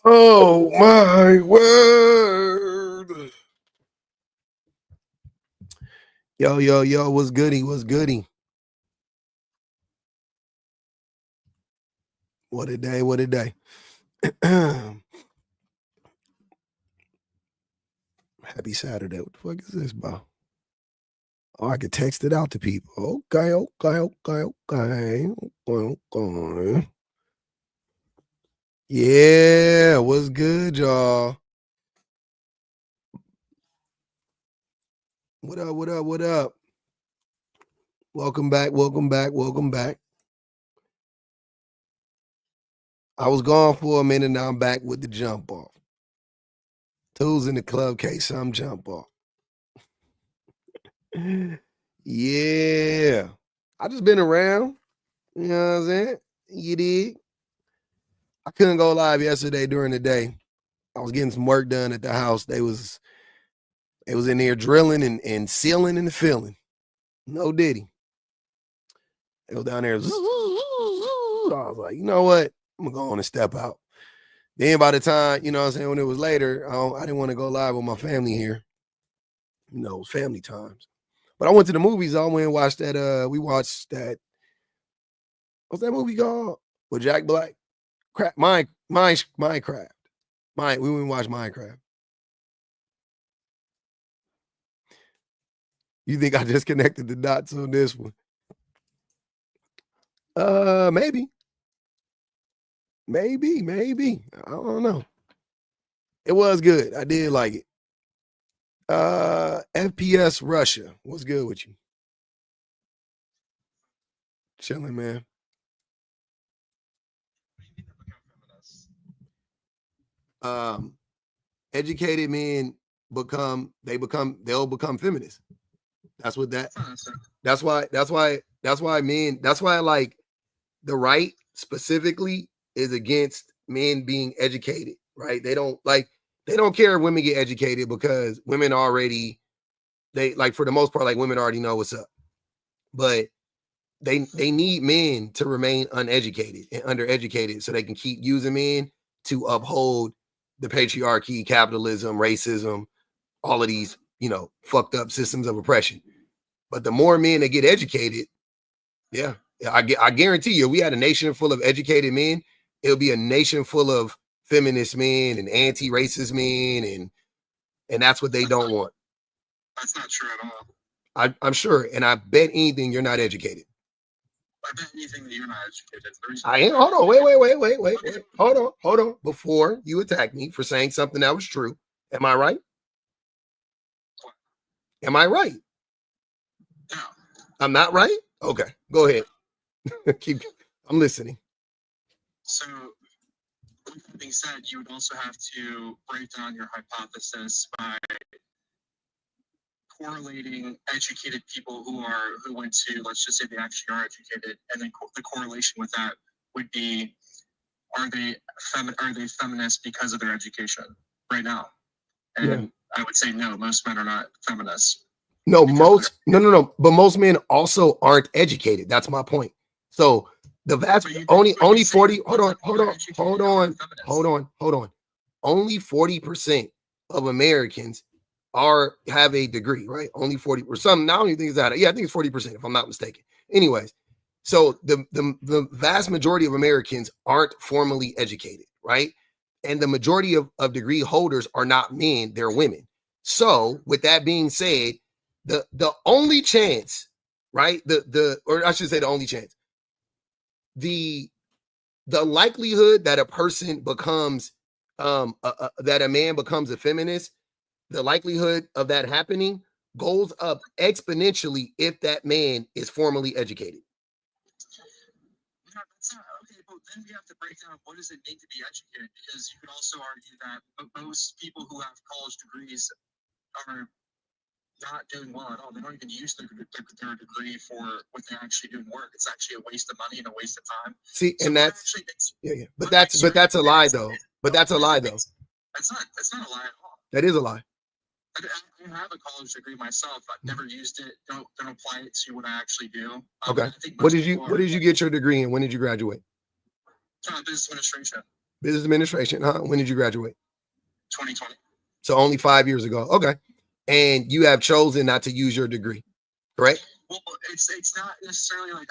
Oh my word. Yo, what's goody? What's goody? What a day, what a day. Happy Saturday. What the fuck is this, bro? Oh, I could text it out to people. Okay. Yeah, what's good, y'all? What up? Welcome back. I was gone for a minute, now I'm back with the jump off. Tools in the club case, some jump off. Yeah. I just been around. You know what I'm saying? You did. I couldn't go live yesterday during the day. I was getting some work done at the house. They was in there drilling and sealing and filling. No diddy. They was down there. I was like, you know what? I'm gonna go on and step out. Then by the time, you know what I'm saying, when it was later, I didn't want to go live with my family here. You know, family times. But I went to the movies. I went and watched that. We watched that. What's that movie called? With Jack Black? Minecraft. We went and watched Minecraft. You think I just connected the dots on this one? Maybe. I don't know. It was good. I did like it. FPS Russia. What's good with you? Chilling, man. Educated men they'll become feminists. That's why like the right specifically is against men being educated, right? They don't care if women get educated because women already, for the most part, like women already know what's up. But they need men to remain uneducated and undereducated so they can keep using men to uphold the patriarchy, capitalism, racism, all of these, fucked up systems of oppression. But the more men that get educated, I guarantee you, if we had a nation full of educated men, it'll be a nation full of feminist men and anti-racist men, and that's what they don't want. That's not true at all. I'm sure, and I bet anything you're not educated. I bet anything that you're not educated. I am. Hold on. Wait. Hold on. Before you attack me for saying something that was true, am I right? What? Am I right? No. I'm not right? Okay, go ahead. I'm listening. So, with that being said, you would also have to break down your hypothesis by correlating educated people who went to, let's just say they actually are educated, and then the correlation with that would be, are they feminists because of their education right now? And I would say no, most men are not feminists. No, but most men also aren't educated. That's my point. So the vast only 40. Hold on. Only 40% of Americans have a degree, right? Only 40 or something. Now I don't even think it's that. Yeah, I think it's 40% if I'm not mistaken. Anyways, so the vast majority of Americans aren't formally educated, right? And the majority of degree holders are not men, they're women. So with that being said, the only chance, right? Or I should say the only chance, the likelihood that a person becomes that a man becomes a feminist, the likelihood of that happening goes up exponentially if that man is formally educated. Yeah, that's not okay, but then we have to break down what does it mean to be educated, because you could also argue that most people who have college degrees are not doing well at all. They don't even use their degree for what they're actually doing work. It's actually a waste of money and a waste of time. See, so and that's but that's a lie though. But that's a lie though. That's not a lie at all. That is a lie. I have a college degree myself. I've never used it. Don't apply it to what I actually do. Okay. What did you get your degree in? When did you graduate? Business administration. Business administration. Huh? When did you graduate? 2020. So only 5 years ago. Okay. And you have chosen not to use your degree, correct? Well, it's not necessarily like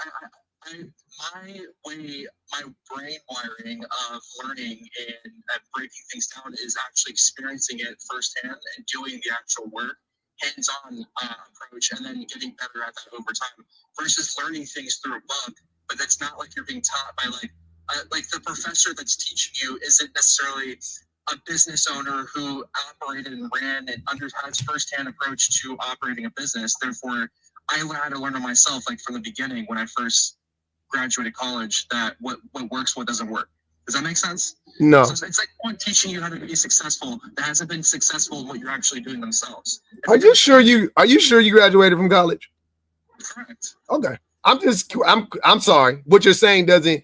my way, my brain wiring of learning and breaking things down is actually experiencing it firsthand and doing the actual work, hands-on approach, and then getting better at that over time. Versus learning things through a book, but that's not like you're being taught by like the professor that's teaching you isn't necessarily a business owner who operated and ran and has firsthand approach to operating a business. Therefore, I had to learn it myself, like from the beginning when I first graduated college, that what works, what doesn't work. Does that make sense? No. So it's like one teaching you how to be successful that hasn't been successful in what you're actually doing themselves. Are you sure you graduated from college? Correct. Okay. I'm sorry. What you're saying doesn't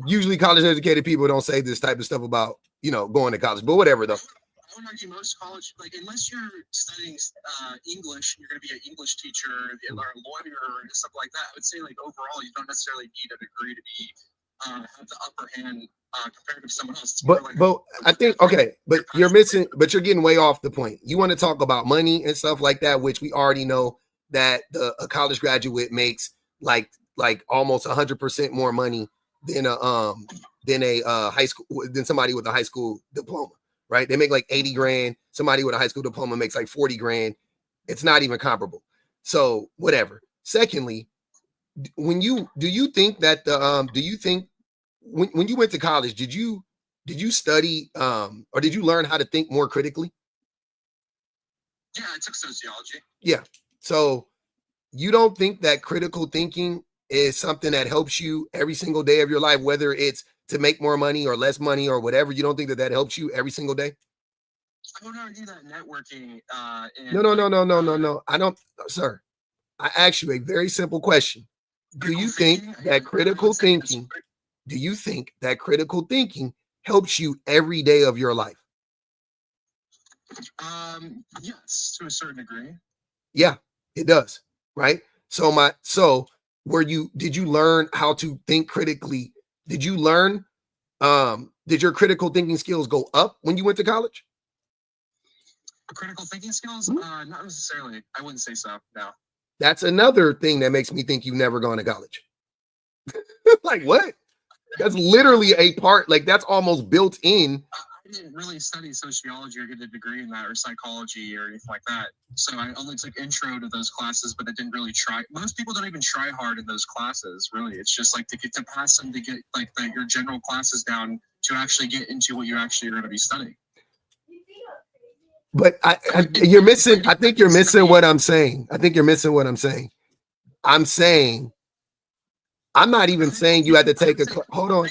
usually college educated people don't say this type of stuff about, going to college, but whatever though. I would argue most college, like unless you're studying English, you're going to be an English teacher or a lawyer or stuff like that. I would say like overall, you don't necessarily need a degree to be have the upper hand compared to someone else. But I think but you're getting way off the point. You want to talk about money and stuff like that, which we already know that a college graduate makes like almost 100% more money than a high school than somebody with a high school diploma. Right? They make like 80 grand. Somebody with a high school diploma makes like 40 grand. It's not even comparable. So whatever. Secondly, when you think when you went to college, did you study or did you learn how to think more critically? Yeah, I took sociology. Yeah. So you don't think that critical thinking is something that helps you every single day of your life, whether it's to make more money or less money or whatever? You don't think that helps you every single day? I would argue that networking. No. I don't, sir. I asked you a very simple question. Do you think that critical thinking helps you every day of your life? Yes, to a certain degree. Yeah, it does. Right. So did you learn how to think critically? Did you learn, did your critical thinking skills go up when you went to college? Critical thinking skills? Not necessarily. I wouldn't say so. No. That's another thing that makes me think you've never gone to college. Like what? That's literally a part, like that's almost built in. I didn't really study sociology or get a degree in that or psychology or anything like that. So I only took intro to those classes, but I didn't really try. Most people don't even try hard in those classes, really. It's just like to pass them to get like your general classes down to actually get into what you actually are going to be studying. But you're missing. I think you're missing what I'm saying. I'm saying, I'm not even saying you had to take a class. Hold on.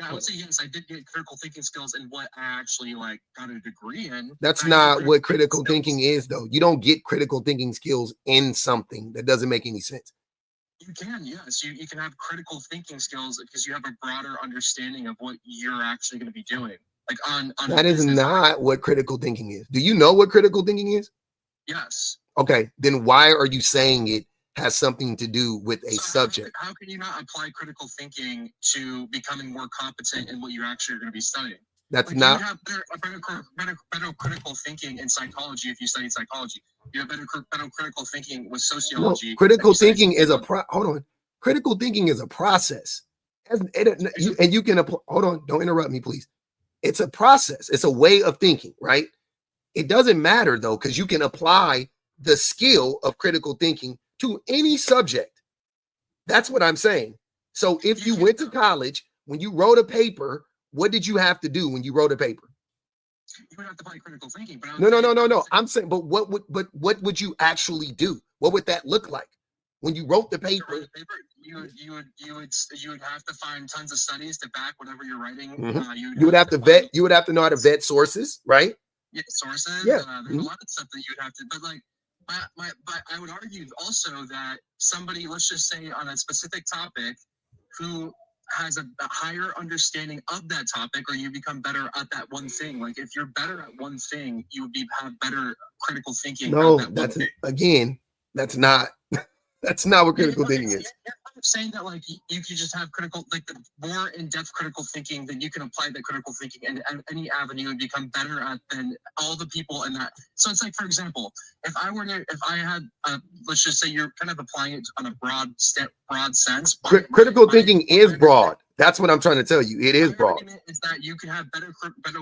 I would say yes, I did get critical thinking skills in what I actually got a degree in. That's not what critical thinking is, though. You don't get critical thinking skills in something. That doesn't make any sense. You can, yes. You can have critical thinking skills because you have a broader understanding of what you're actually going to be doing. Like on that is not what critical thinking is. Do you know what critical thinking is? Yes. Okay, then why are you saying it has something to do with a subject? How can you not apply critical thinking to becoming more competent in what you actually are going to be studying? That's not. You have better critical thinking in psychology if you study psychology. You have better critical thinking with sociology. No, critical thinking is hold on. Critical thinking is a process, and you can apply. Hold on, don't interrupt me, please. It's a process. It's a way of thinking, right? It doesn't matter though, because you can apply the skill of critical thinking to any subject. That's what I'm saying. So if you went to college, when you wrote a paper, what did you have to do when you wrote a paper? You would have to apply critical thinking. But No. I'm saying, but what would you actually do? What would that look like when you wrote the paper? You would have to find tons of studies to back whatever you're writing. Mm-hmm. You would have to vet. You would have to know how to vet sources, right? Yeah, sources. Yeah. There's a lot of stuff that you'd have to. But but I would argue also that somebody, let's just say on a specific topic, who has a higher understanding of that topic, or you become better at that one thing. Like if you're better at one thing, you would have better critical thinking. No, that's not. That's not what critical thinking is. You're kind of saying that like you could just have critical, like the more in-depth critical thinking, then you can apply that critical thinking and any avenue and become better at than all the people in that. So it's like, for example, if I had, let's just say you're kind of applying it on a broad sense. Critical thinking is broad. That's what I'm trying to tell you. It is broad. Is that you can have better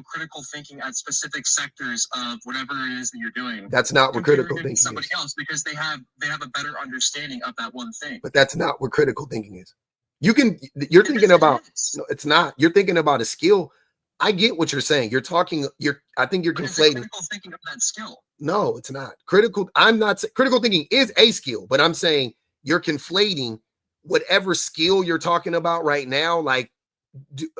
critical thinking at specific sectors of whatever it is that you're doing. That's not what critical thinking is. Somebody else, because they have a better understanding of that one thing. But that's not what critical thinking is. You're thinking about, no, it's not. You're thinking about a skill. I get what you're saying. I think you're conflating. Critical thinking of that skill. No, it's not. Critical thinking is a skill, but I'm saying you're conflating whatever skill you're talking about right now, like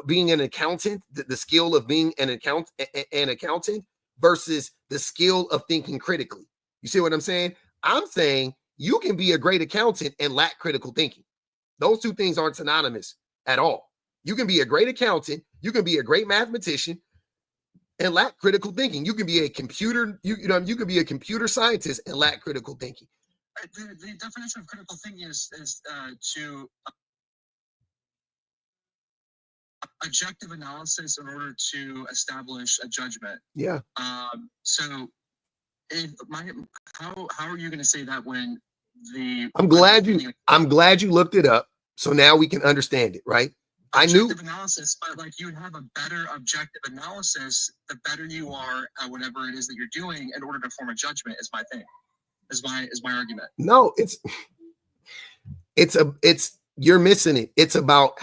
being an accountant, the skill of being an accountant versus the skill of thinking critically. You see what I'm saying? I'm saying you can be a great accountant and lack critical thinking. Those two things aren't synonymous at all. You can be a great accountant, you can be a great mathematician and lack critical thinking. You can be a computer, you can be a computer scientist and lack critical thinking. The definition of critical thinking is to objective analysis in order to establish a judgment. Yeah. So, how are you going to say that when the? I'm glad you looked it up, so now we can understand it, right? Objective analysis, but like you have a better objective analysis, the better you are at whatever it is that you're doing in order to form a judgment. Is my thing. Is my argument. No, you're missing it. It's about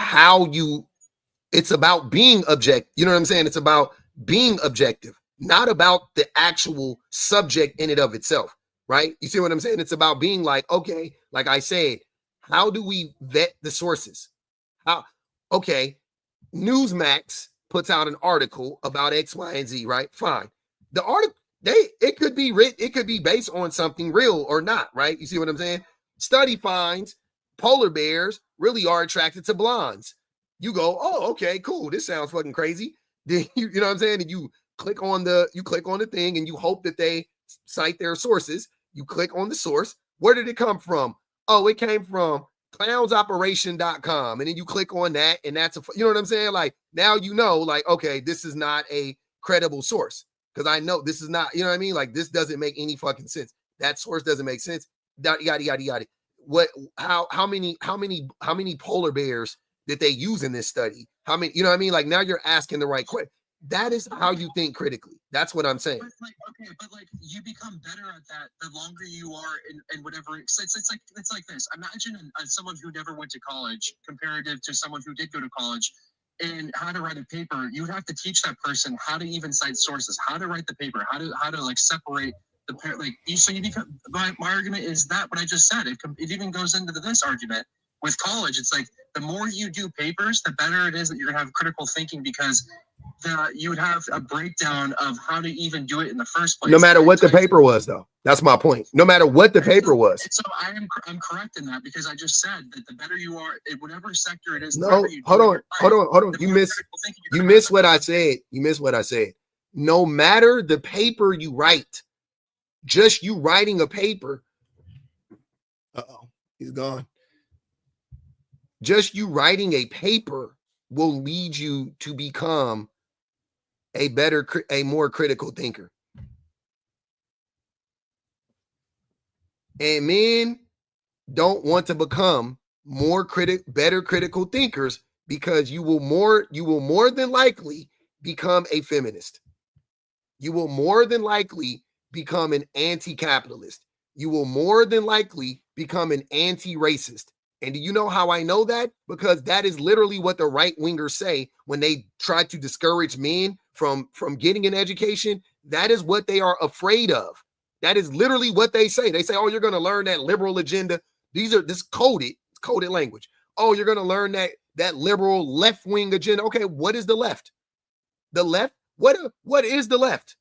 it's about being objective. You know what I'm saying? It's about being objective, not about the actual subject in and of itself, right? You see what I'm saying? It's about being like, okay, like I said, how do we vet the sources? Okay, Newsmax puts out an article about X, Y, and Z, right? Fine. The article, it could be written, it could be based on something real or not, right? You see what I'm saying? Study finds polar bears really are attracted to blondes. You go, oh, okay, cool. This sounds fucking crazy. Then you know what I'm saying? And you click on the thing and you hope that they cite their sources. You click on the source. Where did it come from? Oh, it came from clownsoperation.com. And then you click on that, and that's you know what I'm saying? Like now you know, like, okay, this is not a credible source. Because I know this is not, you know what I mean? Like this doesn't make any fucking sense. That source doesn't make sense. Yada yada yada. What? How many polar bears did they use in this study? How many? You know what I mean? Like now you're asking the right question. That is how you think critically. That's what I'm saying. But you become better at that the longer you are in whatever. It's like this. Imagine someone who never went to college, comparative to someone who did go to college. And how to write a paper, you would have to teach that person how to even cite sources, how to write the paper, how to like separate the so you become. My argument is that what I just said. It even goes into this argument with college. It's like the more you do papers, the better it is that you're gonna have critical thinking because you would have a breakdown of how to even do it in the first place. No matter what the paper was, though. That's my point. No matter what the paper was. So I'm correct in that because I just said that the better you are in whatever sector it is. No, hold on. You miss what I said. You miss what I said. No matter the paper you write, just you writing a paper. Uh-oh, he's gone. Just you writing a paper will lead you to become a more critical thinker. And men don't want to become better critical thinkers because you will more than likely become a feminist. You will more than likely become an anti-capitalist. You will more than likely become an anti-racist. And do you know how I know that? Because that is literally what the right wingers say when they try to discourage men from getting an education. That is what they are afraid of. That is literally what they say. They say, oh, you're going to learn that liberal agenda. This coded language. Oh, you're going to learn that liberal left-wing agenda. Okay, what is the left? The left? What is the left?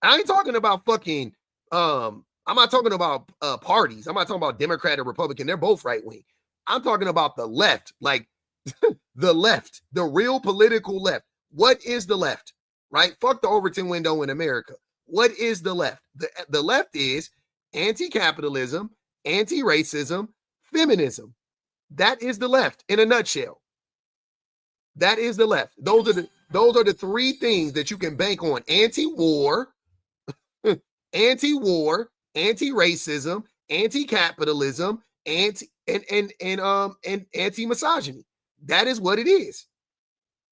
I ain't talking about fucking, I'm not talking about parties. I'm not talking about Democrat or Republican. They're both right-wing. I'm talking about the left, like the left, the real political left. What is the left, right? Fuck the Overton window in America. What is the left? The left is anti-capitalism, anti-racism, feminism. That is the left in a nutshell. That is the left. Those are the three things that you can bank on: anti-war, anti-war, anti-racism, anti-capitalism, and anti-misogyny. That is what it is.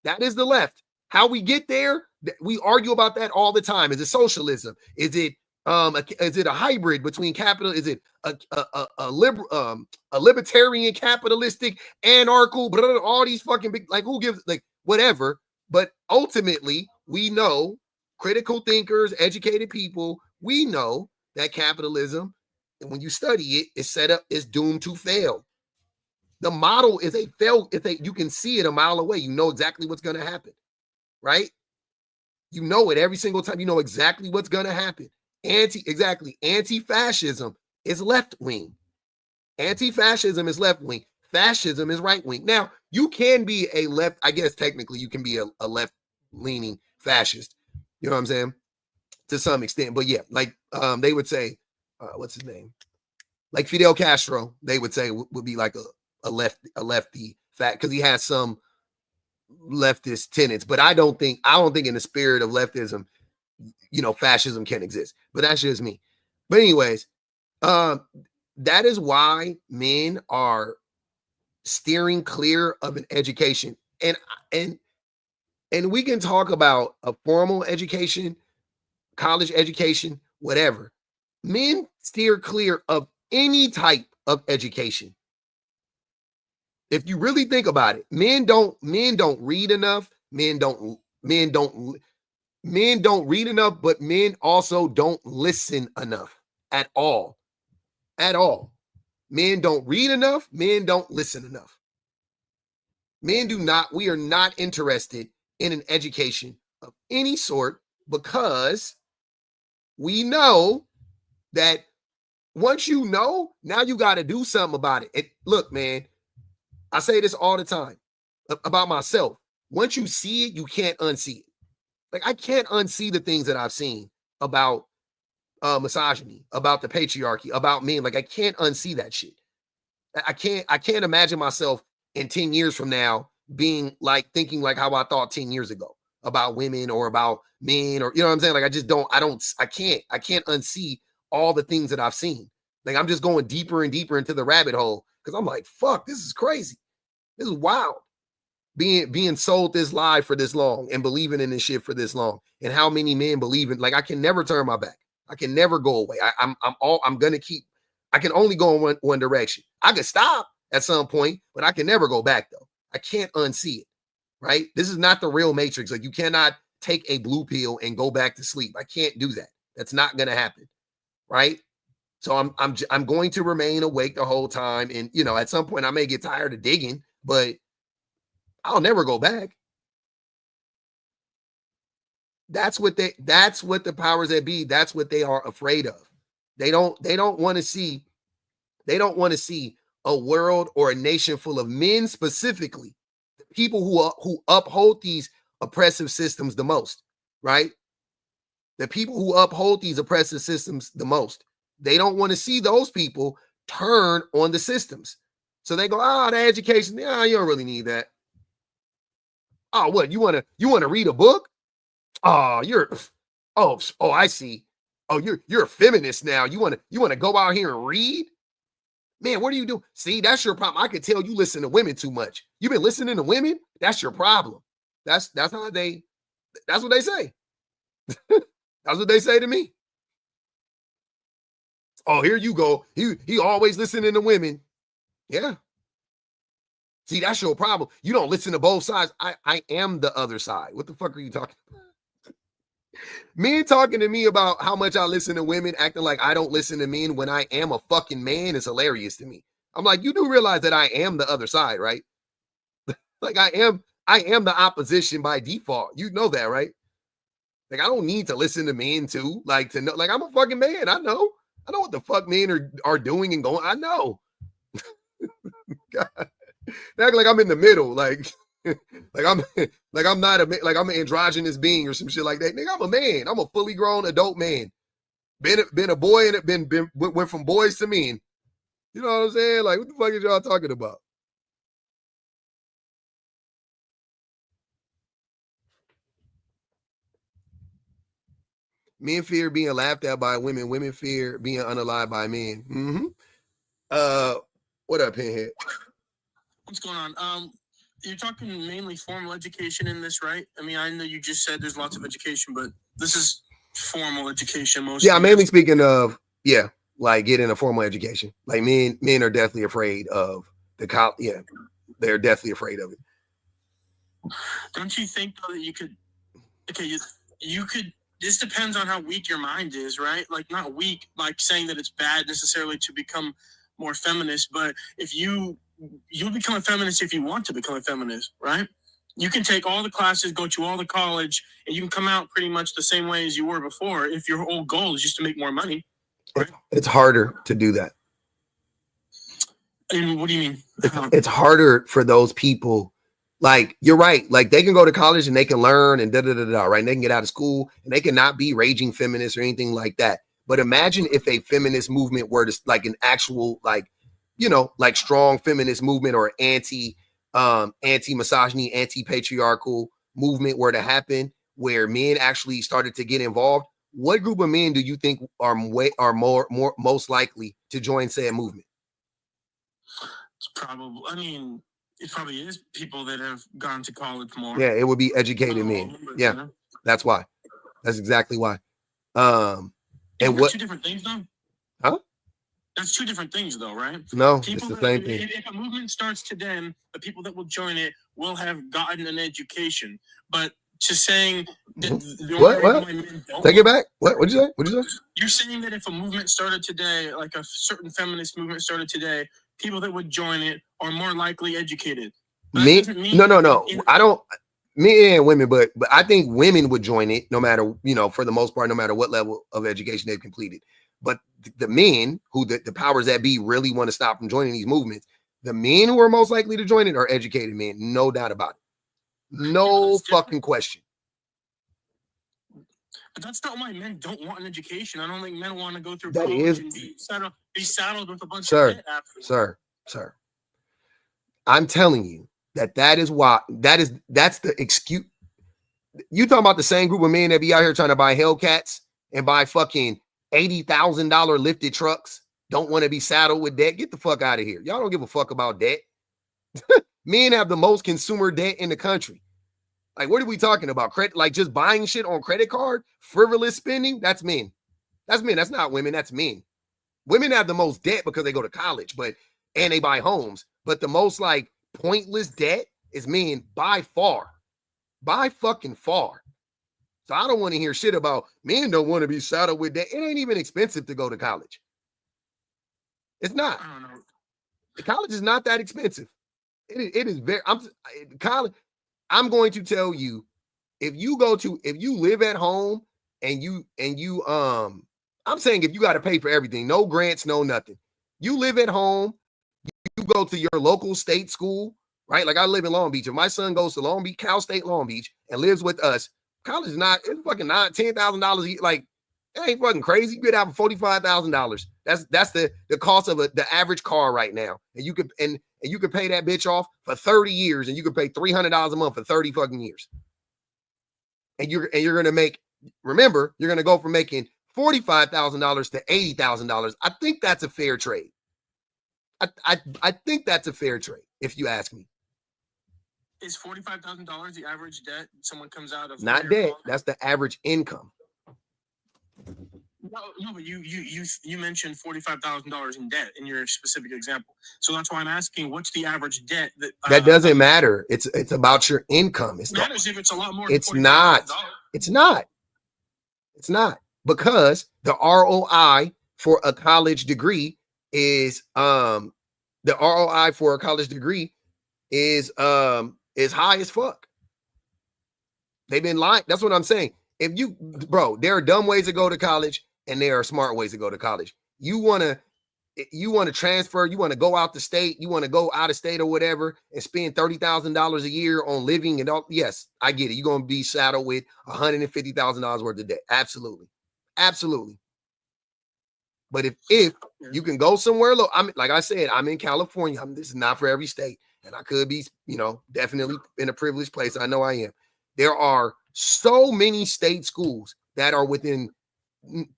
That is the left. How we get there, we argue about that all the time. Is it socialism? Is it a hybrid between capital? Is it a libertarian, capitalistic, anarchical, all these fucking big, like, who gives, like, whatever. But ultimately, we know, critical thinkers, educated people, we know that capitalism, when you study it, is set up, is doomed to fail. The model is you can see it a mile away. You know exactly what's going to happen, right? You know it every single time. You know exactly what's going to happen. Anti-fascism is left wing. Anti-fascism is left wing. Fascism is right wing. Now, you can be a left, I guess technically you can be a left leaning fascist. You know what I'm saying? To some extent. But yeah, like they would say, what's his name? Like Fidel Castro, they would say would be like a lefty fat, because he has some leftist tenets. But I don't think in the spirit of leftism, fascism can exist. But that's just me. But anyways, that is why men are steering clear of an education. And we can talk about a formal education, college education, whatever. Men steer clear of any type of education. If you really think about it, men don't read enough. Men don't read enough, but men also don't listen enough at all. At all. Men don't read enough. Men don't listen enough. We are not interested in an education of any sort, because we know that once you know, now you got to do something about it. Look, man, I say this all the time about myself. Once you see it, you can't unsee it. Like, I can't unsee the things that I've seen about misogyny, about the patriarchy, about men. Like, I can't unsee that shit. I can't imagine myself in 10 years from now being like, thinking like how I thought 10 years ago about women or about men, or, you know what I'm saying? Like, I can't unsee all the things that I've seen. Like, I'm just going deeper and deeper into the rabbit hole, because I'm like, fuck, this is crazy. This is wild. Being sold this lie for this long and believing in this shit for this long, and how many men believe in, like, I can never turn my back. I can never go away. I can only go in one direction. I could stop at some point, but I can never go back though. I can't unsee it, right? This is not the real Matrix. Like, you cannot take a blue pill and go back to sleep. I can't do that. That's not going to happen, right? So I'm going to remain awake the whole time, and at some point I may get tired of digging, but I'll never go back. That's what the powers that be, that's what they are afraid of. They don't want to see a world or a nation full of men, specifically people who uphold these oppressive systems the most, right? The people who uphold these oppressive systems the most. They don't want to see those people turn on the systems. So they go, the education, you don't really need that. Oh, what, you want to read a book? Oh, I see. Oh, you're a feminist now. You want to go out here and read? Man, what are you doing? See, that's your problem. I can tell you listen to women too much. You've been listening to women? That's your problem. That's what they say. That's what they say to me. Oh, here you go. He always listening to women. Yeah. See, that's your problem. You don't listen to both sides. I am the other side. What the fuck are you talking about? Men talking to me about how much I listen to women, acting like I don't listen to men when I am a fucking man, is hilarious to me. I'm like, you do realize that I am the other side, right? Like, I am the opposition by default. You know that, right? Like, I don't need to listen to men too, like, to know, like, I'm a fucking man. I know what the fuck men are doing and going. I know. God. They act like I'm in the middle, like I'm not I'm an androgynous being or some shit like that. Nigga, I'm a man. I'm a fully grown adult man. Been a boy and went from boys to men. You know what I'm saying? Like, what the fuck is y'all talking about? Men fear being laughed at by women. Women fear being unalived by men. What up, Pinhead? What's going on? You're talking mainly formal education in this, right? I mean, I know you just said there's lots of education, but this is formal education mostly. Yeah, I'm mainly speaking of, like getting a formal education. Like men are definitely afraid of the college. Yeah, they're definitely afraid of it. Don't you think though that you could? Okay, you could. This depends on how weak your mind is, right? Like not weak, like saying that it's bad necessarily to become more feminist, but if you'll become a feminist if you want to become a feminist, right? You can take all the classes, go to all the college, and you can come out pretty much the same way as you were before if your whole goal is just to make more money. Right? It's harder to do that. And what do you mean? It's harder for those people. Like, you're right. Like, they can go to college and they can learn and right? And they can get out of school and they cannot be raging feminists or anything like that. But imagine if a feminist movement were to, like, an actual, like, like strong feminist movement or anti-misogyny, anti-patriarchal movement were to happen where men actually started to get involved. What group of men do you think are most likely to join said movement? It's probably, I mean, it probably is people that have gone to college more. Yeah, it would be educated men. Yeah, that's why. That's exactly why. And what? Two different things, though. Huh? That's two different things, though, right? No, it's the same thing. If a movement starts today, the people that will join it will have gotten an education. But to saying that what? Take it back. What'd you say? What'd you say? You're saying that if a movement started today, like a certain feminist movement started today, people that would join it are more likely educated. Me? No. I don't. Men and women, but I think women would join it no matter, for the most part, no matter what level of education they've completed. But the men who the powers that be really want to stop from joining these movements, the men who are most likely to join it are educated men, no doubt about it. No fucking question. But that's not why men don't want an education. I don't think men want to go through college and be saddled with a bunch of debt after. Sir. I'm telling you that is why that's the excuse. You talking about the same group of men that be out here trying to buy Hellcats and buy fucking $80,000 lifted trucks, don't want to be saddled with debt. Get the fuck out of here. Y'all don't give a fuck about debt. Men have the most consumer debt in the country. Like, what are we talking about? Credit, like just buying shit on credit card, frivolous spending. That's men. That's men. That's not women. That's men. Women have the most debt because they go to college, and they buy homes. But the most like pointless debt is men by fucking far. So I don't want to hear shit about men don't want to be saddled with debt. It ain't even expensive to go to college. It's not. I don't know. College is not that expensive. It is very. College. I'm going to tell you, if you live at home and you I'm saying if you got to pay for everything, no grants, no nothing. You live at home, you go to your local state school, right? Like I live in Long Beach. If my son goes to Long Beach, Cal State Long Beach, and lives with us, college is not, it's fucking $10,000. Like, it ain't fucking crazy. You could have $45,000. That's the cost of the average car right now. And you could pay that bitch off for 30 years, and you could pay $300 a month for 30 fucking years. And you're gonna make, remember, you're gonna go from making $45,000 to $80,000. I think that's a fair trade. I think that's a fair trade, if you ask me. Is $45,000 the average debt someone comes out of? Not debt. That's the average income. No, but you mentioned $45,000 in debt in your specific example. So that's why I'm asking, what's the average debt that doesn't matter. It's about your income. It matters if it's a lot more. It's not. It's not. It's not, because the ROI for a college degree is high as fuck. They've been lying. That's what I'm saying. There are dumb ways to go to college and there are smart ways to go to college. You want to transfer, you want to go out the state, you want to go out of state or whatever and spend $30,000 a year on living and all. Yes, I get it. You're going to be saddled with $150,000 worth of debt. Absolutely. But if you can go somewhere low, I'm like I said, I'm in California. This is not for every state, and I could be, definitely in a privileged place. I know I am. There are so many state schools that are within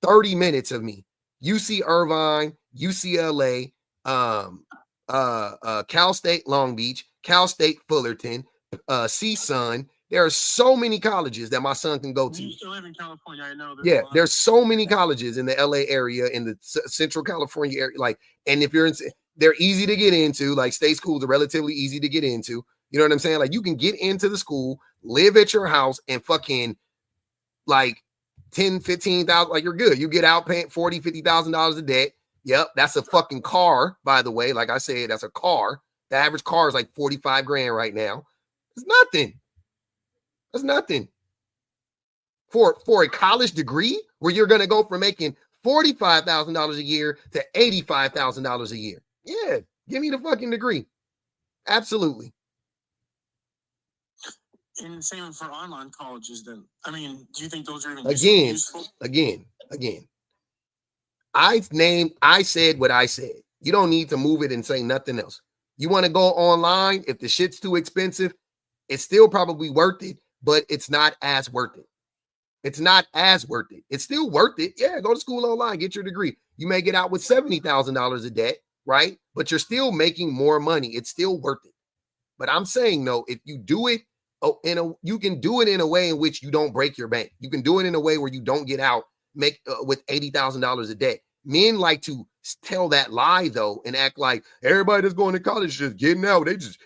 30 minutes of me. UC Irvine, UCLA, Cal State Long Beach, Cal State Fullerton, CSUN. There are so many colleges that my son can go to. You used to live in California, I know. Yeah, there's so many colleges in the LA area, in the Central California area. Like, and if you're in, they're easy to get into. Like, state schools are relatively easy to get into. You know what I'm saying? Like, you can get into the school, live at your house, and fucking like 10, 15,000. Like, you're good. You get out paying $40,000, $50,000 of debt. Yep, that's a fucking car, by the way. Like I said, that's a car. The average car is like 45 grand right now. It's nothing. That's nothing. For a college degree where you're going to go from making $45,000 a year to $85,000 a year. Yeah, give me the fucking degree. Absolutely. And the same for online colleges then. I mean, do you think those are even useful? Again. I said what I said. You don't need to move it and say nothing else. You want to go online, if the shit's too expensive, it's still probably worth it, but it's not as worth it. It's not as worth it. It's still worth it. Yeah, go to school online, get your degree. You may get out with $70,000 of debt, right? But you're still making more money. It's still worth it. But I'm saying, no, if you do it, you can do it in a way in which you don't break your bank. You can do it in a way where you don't get out with $80,000 of debt. Men like to tell that lie though and act like everybody that's going to college is just getting out. They just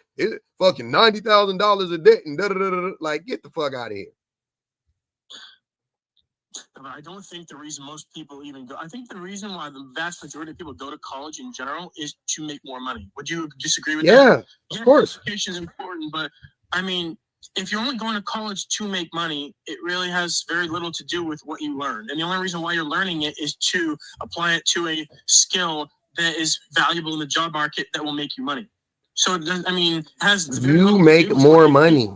fucking $90,000 of debt and like, get the fuck out of here. But I don't think the reason most people even go, I think the reason why the vast majority of people go to college in general is to make more money. Would you disagree with that? Yeah, of course. Education is important, but I mean, if you're only going to college to make money, it really has very little to do with what you learn. And the only reason why you're learning it is to apply it to a skill that is valuable in the job market that will make you money. So, I mean, you make more money.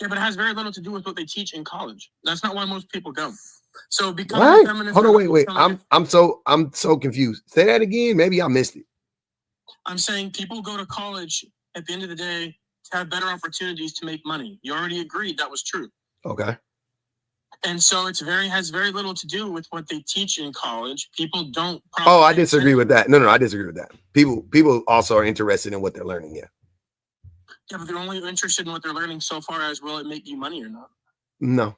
Yeah, but it has very little to do with what they teach in college. That's not why most people go. So becoming a feminist. Hold on, wait. I'm so confused. Say that again. Maybe I missed it. I'm saying people go to college at the end of the day to have better opportunities to make money. You already agreed that was true. Okay. And so has very little to do with what they teach in college. People don't. Oh, I disagree with that. No, I disagree with that. People also are interested in what they're learning. Yeah. Yeah, but they're only interested in what they're learning so far as will it make you money or not? No.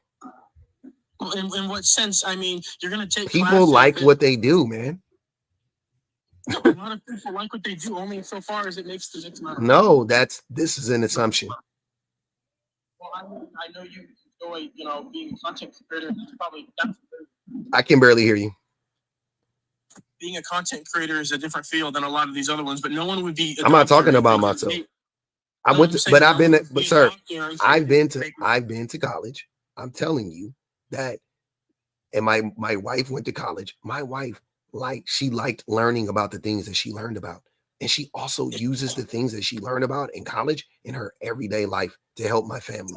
Well, in what sense? I mean, you're going to take people like what they do, man. A lot of people like what they do only so far as it makes the next amount of money. No, this is an assumption. Well, I know you enjoy, being a content creator. I can barely hear you. Being a content creator is a different field than a lot of these other ones, but no one would be. I'm not talking about myself. I've been to college. I'm telling you that, and my wife went to college. My wife she liked learning about the things that she learned about, and she also uses the things that she learned about in college in her everyday life to help my family.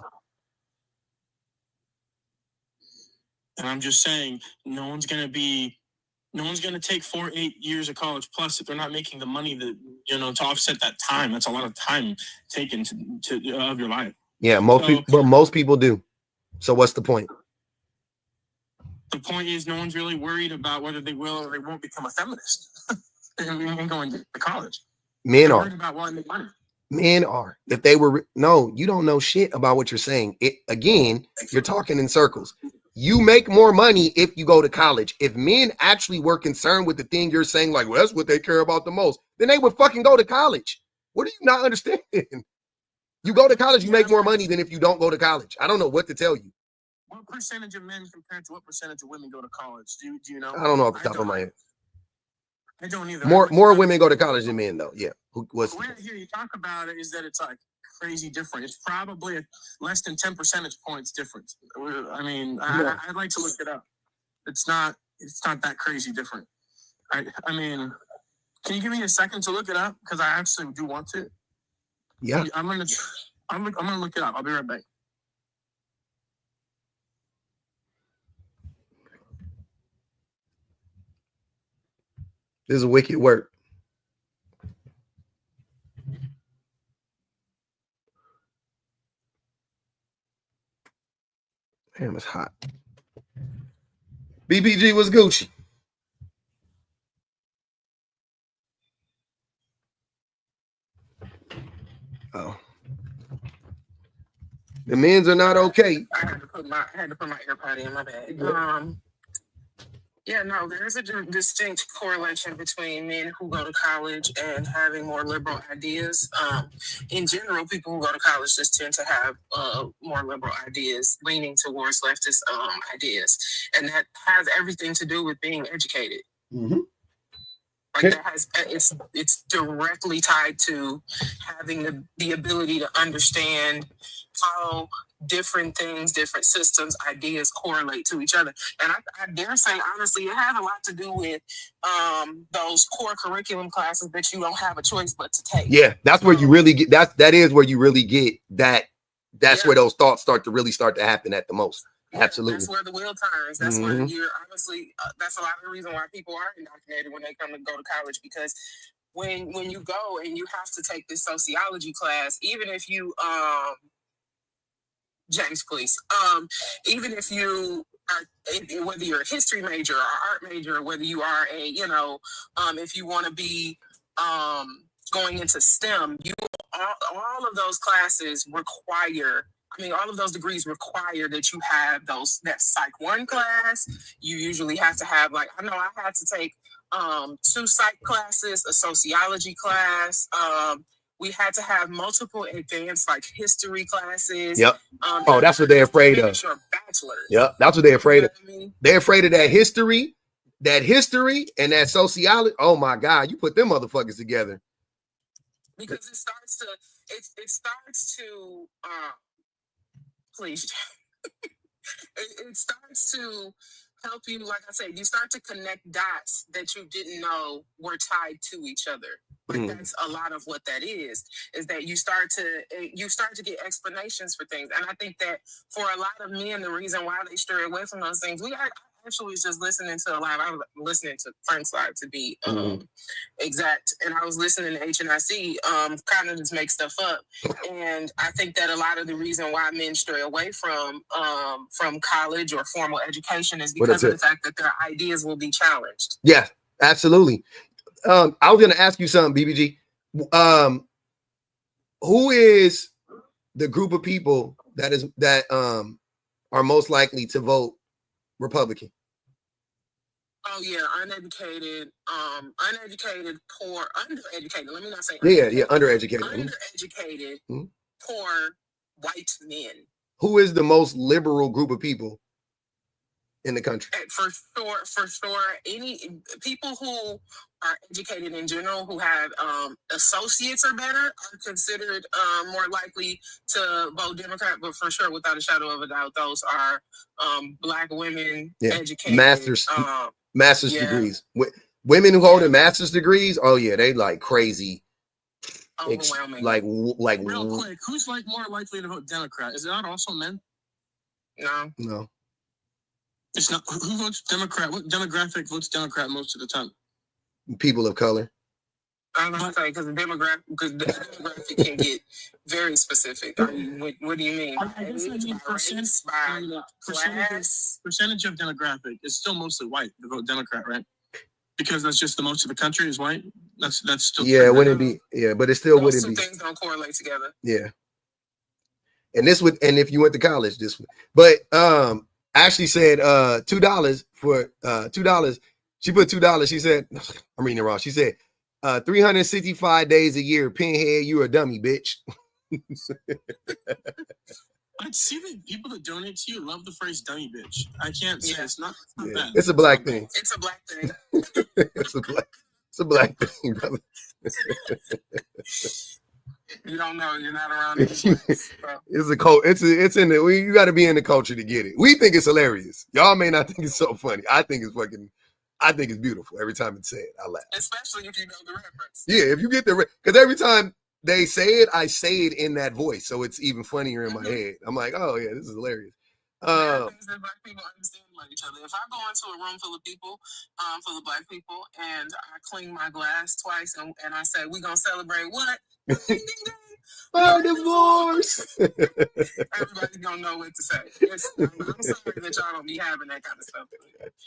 And I'm just saying, no one's going to take 4 8 years of college plus if they're not making the money that to offset that time. That's a lot of time taken to of your life. Yeah, most people do. So what's the point? The point is, no one's really worried about whether they will or they won't become a feminist and going to college. Men they're are worried about wanting to make money. Men are. If they were you don't know shit about what you're saying. You're talking in circles. You make more money if you go to college. If men actually were concerned with the thing you're saying, like, well, that's what they care about the most, then they would fucking go to college. What are you not understanding? You go to college, you make more money than if you don't go to college. I don't know what to tell you. What percentage of men compared to what percentage of women go to college? Do you know? I don't know off the top of my head. I don't either. More women go to college than men, though. Yeah. The way I hear you talk about it is that it's like crazy different. It's probably less than 10 percentage points difference. I mean, I'd like to look it up. It's not that crazy different. I mean, can you give me a second to look it up? Because I actually do want to. Yeah. I'm gonna look it up. I'll be right back. This is wicked work. Damn, it's hot. BBG was Gucci. Oh. The men's are not okay. I had to put my AirPod in, my bad. Yeah, no, there's a distinct correlation between men who go to college and having more liberal ideas. In general, people who go to college just tend to have more liberal ideas, leaning towards leftist ideas, and that has everything to do with being educated. Mm-hmm. Like that has it's directly tied to having the ability to understand how different things, different systems, ideas correlate to each other. And I dare say, honestly, it has a lot to do with those core curriculum classes that you don't have a choice but to take. Yeah, that's where you really get that is where you really get that. That's where those thoughts start to happen at the most. Yeah, absolutely. That's where the wheel turns. That's where you're honestly, that's a lot of the reason why people are indoctrinated when they come to go to college, because when you go and you have to take this sociology class, even if you James, please. Even if you are, whether you're a history major or art major, or whether you are a, if you want to be going into STEM, all of those classes require. All of those degrees require that you have that Psych 1 class. You usually have to have, I know I had to take 2 psych classes, a sociology class. We had to have multiple advanced history classes. Yep. That's what they're afraid of. Your bachelor's. Yep. That's what they're afraid of. I mean? They're afraid of that history and that sociology. Oh my God, you put them motherfuckers together. Because it starts to please. It starts to help you, like I said, you start to connect dots that you didn't know were tied to each other. That's a lot of what that is that you start to get explanations for things. And I think that for a lot of men, the reason why they stray away from those things, I actually was just listening to a live. I was listening to Frank's live, to be exact, and I was listening to HNIC, kind of just make stuff up. And I think that a lot of the reason why men stray away from college or formal education is because of the fact that their ideas will be challenged. Yeah, absolutely. I was going to ask you something, BBG. Who is the group of people that are most likely to vote Republican? Oh yeah, uneducated, poor, undereducated. Let me not say undereducated. Undereducated, poor white men. Who is the most liberal group of people in the country? For sure. Any people who are educated in general, who have associates or better, are considered more likely to vote Democrat. But for sure, without a shadow of a doubt, those are Black women, educated, master's degrees. Women who hold master's degrees, oh yeah, they like crazy. Overwhelming. Real quick, who's more likely to vote Democrat? Is it not also men? No. It's not. Who votes Democrat? What demographic votes Democrat most of the time? People of color. I don't know, because the demographic can get very specific. What do you mean? I guess I mean percentage of demographic is still mostly white to vote Democrat, right? Because that's just the most of the country is white. That's still wouldn't be but it still wouldn't be. Those two things don't correlate together. Yeah. And if you went to college, this would. But Ashley said $2 for $2. She put $2. She said, I'm reading it wrong. She said 365 days a year, pinhead, you a dummy, bitch. I see that people that donate to you love the phrase dummy bitch. I can't say it's not bad. It's a black thing. It's a black thing. It's a black thing, brother. You don't know. You're not around it. It's a cult. It's in the. You got to be in the culture to get it. We think it's hilarious. Y'all may not think it's so funny. I think it's beautiful every time it's said. I laugh. Especially if you know the reference. Yeah, if you get because every time they say it, I say it in that voice, so it's even funnier in my head. I'm like, oh yeah, this is hilarious. Black people understand money. other. If I go into a room full of people, full of Black people, and I clean my glass twice, and I say, "We gonna celebrate what?" Ding, ding, ding. Our divorce. Everybody's gonna know what to say. I'm sorry that y'all don't be having that kind of stuff.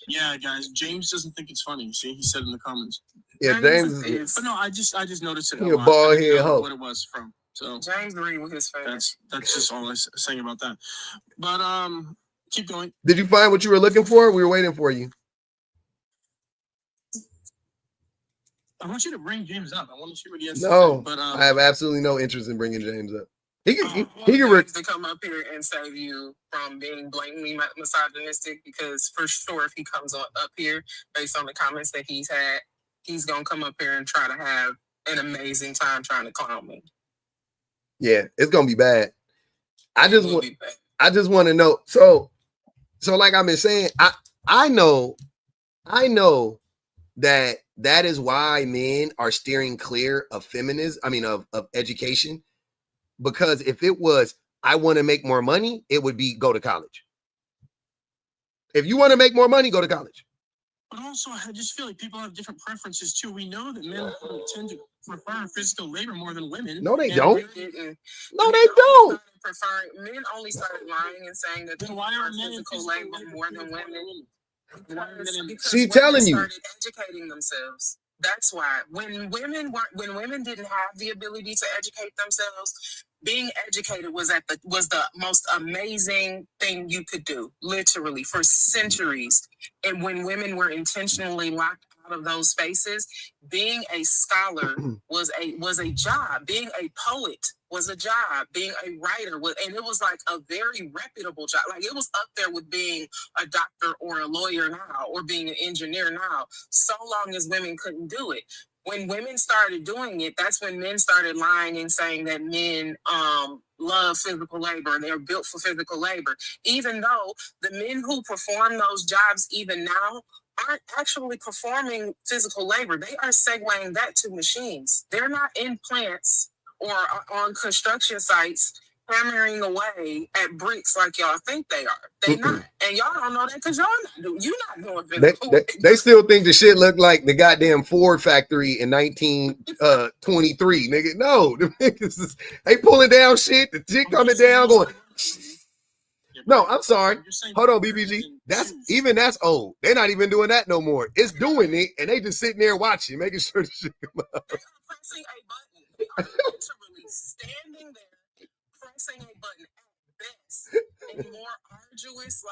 Yeah, guys, James doesn't think it's funny. See, he said in the comments. Yeah, James is. But no, I just noticed it. He a bald I didn't head know hoe. what it was from. So James agreed with his face. that's just all I was saying about that. But keep going. Did you find what you were looking for? We were waiting for you. I want you to bring James up. I want to see what he has to No, say. But I have absolutely no interest in bringing James up. He can to come up here and save you from being blatantly misogynistic, because for sure, if he comes up here based on the comments that he's had, he's gonna come up here and try to have an amazing time trying to clown me. Yeah, it's gonna be bad. I just want to know. So like I've been saying, I know that is why men are steering clear of feminism. I mean, of education, because if it was, I want to make more money, it would be go to college. If you want to make more money, go to college. But also, I just feel like people have different preferences too. We know that men tend to prefer physical labor more than women. No, they don't. No, they don't. Men only started lying and saying that then why are men physical labor more than women? Because She telling you. started educating themselves. That's why when women didn't have the ability to educate themselves, being educated was the most amazing thing you could do, literally, for centuries. And when women were intentionally locked out of those spaces, being a scholar was a job. Being a poet was a job. Being a writer was, and it was like a very reputable job. Like it was up there with being a doctor or a lawyer now, or being an engineer now, so long as women couldn't do it. When women started doing it, that's when men started lying and saying that men love physical labor and they're built for physical labor, even though the men who perform those jobs even now aren't actually performing physical labor. They are segueing that to machines. They're not in plants or on construction sites hammering away at bricks like y'all think they are. They not. And y'all don't know that because you're not doing physical labor. They still think the shit looked like the goddamn Ford factory in 1923, nigga. No, the niggas they pulling down shit, the chick coming down going. No, I'm sorry. Hold on, BBG. That's old. They're not even doing that no more. It's doing it, and they just sitting there watching, making sure the shit come out. They are pressing a button. They are literally standing there, pressing a button at best. In more arduous,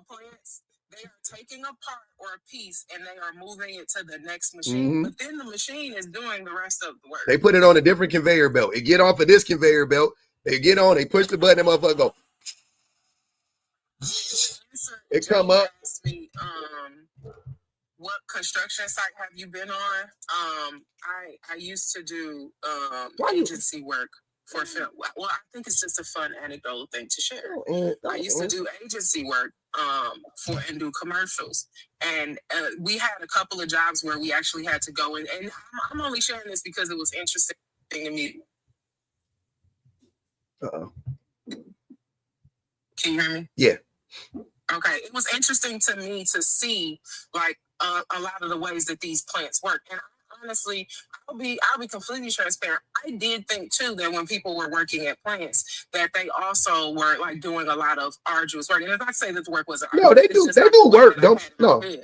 plants, they are taking a part or a piece and they are moving it to the next machine. But then the machine is doing the rest of the work. They put it on a different conveyor belt. It get off of this conveyor belt. They get on, they push the button, and motherfucker go. It come up. Asked me, what construction site have you been on? I used to do agency work for film. Well, I think it's just a fun anecdotal thing to share. I used to do agency work and do commercials, and we had a couple of jobs where we actually had to go in. And I'm only sharing this because it was interesting to me. Can you hear me? Yeah. Okay, it was interesting to me to see a lot of the ways that these plants work. And honestly, I'll be completely transparent. I did think too that when people were working at plants, that they also were doing a lot of arduous work. And if I say that the work wasn't arduous, they do work.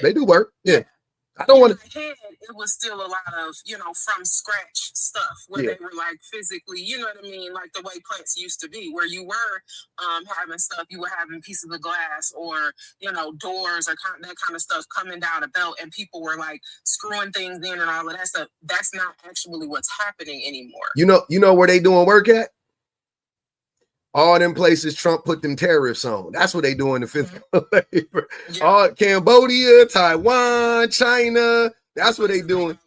They do work. Yeah. I don't want to. It was still a lot of, from scratch stuff where they were physically, you know what I mean? Like the way plants used to be, where you were having stuff, you were having pieces of glass or, doors or that kind of stuff coming down a belt, and people were screwing things in and all of that stuff. That's not actually what's happening anymore. You know where they doing work at? All them places Trump put them tariffs on. That's what they doing the physical labor. Yeah. All Cambodia, Taiwan, China. That's what they doing.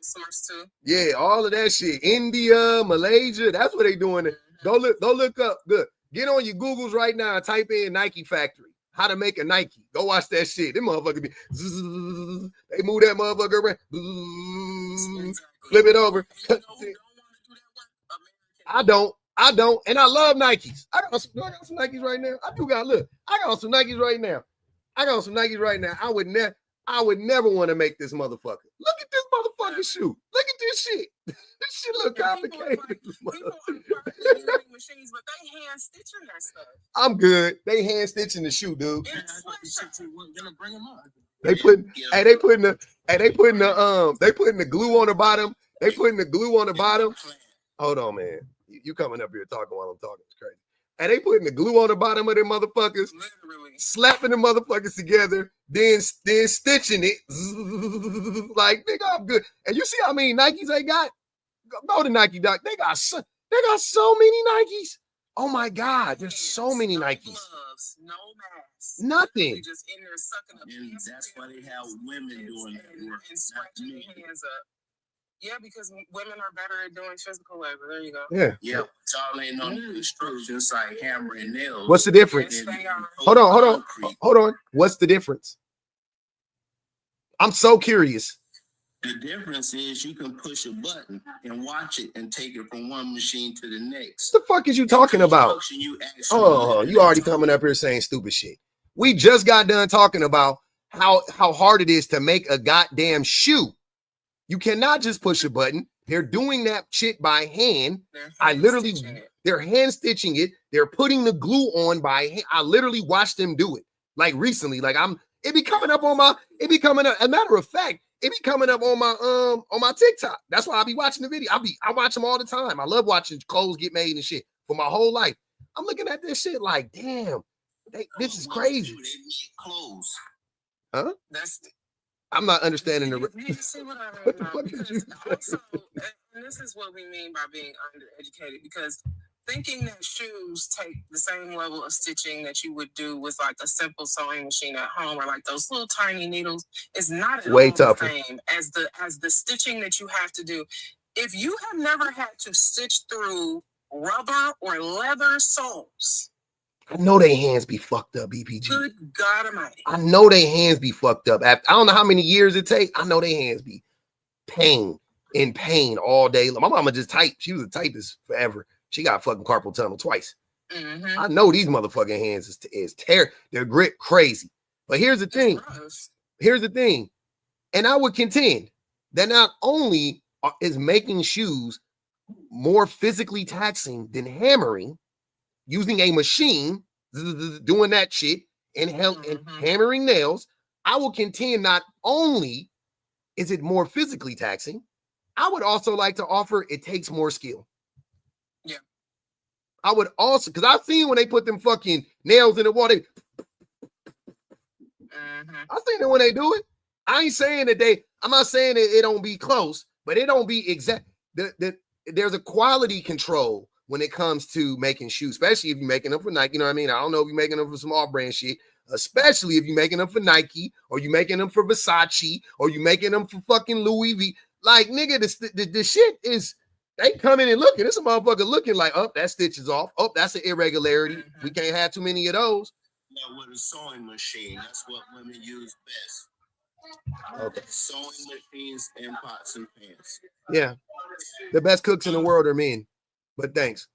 Yeah, all of that shit. India, Malaysia. That's what they doing. Go look up. Good. Get on your Googles right now and type in Nike factory. How to make a Nike. Go watch that shit. Them motherfuckers be. They move that motherfucker around. Flip it over. I don't, and I love Nikes. I got some Nikes right now. I got some Nikes right now. I got some Nikes right now. I would never want to make this motherfucker. Look at this motherfucking shoe. Look at this shit. This shit look complicated. People are using machines, but they hand stitching that stuff. I'm good. They hand stitching the shoe, dude. Gonna bring them up. They putting the glue on the bottom. They putting the glue on the bottom. Hold on, man. You coming up here talking while I'm talking. It's crazy. And they putting the glue on the bottom of them motherfuckers, Literally slapping the motherfuckers together, then stitching it. Like, nigga, I'm good. And you see how many Nikes they got? Go to Nike, Doc. They got so many Nikes. Oh my God, there's so many Nikes. Gloves, no masks. Nothing. You just in there sucking up. And that's why they have women doing that work. And scratching your hands up. Yeah, because women are better at doing physical labor. There you go. Yeah. Yeah, y'all ain't on the construction site hammering nails. What's the difference? Yes, they are. Hold on. What's the difference? I'm so curious. The difference is you can push a button and watch it and take it from one machine to the next. What the fuck is you talking about? Oh, you already coming up here saying stupid shit. We just got done talking about how hard it is to make a goddamn shoe. You cannot just push a button. They're doing that shit by hand. They're hand stitching it. They're putting the glue on by hand. I literally watched them do it like recently. Like it be coming up. As a matter of fact, it be coming up on my TikTok. That's why I be watching the video. I watch them all the time. I love watching clothes get made and shit for my whole life. I'm looking at this shit like, damn, this is crazy. They make clothes. Huh? That's I'm not understanding you see what I mean? What the fuck did you say? Also, and this is what we mean by being undereducated, because thinking that shoes take the same level of stitching that you would do with like a simple sewing machine at home, or like those little tiny needles, is not at Way all tougher. the same as the stitching that you have to do. If you have never had to stitch through rubber or leather soles, I know their hands be fucked up, BPG. good God Almighty. I know their hands be fucked up. I don't know how many years it takes. I know their hands be in pain all day. My mama just typed. She was a typist forever. She got fucking carpal tunnel twice. Mm-hmm. I know these motherfucking hands is terrible. They're grit crazy. But here's the thing. And I would contend that not only is making shoes more physically taxing than hammering, using a machine, doing that shit, and hammering nails, I will contend not only is it more physically taxing, I would also like to offer it takes more skill. Yeah. I would also, because I've seen when they put them fucking nails in the wall, I've seen it when they do it. I ain't saying that I'm not saying that it don't be close, but it don't be exact. There's a quality control when it comes to making shoes, especially if you're making them for Nike. You know what I mean? I don't know if you're making them for some off-brand shit, especially if you're making them for Nike, or you're making them for Versace, or you're making them for fucking Louis V. Like, nigga, the shit is, they come in and looking. This a motherfucker looking like, oh, that stitch is off. Oh, that's an irregularity. We can't have too many of those. Yeah, with a sewing machine, that's what women use best. Okay. Sewing machines and pots and pans. Yeah. The best cooks in the world are men. But thanks.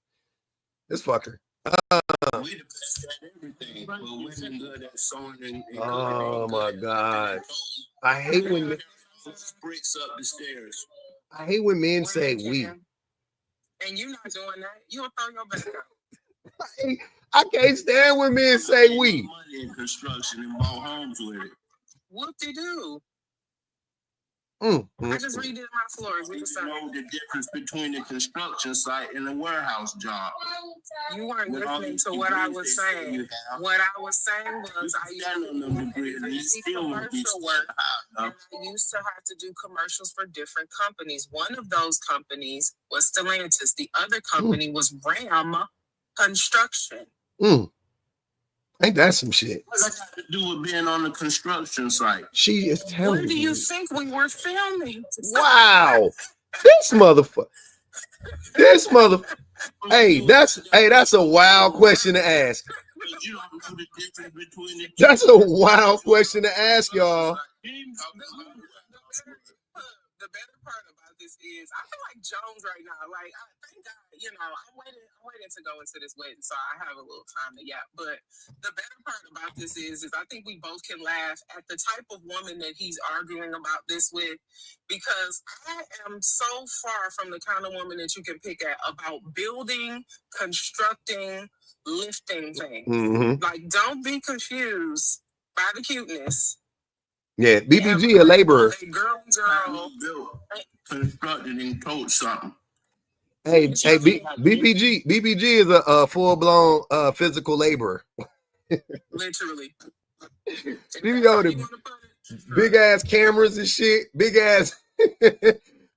This fucker. We the best at everything, but women good at sewing and oh my God. I hate when bricks up the stairs. I hate when men say we. And you're not doing that. You'll throw your back out. I can't stand when men say we. Money in construction and bought homes with it. Whoop-de-doo. I just redid my floors. You know the difference between the construction site and the warehouse job. You weren't listening to what I was saying. What I was saying was I used to do commercial work. I used to have to do commercials for different companies. One of those companies was Stellantis. The other company was Ram Construction. Ain't that some shit? What does that have to do with being on the construction site? She is telling What do you think we were filming? Wow. This motherfucker. Hey, that's a wild question to ask. You don't know the difference between the two. That's a wild question to ask, y'all. The better part about this is I feel like Jones right now. Like, thank God, I'm waiting to go into this wedding, so I have a little time to yap. But the better part about this is I think we both can laugh at the type of woman that he's arguing about this with, because I am so far from the kind of woman that you can pick at about building, constructing, lifting things. Mm-hmm. Like, don't be confused by the cuteness. Yeah, BBG a laborer. Girl, constructed and coach something. Hey, BBG is a full blown physical laborer. Literally. You know the big ass cameras and shit, big ass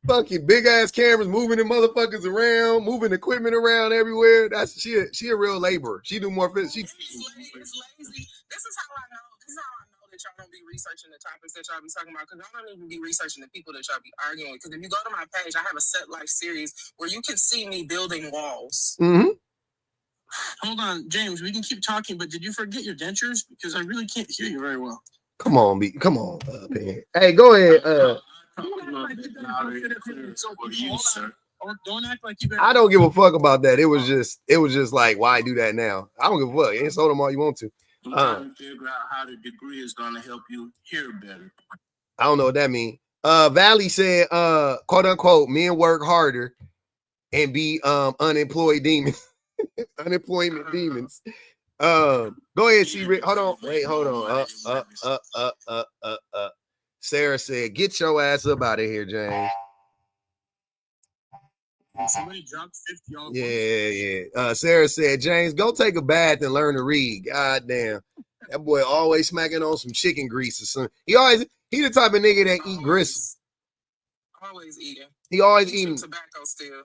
fucking big ass cameras moving the motherfuckers around, moving equipment around everywhere. That's she a real laborer. She do more physical. It's lazy. This is how I know that y'all don't be researching the topics that y'all be talking about, because y'all don't even be researching the people that y'all be arguing with. Because if you go to my page, I have a Set Life series where you can see me building walls. Mm-hmm. Hold on, James, we can keep talking, but did you forget your dentures? Because I really can't hear you very well. Come on, man. Hey, go ahead. Don't act like you. I don't give a fuck about that. It was just like, why do that now? I don't give a fuck. Insult them all you want to. I'm trying to figure out how the degree is going to help you hear better. I don't know what that means. Valley said, quote unquote, men work harder and be unemployed demons. Unemployment demons. Go ahead, see Rick. Hold on. Sarah said, get your ass up out of here, James. Somebody dropped 50 on. Yeah. Sarah said, James, go take a bath and learn to read. God damn. That boy always smacking on some chicken grease or something. He the type of nigga that eat gristle. Always eating. He always eating tobacco still.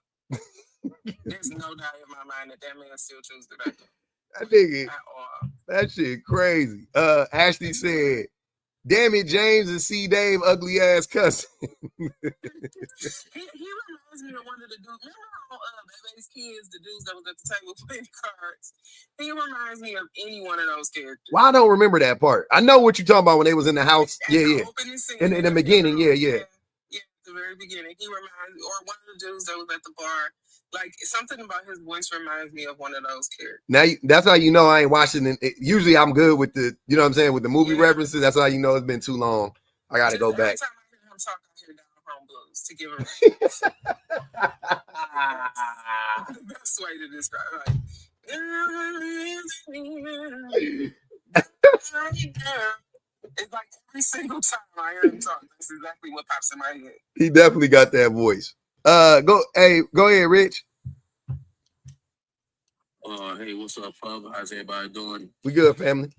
There's no doubt in my mind that man still chews tobacco. That nigga, that shit crazy. Ashley said, damn it, James and C. Dave, ugly ass cousin. he reminds me of one of the dudes. Remember how Baby's kids, the dudes that was at the table playing cards? He reminds me of any one of those characters. Well, I don't remember that part. I know what you're talking about when they was in the house. Yeah. In the beginning, yeah. Yeah, at the very beginning. He reminds me, or one of the dudes that was at the bar. Like, something about his voice reminds me of one of those characters. Now, that's how you know I ain't watching it. Usually I'm good with the, you know what I'm saying, with the movie references. That's how you know it's been too long. I got to go back. Every time I hear him talk, I hear Down Home Blues to give him the best way to describe it's like every single time I hear him talk, that's exactly what pops in my head. He definitely got that voice. Go ahead, Rich. Hey, what's up, Pub? How's everybody doing? We good, family.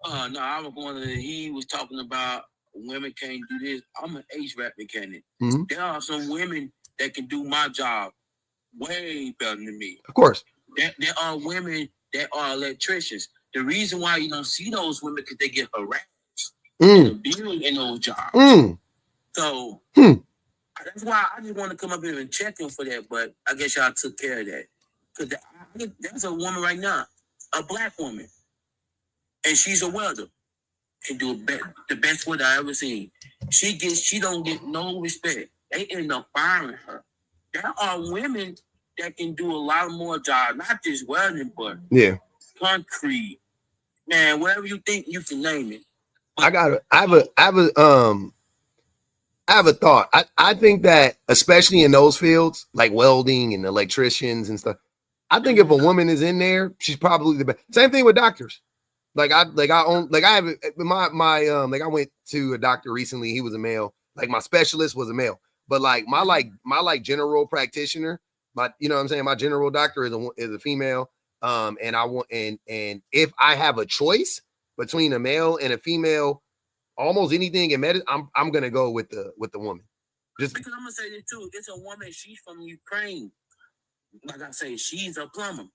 No, I was going to. He was talking about women can't do this. I'm an HVAC mechanic. Mm-hmm. There are some women that can do my job way better than me. Of course. There are women that are electricians. The reason why you don't see those women because they get harassed in those jobs. So. That's why I just want to come up here and check in for that, but I guess y'all took care of that. Because there's a woman right now, a black woman, and she's a welder, and do the best welder I ever seen. She don't get no respect. They end up firing her. There are women that can do a lot more jobs, not just welding, but concrete, man, whatever you think, you can name it. But I have a thought. I think that especially in those fields like welding and electricians and stuff, I think if a woman is in there, she's probably the best. Same thing with doctors. I went to a doctor recently. He was a male. Like my specialist was a male, but like my general practitioner, my general doctor is a female. And if I have a choice between a male and a female, almost anything in medicine, I'm gonna go with the woman. Just because I'm gonna say this too. It's a woman. She's from Ukraine. Like I say, she's a plumber.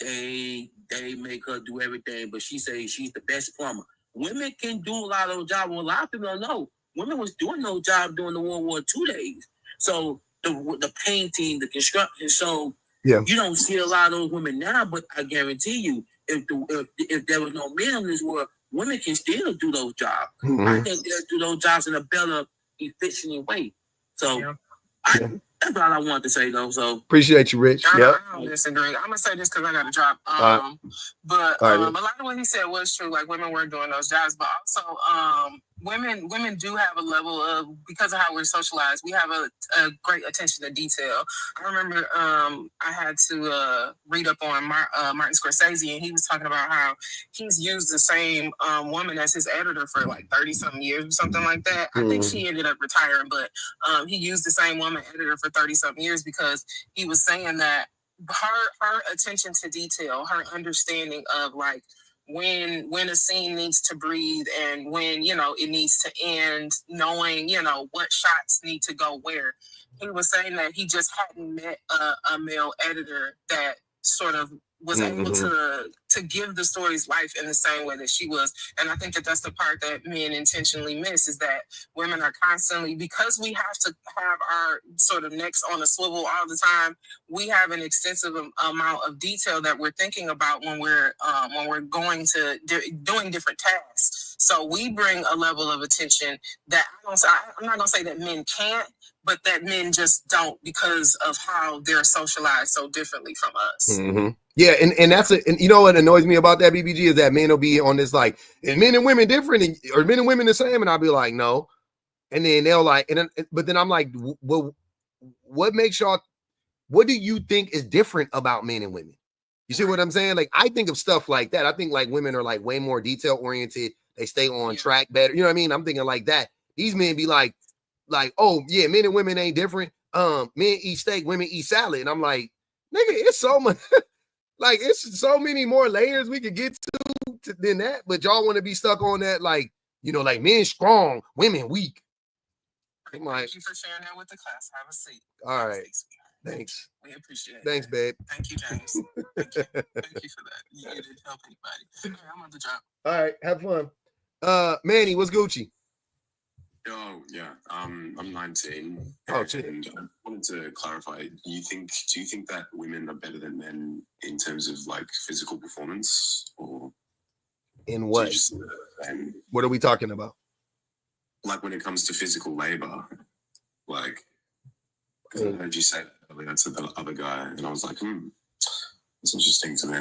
They make her do everything, but she says she's the best plumber. Women can do a lot of those jobs. Well, a lot of people don't know. Women was doing those jobs during the World War II days. So the painting, the construction. So you don't see a lot of those women now. But I guarantee you, if there was no men in this world, women can still do those jobs. I think they'll do those jobs in a better, efficient way. So That's all I want to say, though. So appreciate you, Rich. I Yep. don't disagree. I'm gonna say this because I got to drop. But right. a lot of what he said was true. Like women were doing those jobs, but also women do have a level of, because of how we're socialized, we have a great attention to detail. I remember I had to read up on Martin Scorsese, and he was talking about how he's used the same woman as his editor for like 30-something years or something like that. I think she ended up retiring, but he used the same woman editor for 30-something years because he was saying that her attention to detail, her understanding of like when a scene needs to breathe and when, you know, it needs to end, knowing, you know, what shots need to go where. He was saying that he just hadn't met a male editor that sort of was able to give the stories life in the same way that she was. And I think that that's the part that men intentionally miss, is that women are constantly, because we have to have our sort of necks on a swivel all the time, we have an extensive amount of detail that we're thinking about when we're going to doing different tasks. So we bring a level of attention that I'm not gonna say that men can't, but that men just don't, because of how they're socialized so differently from us. Yeah, and that's it. And you know what annoys me about that, BBG, is that men will be on this like, is men and women different, or men and women the same? And I'll be like, no. And then they'll like, but then I'm like, well, what makes y'all? What do you think is different about men and women? You see what I'm saying? Like, I think of stuff like that. I think like women are like way more detail oriented. They stay on track better. You know what I mean? I'm thinking like that. These men be like, oh yeah, men and women ain't different. Men eat steak, women eat salad. And I'm like, nigga, it's so much. Like, it's so many more layers we could get to than that. But y'all want to be stuck on that, like, you know, like men strong, women weak. I'm like, thank you for sharing that with the class. Have a seat. All right. Thanks. We appreciate it. Thanks, babe. Thank you, James. Thank you for that. You didn't help anybody. All right, I'm on the job. All right, have fun. Manny, what's Gucci? Oh yeah, I'm 19. Oh, shit. And I wanted to clarify. Do you think that women are better than men in terms of like physical performance, or in what? What are we talking about? Like when it comes to physical labor, like because I heard you say that earlier to the other guy, and I was like, it's interesting to me.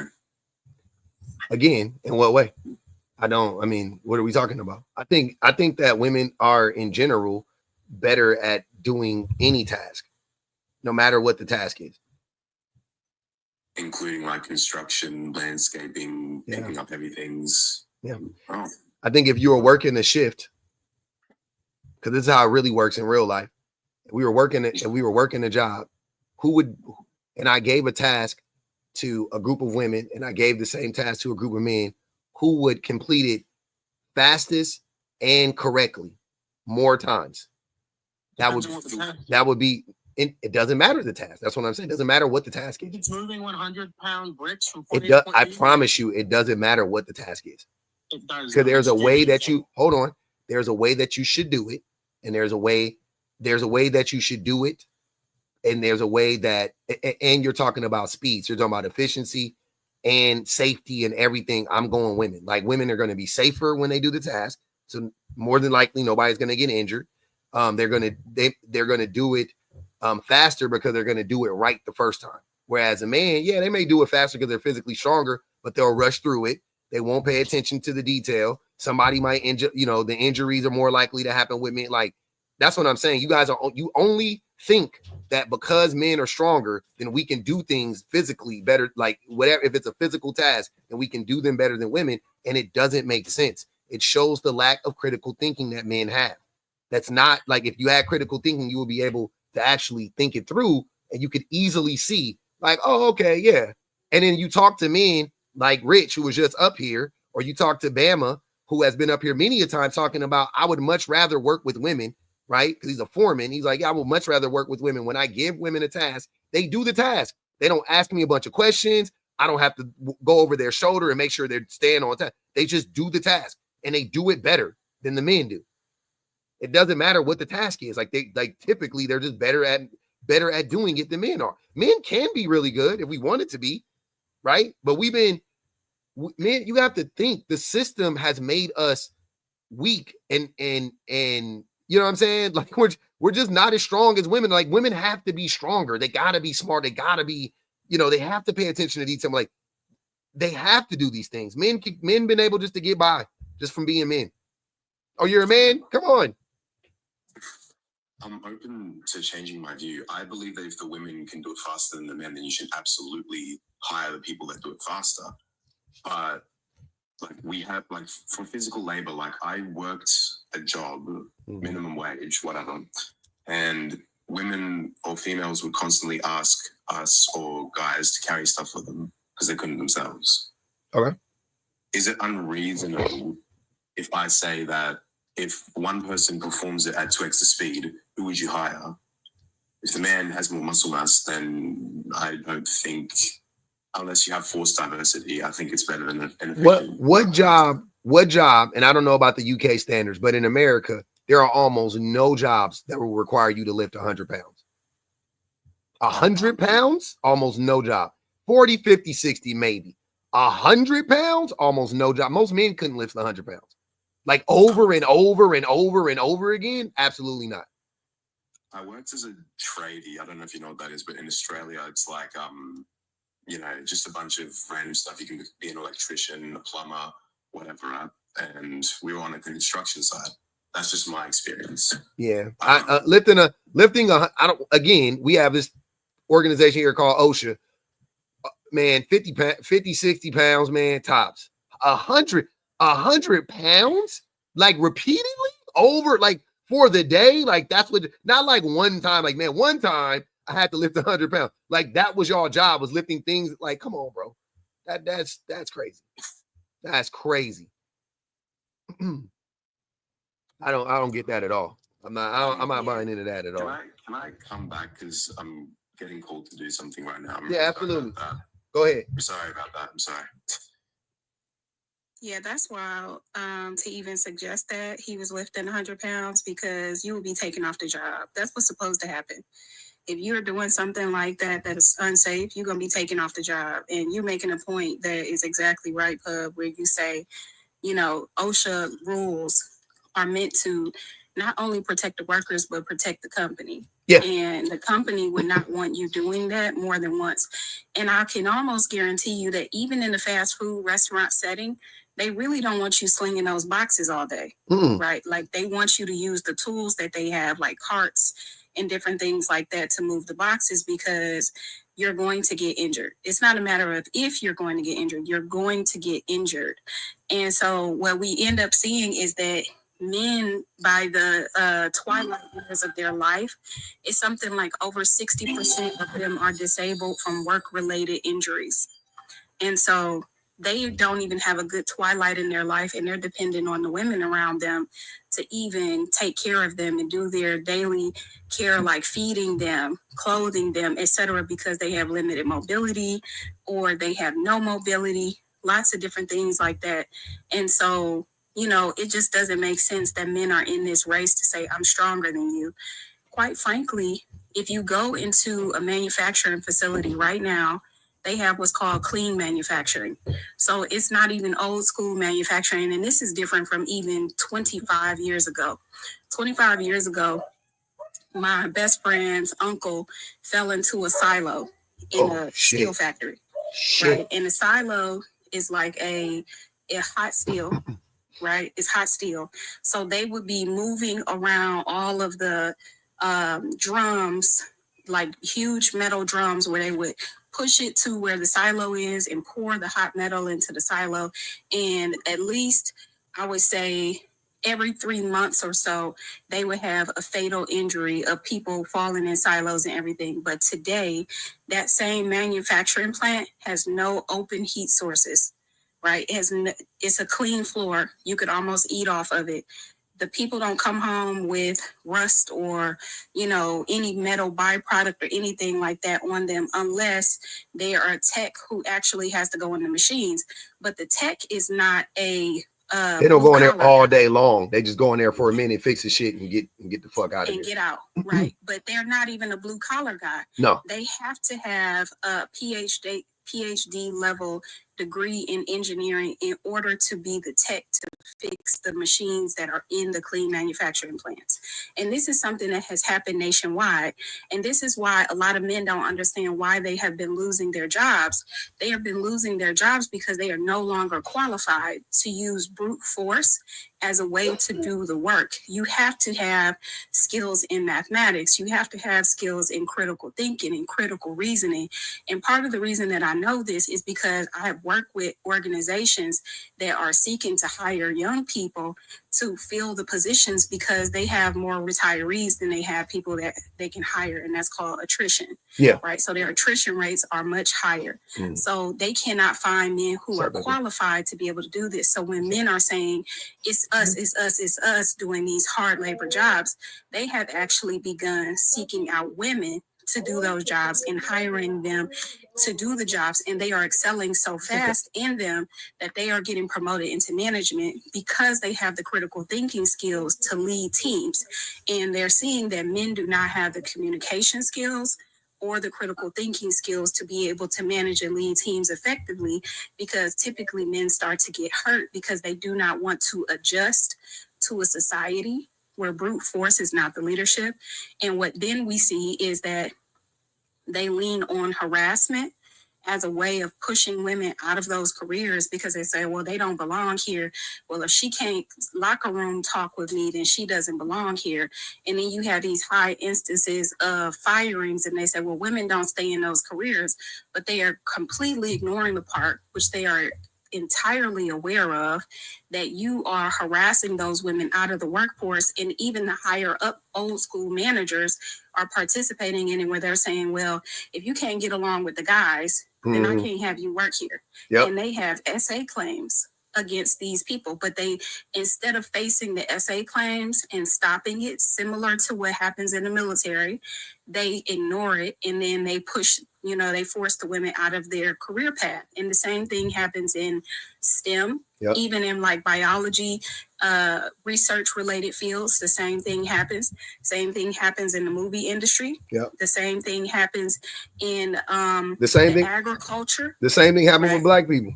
Again, in what way? I mean, what are we talking about? I think that women are in general better at doing any task, no matter what the task is. Including like construction, landscaping, picking up heavy things. Yeah. Oh. I think if you were working a shift, because this is how it really works in real life. If we were working a job, and I gave a task to a group of women and I gave the same task to a group of men, who would complete it fastest and correctly more times? That would be, it doesn't matter the task. That's what I'm saying. It doesn't matter what the task is. It's moving 100-pound bricks from I promise you, it doesn't matter what the task is. It does. Because there's a way that there's a way that you should do it, and there's a way that you should do it, and there's a way that, and you're talking about speed. So you're talking about efficiency and safety and everything. I'm going women. Like, women are going to be safer when they do the task. So more than likely, nobody's going to get injured. They're going to do it faster because they're going to do it right the first time. Whereas a man, they may do it faster because they're physically stronger, but they'll rush through it. They won't pay attention to the detail. Somebody might injure, the injuries are more likely to happen with men. Like, that's what I'm saying. You only think that because men are stronger, then we can do things physically better. Like, whatever, if it's a physical task, then we can do them better than women. And it doesn't make sense. It shows the lack of critical thinking that men have. That's not like, if you had critical thinking, you will be able to actually think it through, and you could easily see like, oh, okay, yeah. And then you talk to men like Rich, who was just up here, or you talk to Bama, who has been up here many a time talking about, I would much rather work with women, right? Because he's a foreman. He's like, yeah, I would much rather work with women. When I give women a task, they do the task. They don't ask me a bunch of questions. I don't have to go over their shoulder and make sure they're staying on time. They just do the task, and they do it better than the men do. It doesn't matter what the task is. Like, typically they're just better at doing it than men are. Men can be really good if we want it to be, right? But men, you have to think the system has made us weak, and you know what I'm saying? Like, We're just not as strong as women. Like women have to be stronger. They gotta be smart. They gotta be, they have to pay attention to detail. Like they have to do these things. Men been able just to get by just from being men. Oh, you're a man? Come on. I'm open to changing my view. I believe that if the women can do it faster than the men, then you should absolutely hire the people that do it faster. But like we have, like for physical labor, like I worked a job, minimum wage, whatever, and women or females would constantly ask us or guys to carry stuff for them because they couldn't themselves. Okay. Is it unreasonable if I say that if one person performs it at 2x the speed, who would you hire? If the man has more muscle mass, then I don't think, unless you have forced diversity, I think it's better than what job, and I don't know about the UK standards, but in America, there are almost no jobs that will require you to lift 100 pounds. 100 pounds? Almost no job. 40, 50, 60, maybe. 100 pounds? Almost no job. Most men couldn't lift 100 pounds. Like over and over and over and over again? Absolutely not. I worked as a tradie. I don't know if you know what that is, but in Australia, it's like, just a bunch of random stuff. You can be an electrician, a plumber, whatever. Right? And we were on a construction site. That's just my experience. Yeah. Again, we have this organization here called OSHA. Man, 50, 60 pounds, man, tops. 100 pounds, like repeatedly over, like for the day, like that's what, not like one time, like man, one time I had to lift 100 pounds. Like that was y'all job, was lifting things. Like, come on, bro. That's crazy. That's crazy. I don't get that at all. I'm not buying into that at all. Can I come back because I'm getting called to do something right now? Yeah, absolutely. Go ahead. I'm sorry about that. I'm sorry. Yeah, that's wild to even suggest that he was lifting 100 pounds because you would be taken off the job. That's what's supposed to happen. If you're doing something like that that is unsafe, you're going to be taken off the job. And you're making a point that is exactly right, Pub, where you say, OSHA rules are meant to not only protect the workers, but protect the company. Yeah. And the company would not want you doing that more than once. And I can almost guarantee you that even in the fast food restaurant setting, they really don't want you slinging those boxes all day, right? Like they want you to use the tools that they have, like carts and different things like that to move the boxes because you're going to get injured. It's not a matter of if you're going to get injured, you're going to get injured. And so what we end up seeing is that men, by the twilight years of their life, it's something like over 60% of them are disabled from work-related injuries. And so they don't even have a good twilight in their life, and they're dependent on the women around them to even take care of them and do their daily care, like feeding them, clothing them, etc., because they have limited mobility or they have no mobility, lots of different things like that. And so, it just doesn't make sense that men are in this race to say, I'm stronger than you. Quite frankly, if you go into a manufacturing facility right now, they have what's called clean manufacturing. So it's not even old school manufacturing. And this is different from even 25 years ago. 25 years ago, my best friend's uncle fell into a silo in a steel factory. Right? And a silo is like a hot steel, right? It's hot steel. So they would be moving around all of the drums, like huge metal drums where they would push it to where the silo is and pour the hot metal into the silo. And at least I would say every 3 months or so, they would have a fatal injury of people falling in silos and everything. But today, that same manufacturing plant has no open heat sources, right? It's a clean floor. You could almost eat off of it. The people don't come home with rust or, any metal byproduct or anything like that on them unless they are a tech who actually has to go in the machines. But the tech is not a they don't go in there all day long. They just go in there for a minute, fix the shit, and get the fuck out of there. And get out, right? But they're not even a blue collar guy. No. They have to have a PhD level degree in engineering in order to be the tech to fix the machines that are in the clean manufacturing plants. And this is something that has happened nationwide. And this is why a lot of men don't understand why they have been losing their jobs. They have been losing their jobs because they are no longer qualified to use brute force as a way to do the work. You have to have skills in mathematics. You have to have skills in critical thinking and critical reasoning. And part of the reason that I know this is because I have worked with organizations that are seeking to hire young people to fill the positions because they have more retirees than they have people that they can hire. And that's called attrition. Yeah. Right. So their attrition rates are much higher. So they cannot find men who are qualified to be able to do this. So when men are saying it's us doing these hard labor jobs, they have actually begun seeking out women to do those jobs and hiring them to do the jobs. And they are excelling so fast in them that they are getting promoted into management because they have the critical thinking skills to lead teams. And they're seeing that men do not have the communication skills or the critical thinking skills to be able to manage and lead teams effectively, because typically men start to get hurt because they do not want to adjust to a society where brute force is not the leadership. And what then we see is that they lean on harassment as a way of pushing women out of those careers because they say, well, they don't belong here. Well, if she can't locker room talk with me, then she doesn't belong here. And then you have these high instances of firings and they say, well, women don't stay in those careers, but they are completely ignoring the part, which they are entirely aware of, that you are harassing those women out of the workforce. And even the higher up old school managers are participating in it, where they're saying, well, if you can't get along with the guys, then I can't have you work here. Yep. And they have SA claims against these people, but they, instead of facing the SA claims and stopping it, similar to what happens in the military, they ignore it and then they push, they force the women out of their career path. And the same thing happens in STEM, even in like biology, research related fields. The same thing happens. Same thing happens in the movie industry. The same thing happens in agriculture. The same thing happens with Black people.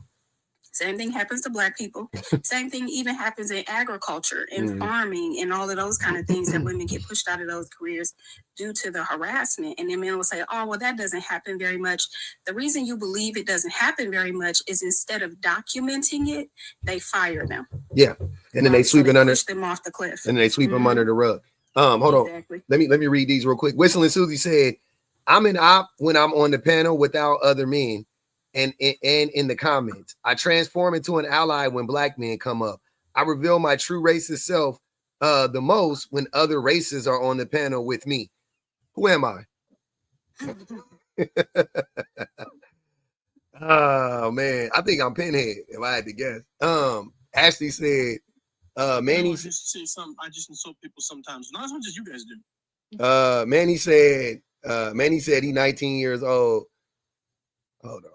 Same thing happens to Black people. Same thing even happens in agriculture and farming and all of those kind of things that women get pushed out of those careers due to the harassment. And then men will say, oh, well, that doesn't happen very much. The reason you believe it doesn't happen very much is instead of documenting it, they fire them. Yeah. And then they sweep it under. Push them off the cliff. And then they sweep them under the rug. Hold on. Let me read these real quick. Whistling Susie said, I'm an op when I'm on the panel without other men. And in the comments, I transform into an ally when Black men come up. I reveal my true racist self the most when other races are on the panel with me. Who am I? Oh man, I think I'm Pinhead if I had to guess. Ashley said, Manny. I just say something. I just insult people sometimes, not as much as you guys do. Manny said he's 19 years old. Hold on.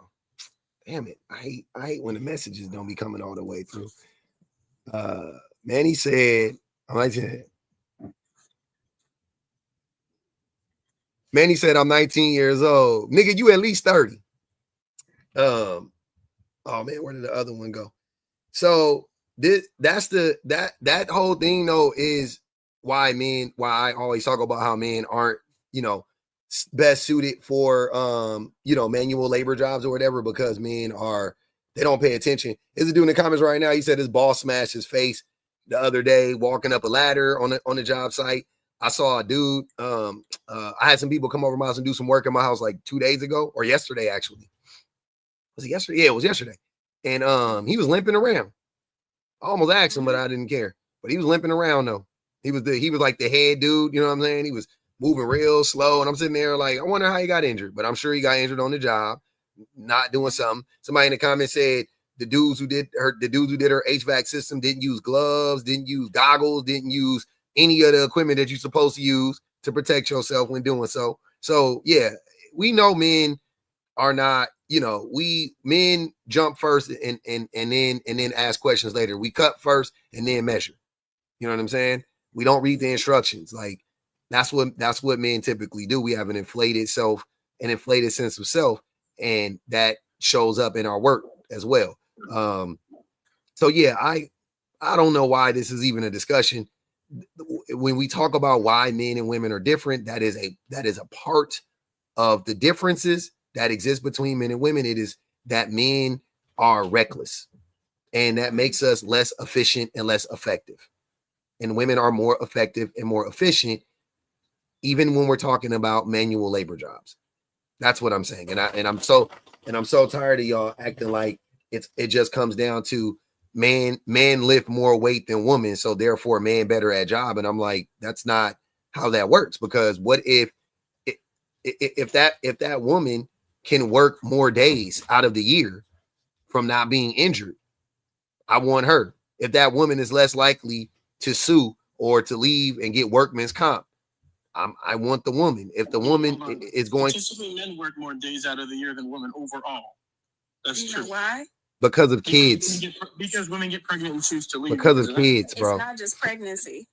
Damn it. I hate when the messages don't be coming all the way through. Manny said, Manny said, I'm 19 years old. Nigga, you at least 30. Oh man, where did the other one go? So that whole thing though is why I always talk about how men aren't, best suited for manual labor jobs or whatever, because men they don't pay attention. There's a dude in the comments right now. He said his boss smashed his face the other day walking up a ladder on the job site. I saw a dude. I had some people come over my house and do some work in my house like 2 days ago, or yesterday actually. Was it yesterday? Yeah, it was yesterday. And he was limping around. I almost asked him, but I didn't care. But he was limping around though. He was like the head dude. You know what I'm saying? He was moving real slow, and I'm sitting there like, I wonder how he got injured, but I'm sure he got injured on the job, not doing something. Somebody in the comments said the dudes who did her HVAC system didn't use gloves, didn't use goggles, didn't use any of the equipment that you're supposed to use to protect yourself when doing so. So yeah, we know men are not, men jump first and then ask questions later. We cut first and then measure. You know what I'm saying? We don't read the instructions. Like, that's what men typically do. We have an inflated sense of self, and that shows up in our work as well. So yeah, I don't know why this is even a discussion. When we talk about why men and women are different, that is a part of the differences that exist between men and women. It is that men are reckless, and that makes us less efficient and less effective. And women are more effective and more efficient, even when we're talking about manual labor jobs. That's what I'm saying. And I'm so tired of y'all acting like it just comes down to man lift more weight than woman, so therefore man better at job. And I'm like, that's not how that works. Because what if that woman can work more days out of the year from not being injured? I want her. If that woman is less likely to sue or to leave and get workman's comp, I want the woman. If the woman is going, statistically, men work more days out of the year than women overall. That's You true. know why? because of kids, Because women get pregnant and choose to leave. because of that. kids, It's bro. not just pregnancy.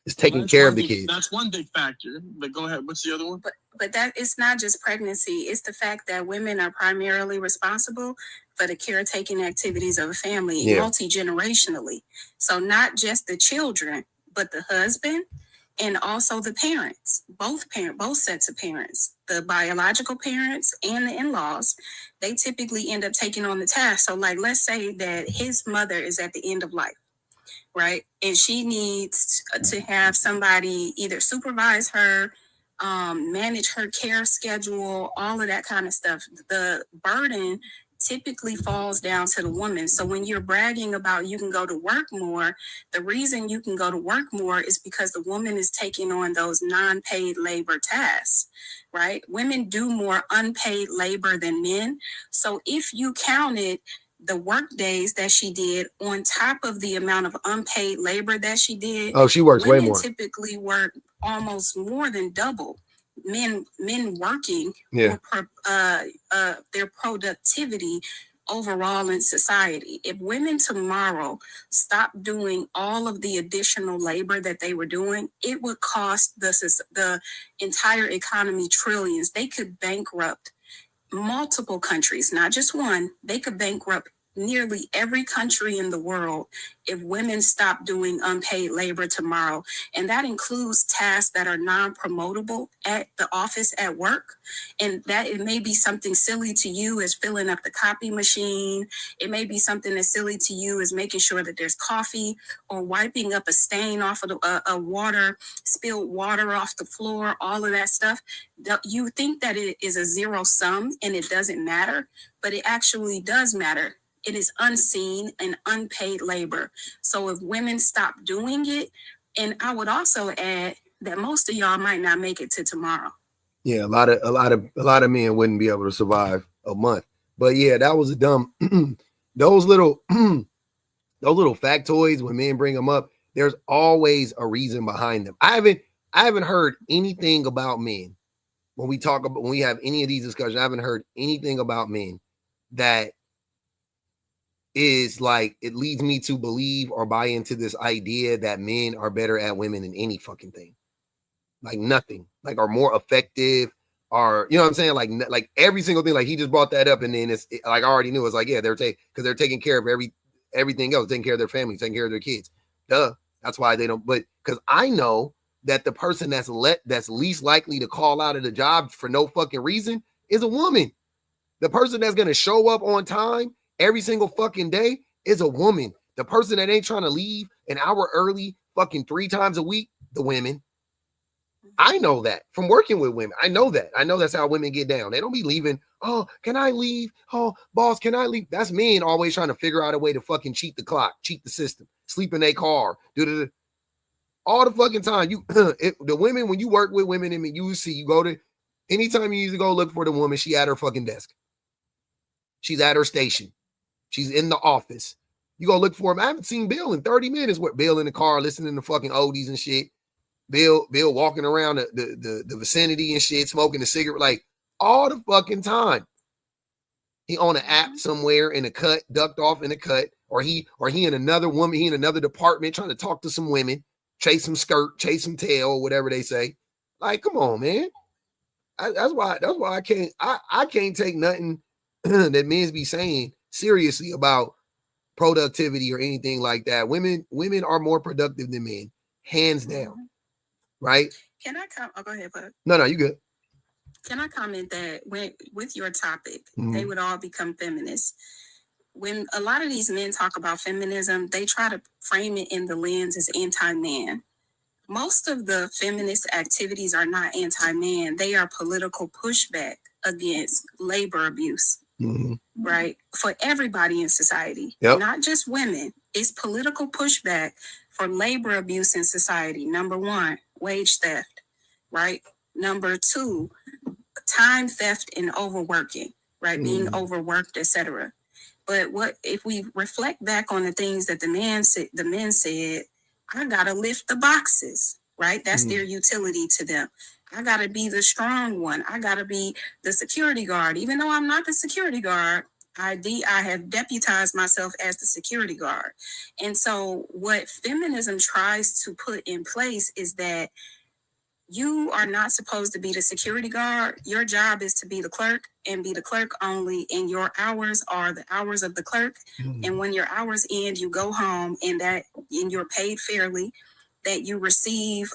It's taking That's care one of the big- kids. That's one big factor. But go ahead. What's the other one? But that it's not just pregnancy. It's the fact that women are primarily responsible for the caretaking activities of a family Yeah. multi-generationally. So not just the children, but the husband and also the parents, both sets of parents, the biological parents and the in-laws. They typically end up taking on the task. So like, let's say that his mother is at the end of life, right? And she needs to have somebody either supervise her, manage her care schedule, all of that kind of stuff. The burden typically falls down to the woman. So when you're bragging about you can go to work more, the reason you can go to work more is because the woman is taking on those non-paid labor tasks, right? Women do more unpaid labor than men. So if you counted the work days that she did on top of the amount of unpaid labor that she did, Oh, she works way women more. typically work almost more than double. Men working Yeah. their productivity overall in society. If women tomorrow stop doing all of the additional labor that they were doing, it would cost the entire economy trillions. They could bankrupt multiple countries, not just one. They could bankrupt nearly every country in the world if women stop doing unpaid labor tomorrow. And that includes tasks that are non-promotable at the office at work. And that it may be something silly to you as filling up the copy machine. It may be something as silly to you as making sure that there's coffee or wiping up a stain off of spilled water off the floor, all of that stuff. You think that it is a zero sum and it doesn't matter, but it actually does matter. It is unseen and unpaid labor. So if women stop doing it, and I would also add that most of y'all might not make it to tomorrow. Yeah, a lot of men wouldn't be able to survive a month. But yeah, that was a dumb those little factoids when men bring them up, there's always a reason behind them. I haven't heard anything about men when we have any of these discussions. I haven't heard anything about men that is like it leads me to believe or buy into this idea that men are better at women than any fucking thing. Like nothing, like are more effective, or you know what I'm saying, like every single thing. Like he just brought that up, and then like I already knew. It's like, yeah, they're taking care of everything else, taking care of their family, taking care of their kids. Duh, that's why they don't. But because I know that the person that's least likely to call out of the job for no fucking reason is a woman. The person that's gonna show up on time every single fucking day is a woman. The person that ain't trying to leave an hour early fucking 3 times a week, the women. I know that from working with women. I know that. I know that's how women get down. They don't be leaving. Oh, can I leave? Oh, boss, can I leave? That's men always trying to figure out a way to fucking cheat the clock, cheat the system, sleep in their car, all the fucking time. The women, when you work with women, and you see, you go to, anytime you usually go look for the woman, she at her fucking desk. She's at her station. She's in the office. You go look for him. I haven't seen Bill in 30 minutes. What, Bill in the car listening to fucking oldies and shit. Bill walking around the vicinity and shit, smoking a cigarette, like all the fucking time. He on an app somewhere in a cut, ducked off in a cut, or he in another woman, he in another department trying to talk to some women, chase some skirt, chase some tail, or whatever they say. Like, come on, man. That's why I can't take nothing that men's be saying seriously about productivity or anything like that, women are more productive than men, hands down. Right? Can I come? Oh, go ahead, bud. No, you good. Can I comment that with your topic, they would all become feminists? When a lot of these men talk about feminism, they try to frame it in the lens as anti-man. Most of the feminist activities are not anti-man. They are political pushback against labor abuse, right? For everybody in society, not just women. It's political pushback for labor abuse in society. Number one, wage theft, right? Number two, time theft and overworking, right? Being overworked, etc. But what if we reflect back on the things that the men said, I gotta lift the boxes, right? That's their utility to them. I gotta be the strong one. I gotta be the security guard. Even though I'm not the security guard, I have deputized myself as the security guard. And so what feminism tries to put in place is that you are not supposed to be the security guard. Your job is to be the clerk and be the clerk only. And your hours are the hours of the clerk. And when your hours end, you go home and you're paid fairly, that you receive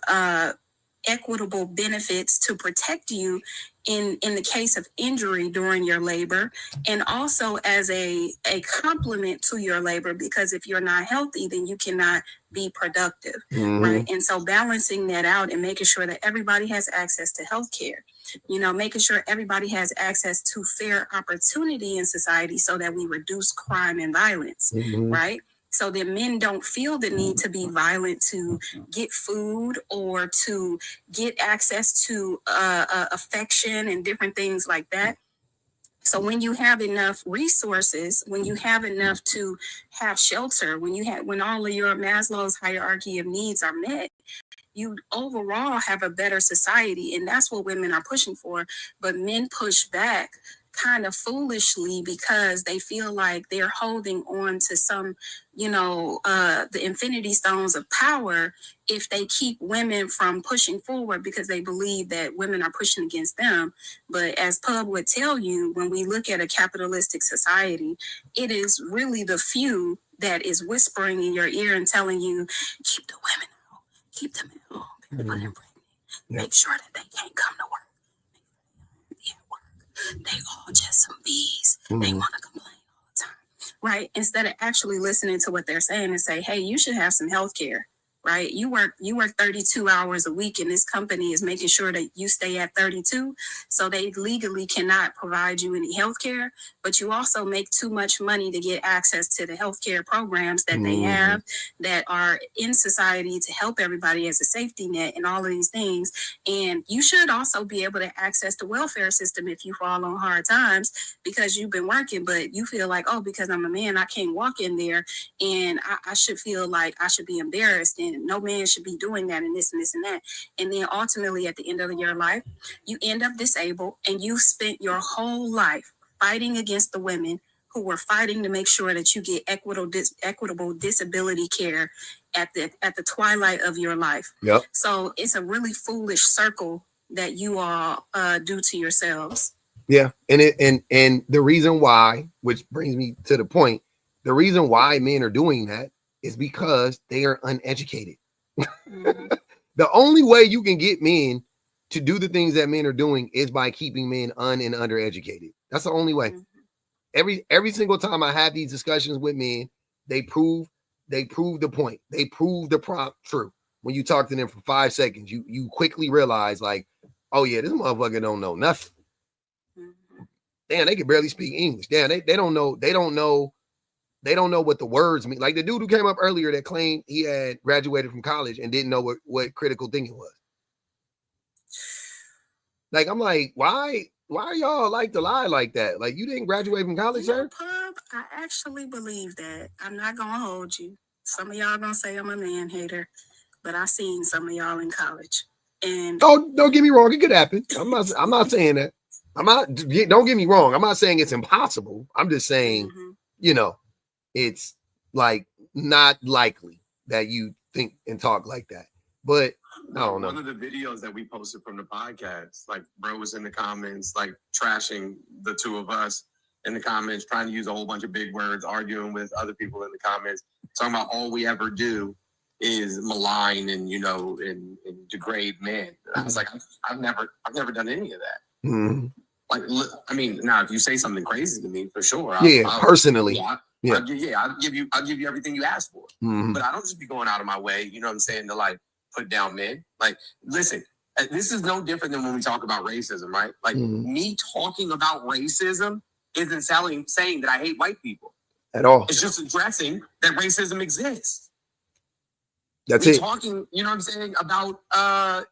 equitable benefits to protect you in the case of injury during your labor, and also as a complement to your labor, because if you're not healthy, then you cannot be productive, right? And so balancing that out and making sure that everybody has access to healthcare, making sure everybody has access to fair opportunity in society so that we reduce crime and violence, right? So that men don't feel the need to be violent to get food or to get access to affection and different things like that. So when you have enough resources, when you have enough to have shelter, when all of your Maslow's hierarchy of needs are met, you overall have a better society. And that's what women are pushing for. But men push back kind of foolishly because they feel like they're holding on to some, the infinity stones of power if they keep women from pushing forward, because they believe that women are pushing against them. But as Pub would tell you, when we look at a capitalistic society, it is really the few that is whispering in your ear and telling you, keep the women out, keep them at home, put them pregnant, make sure that they can't come to work. They all just some bees. They want to complain all the time, right? Instead of actually listening to what they're saying and say, hey, you should have some health care, right? You work 32 hours a week, and this company is making sure that you stay at 32. So they legally cannot provide you any health care, but you also make too much money to get access to the health care programs that they have that are in society to help everybody as a safety net and all of these things. And you should also be able to access the welfare system if you fall on hard times because you've been working, but you feel like, oh, because I'm a man, I can't walk in there, and I should feel like I should be embarrassed, and no man should be doing that, and this and this and that. And then ultimately at the end of your life, you end up disabled, and you spent your whole life fighting against the women who were fighting to make sure that you get equitable disability care at the twilight of your life. Yep. So it's a really foolish circle that you all do to yourselves. Yeah, and the reason why, which brings me to the point, the reason why men are doing that is because they are uneducated. The only way you can get men to do the things that men are doing is by keeping men and undereducated. That's the only way. Every single time I have these discussions with men, they prove the point. They prove the prompt true. When you talk to them for 5 seconds, you quickly realize, like, oh yeah, this motherfucker don't know nothing. Damn, they can barely speak English. Damn, they don't know what the words mean. Like the dude who came up earlier that claimed he had graduated from college and didn't know what critical thinking was. Like, I'm like, why y'all like to lie like that? Like, you didn't graduate from college, sir? Pub, I actually believe that. I'm not gonna hold you. Some of y'all gonna say I'm a man hater, but I seen some of y'all in college. And don't get me wrong, it could happen. I'm not saying that. Don't get me wrong. I'm not saying it's impossible. I'm just saying, it's like not likely that you think and talk like that. But I don't know. One of the videos that we posted from the podcast, like bro was in the comments, like trashing the two of us. in the comments, trying to use a whole bunch of big words, arguing with other people in the comments, talking about all we ever do is malign and and degrade men. And I was like, I've never done any of that. Mm-hmm. Like, I mean, now if you say something crazy to me, for sure, personally, I'll give you everything you asked for. Mm-hmm. But I don't just be going out of my way, you know what I'm saying, to like put down men. Like, listen, this is no different than when we talk about racism, right? Like, me talking about racism isn't saying that I hate white people at all. It's just addressing that racism exists. That's me it. Talking, you know what I'm saying, about the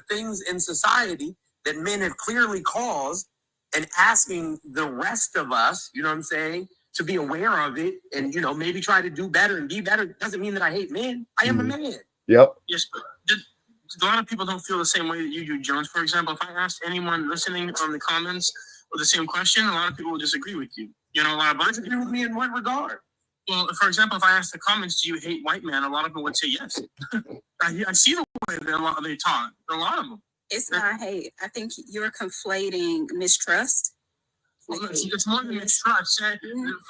things in society that men have clearly caused, and asking the rest of us, you know what I'm saying, to be aware of it and maybe try to do better and be better. Doesn't mean that I hate men. I am a man. Yep. Yes, but a lot of people don't feel the same way that you do, Jones. For example, if I asked anyone listening on the comments with the same question, a lot of people will disagree with you. A lot of disagree with me in what regard? Well, for example, if I asked the comments, do you hate white men? A lot of them would say yes. I see the way they talk. A lot of them. It's not hate. I think you're conflating mistrust. Well, it's more than mistrust.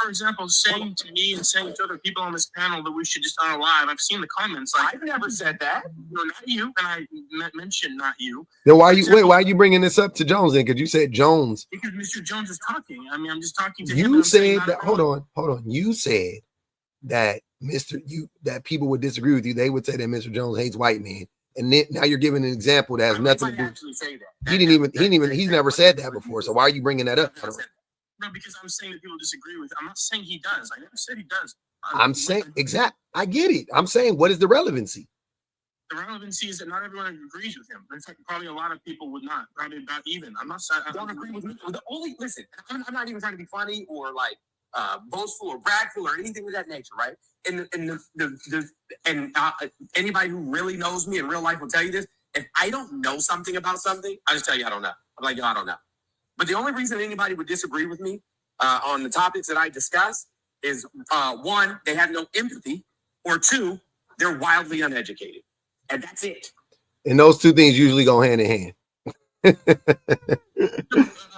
For example, saying to me and saying to other people on this panel that we should just unalive. I've seen the comments. Like, I've never said that. No, not you. And I mentioned not you. Then why are you bringing this up to Jones then? Because you said Jones. Because Mr. Jones is talking. I mean, I'm just talking to him. You said that. Hold on. You said that that people would disagree with you. They would say that Mr. Jones hates white men. And then now you're giving an example that has nothing to do. He's never said that before. So why are you bringing that up? No, because I'm saying that people disagree with it. I'm not saying he does. I never said he does. I'm saying I get it. I'm saying, what is the relevancy? The relevancy is that not everyone agrees with him. In fact, probably a lot of people would not. Probably about even. I'm not saying I don't agree with me. Listen, I'm not even trying to be funny or like boastful or bragful or anything of that nature, right? And anybody who really knows me in real life will tell you this. If I don't know something about something, I just tell you I don't know. I'm like, I don't know. But the only reason anybody would disagree with me on the topics that I discuss is one, they have no empathy, or two, they're wildly uneducated, and that's it. And those two things usually go hand in hand.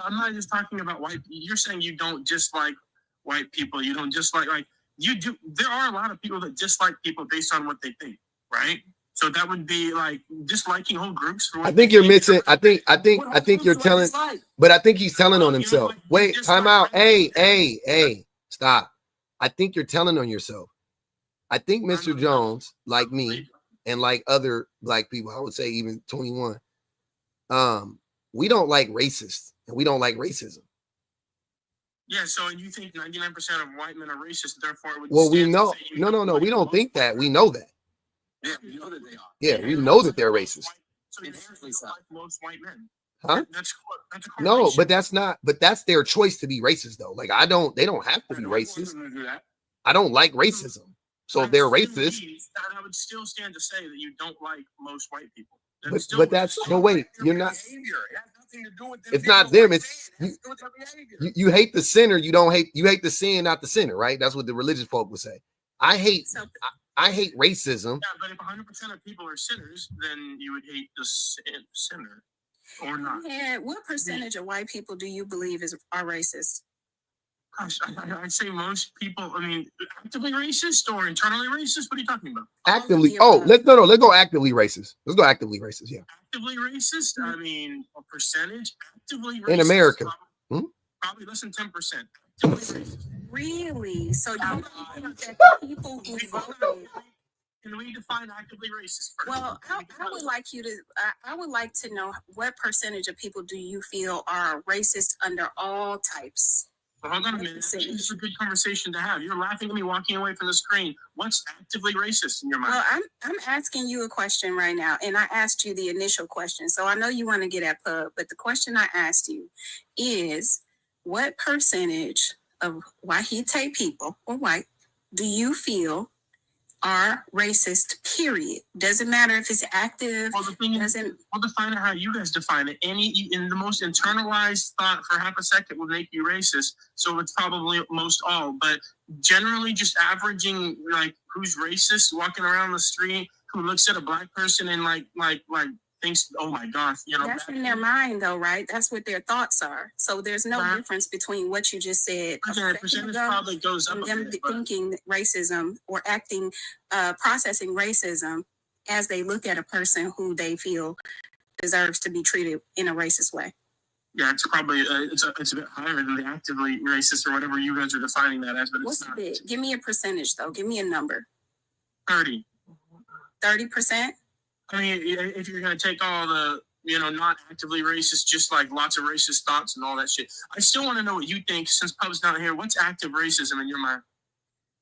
I'm not just talking about white. You're saying you don't dislike white people. You don't dislike you do. There are a lot of people that dislike people based on what they think, right? So that would be like disliking whole groups. For I think you're missing. I think you're telling, but I think he's telling on himself. Wait, time out. Hey, stop. I think you're telling on yourself. I think Mr. Jones, like me and like other black people, I would say even 21, we don't like racists and we don't like racism. Yeah, so you think 99% of white men are racist, therefore it would. Well, we know. No. We don't think that. We know that. Yeah, we know that they are. Yeah, we know that they're racist. So you don't like most white men. Huh? That's no, but that's not. But that's their choice to be racist, though. Like they don't have to be racist. I don't like racism, so if they're racist. I would still stand to say that you don't like most white people. But wait, you're not. It's not them. It's you hate the sinner. You hate the sin, not the sinner, right? That's what the religious folk would say. I hate racism. Yeah, but if 100% of people are sinners, then you would hate the sinner, or not. Yeah, what percentage of white people do you believe are racist? Gosh, I'd say most people. I mean, actively racist or internally racist? What are you talking about? Actively. Let's go actively racist. Let's go actively racist. Yeah. Actively racist. I mean, a percentage actively racist in America. Probably less than 10%. Actively racist. Really? So you think that the people who voted? Can we define actively racist first? Well, I would like to know what percentage of people do you feel are racist under all types? Well, hold on a minute. This is a good conversation to have. You're laughing at me walking away from the screen. What's actively racist in your mind? Well, I'm asking you a question right now, and I asked you the initial question. So I know you want to get at pub, but the question I asked you is, what percentage of white people or white do you feel are racist, period? Doesn't matter if it's active. Well, the thing is, we'll define it how you guys define it. In the most internalized thought for half a second will make you racist. So it's probably most all. But generally just averaging like who's racist, walking around the street, who looks at a black person and like thinks, oh my gosh, you know. That's in their mind though, right? That's what their thoughts are. So there's no difference between what you just said. The percentage probably goes up and a them bit, but thinking racism or acting, processing racism as they look at a person who they feel deserves to be treated in a racist way. yeah, it's probably it's a bit higher than the actively racist or whatever you guys are defining that as. But What's it's the not. bit? Give me a percentage though. Give me a number. 30. 30%. I mean, if you're gonna take all the, you know, not actively racist, just like lots of racist thoughts and all that shit, I still want to know what you think. Since Pub's not here, what's active racism in your mind?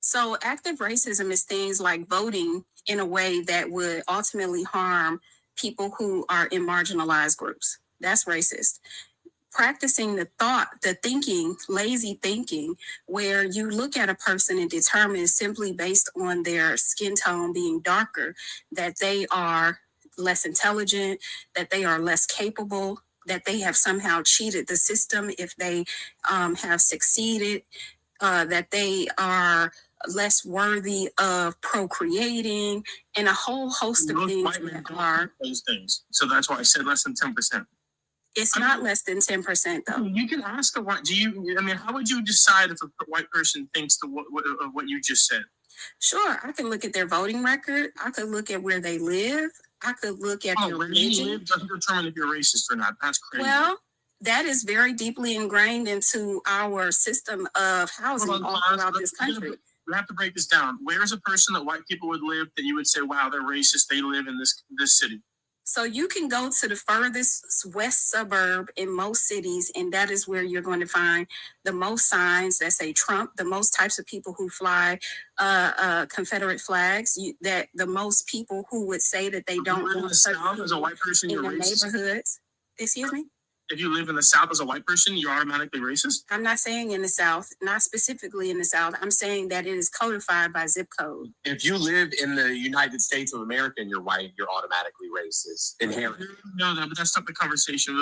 So active racism is things like voting in a way that would ultimately harm people who are in marginalized groups. That's racist. Practicing the thinking, lazy thinking, where you look at a person and determine simply based on their skin tone being darker, that they are less intelligent, that they are less capable, that they have somehow cheated the system if they have succeeded, that they are less worthy of procreating, and a whole host of Most things white men that don't are. think those things, so that's why I said less than 10%. It's not less than 10% though. You can ask a white. I mean, how would you decide if a white person thinks what you just said? Sure, I can look at their voting record. I could look at where they live. I could look at their Where you religion. live doesn't determine if you're racist or not. That's crazy. Well, that is very deeply ingrained into our system of housing all throughout this country. We have to break this down. Where is a person that white people would live that you would say, wow, they're racist, they live in this city? So you can go to the furthest west suburb in most cities, and that is where you're going to find the most signs that say Trump, the most types of people who fly Confederate flags, that the most people who would say that they don't want certain South as a white person, in you're the racist. neighborhoods. Excuse me? If you live in the South as a white person, you're automatically racist? I'm not saying in the South, not specifically in the South. I'm saying that it is codified by zip code. If you live in the United States of America and you're white, you're automatically racist. Inherently. No, but that's not the conversation.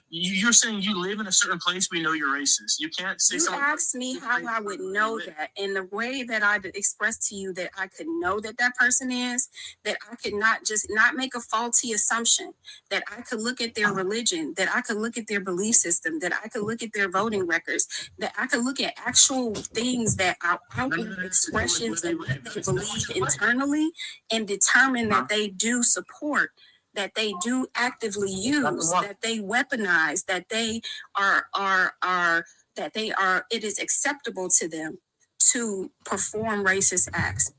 You're saying you live in a certain place, we know you're racist. You can't say You someone. asked me how I would know that, and the way that I expressed to you that I could know that that person is, that I could not make a faulty assumption, that I could look at their religion, that I could look at their belief system, that I could look at their voting records, that I could look at actual things that are outward expressions of what they believe internally, and determine that they do support, that they do actively use, that they weaponize, that they are it is acceptable to them to perform racist acts.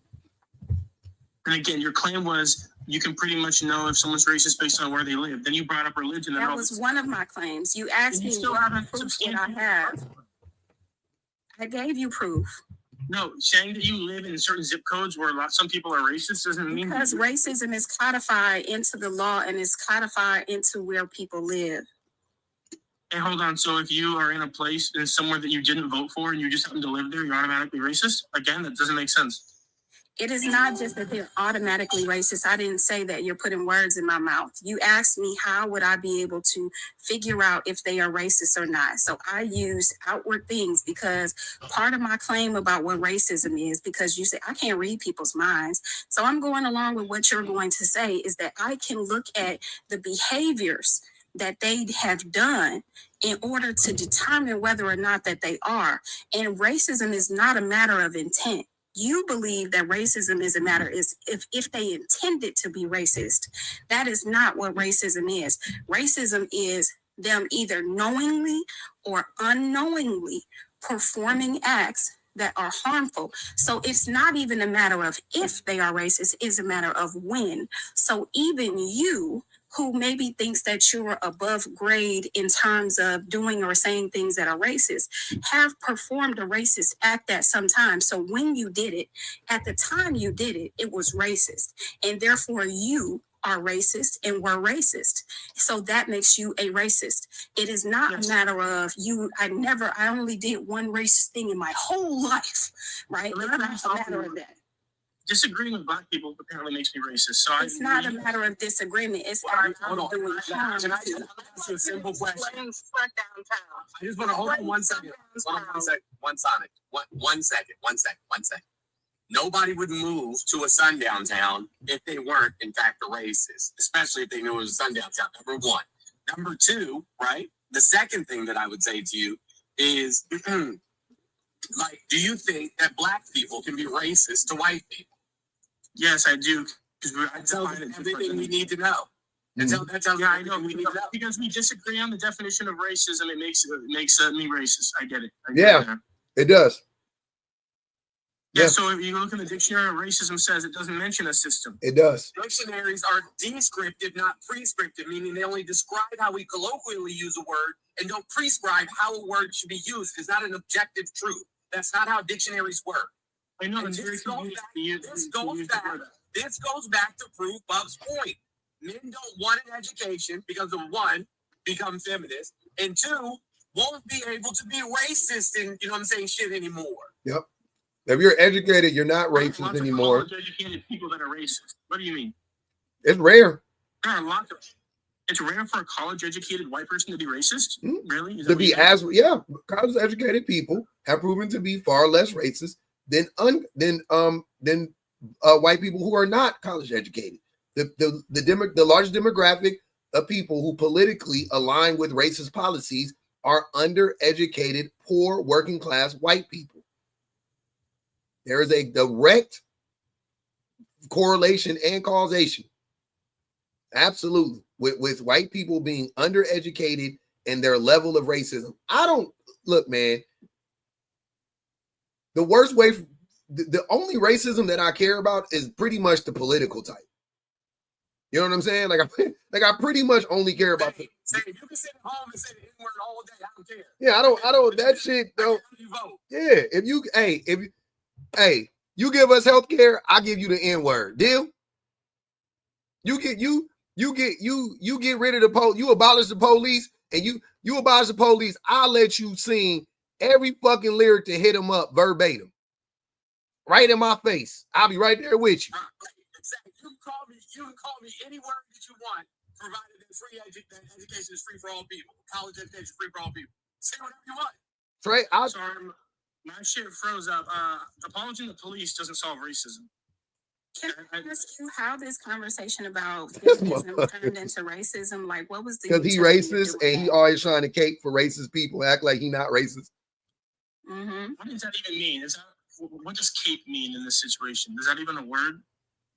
And again, your claim was you can pretty much know if someone's racist based on where they live. Then you brought up religion. That was one of my claims. You asked me what proof would I have. I gave you proof. No, saying that you live in certain zip codes where some people are racist doesn't mean because racism is codified into the law and is codified into where people live. Hey, hold on. So if you are in a place in somewhere that you didn't vote for and you just happen to live there, you're automatically racist? Again, that doesn't make sense. It is not just that they're automatically racist. I didn't say that. You're putting words in my mouth. You asked me how would I be able to figure out if they are racist or not. So I used outward things because part of my claim about what racism is, because you say I can't read people's minds. So I'm going along with what you're going to say is that I can look at the behaviors that they have done in order to determine whether or not that they are. And racism is not a matter of intent. You believe that racism is a matter is if they intended to be racist. That is not what racism is. Racism is them either knowingly or unknowingly performing acts that are harmful. So it's not even a matter of if they are racist, it's a matter of when. So even you, who maybe thinks that you're above grade in terms of doing or saying things that are racist, have performed a racist act at some time. So when you did it, at the time you did it, it was racist. And therefore you are racist and were racist. So that makes you a racist. It is not a matter of I only did one racist thing in my whole life, right? It's not a matter of that. Disagreeing with black people apparently makes me racist. So it's not a matter of disagreement. It's hold on. Can I ask you a simple question? I just want to hold on 1 second. Hold on 1 second. One second. nobody would move to a sundown town if they weren't, in fact, a racist, especially if they knew it was a sundown town, number one. Number two, right? The second thing that I would say to you is, like, do you think that black people can be racist to white people? Yes, I do. Because I Tell us everything we need to know. That's yeah, I know. we need to know. Because we disagree on the definition of racism, it makes me racist. I get it. Yeah. It does. Yeah, so if you look in the dictionary, racism says it doesn't mention a system. It does. Dictionaries are descriptive, not prescriptive, meaning they only describe how we colloquially use a word and don't prescribe how a word should be used. It's not an objective truth. That's not how dictionaries work. I know, And it's very confusing. This goes back to prove Bub's point. Men don't want an education because of one, become feminist, and two, won't be able to be racist and shit anymore. Yep. If you're educated, you're not racist anymore. Educated people that are racist. What do you mean? It's rare. There are lots of. It's rare for a college-educated white person to be racist. Really? To be college-educated people have proven to be far less racist than white people who are not college-educated. The largest demographic of people who politically align with racist policies are undereducated, poor, working-class white people. There is a direct correlation and causation. Absolutely. With white people being undereducated and their level of racism. Look, man. The worst way, the only racism that I care about is pretty much the political type. You know what I'm saying? Like I pretty much only care about. You can sit at home and say the N-word all day. I don't care. Yeah, I don't. That shit though. Yeah, if you give us health care, I give you the N-word. Deal? You get rid of the police, you abolish the police, and you abolish the police, I'll let you sing every fucking lyric to hit them up verbatim. Right in my face. I'll be right there with you. You can call me any word that you want, provided that education is free for all people. College education is free for all people. Say whatever you want. Trey, sorry, my shit froze up. Abolishing the police doesn't solve racism. Can I ask you how this conversation about feminism turned into racism? Like, what was the? Because he racist and he always trying to cape for racist people, act like he not racist. Mm-hmm. What does that even mean? What does cape mean in this situation? Is that even a word?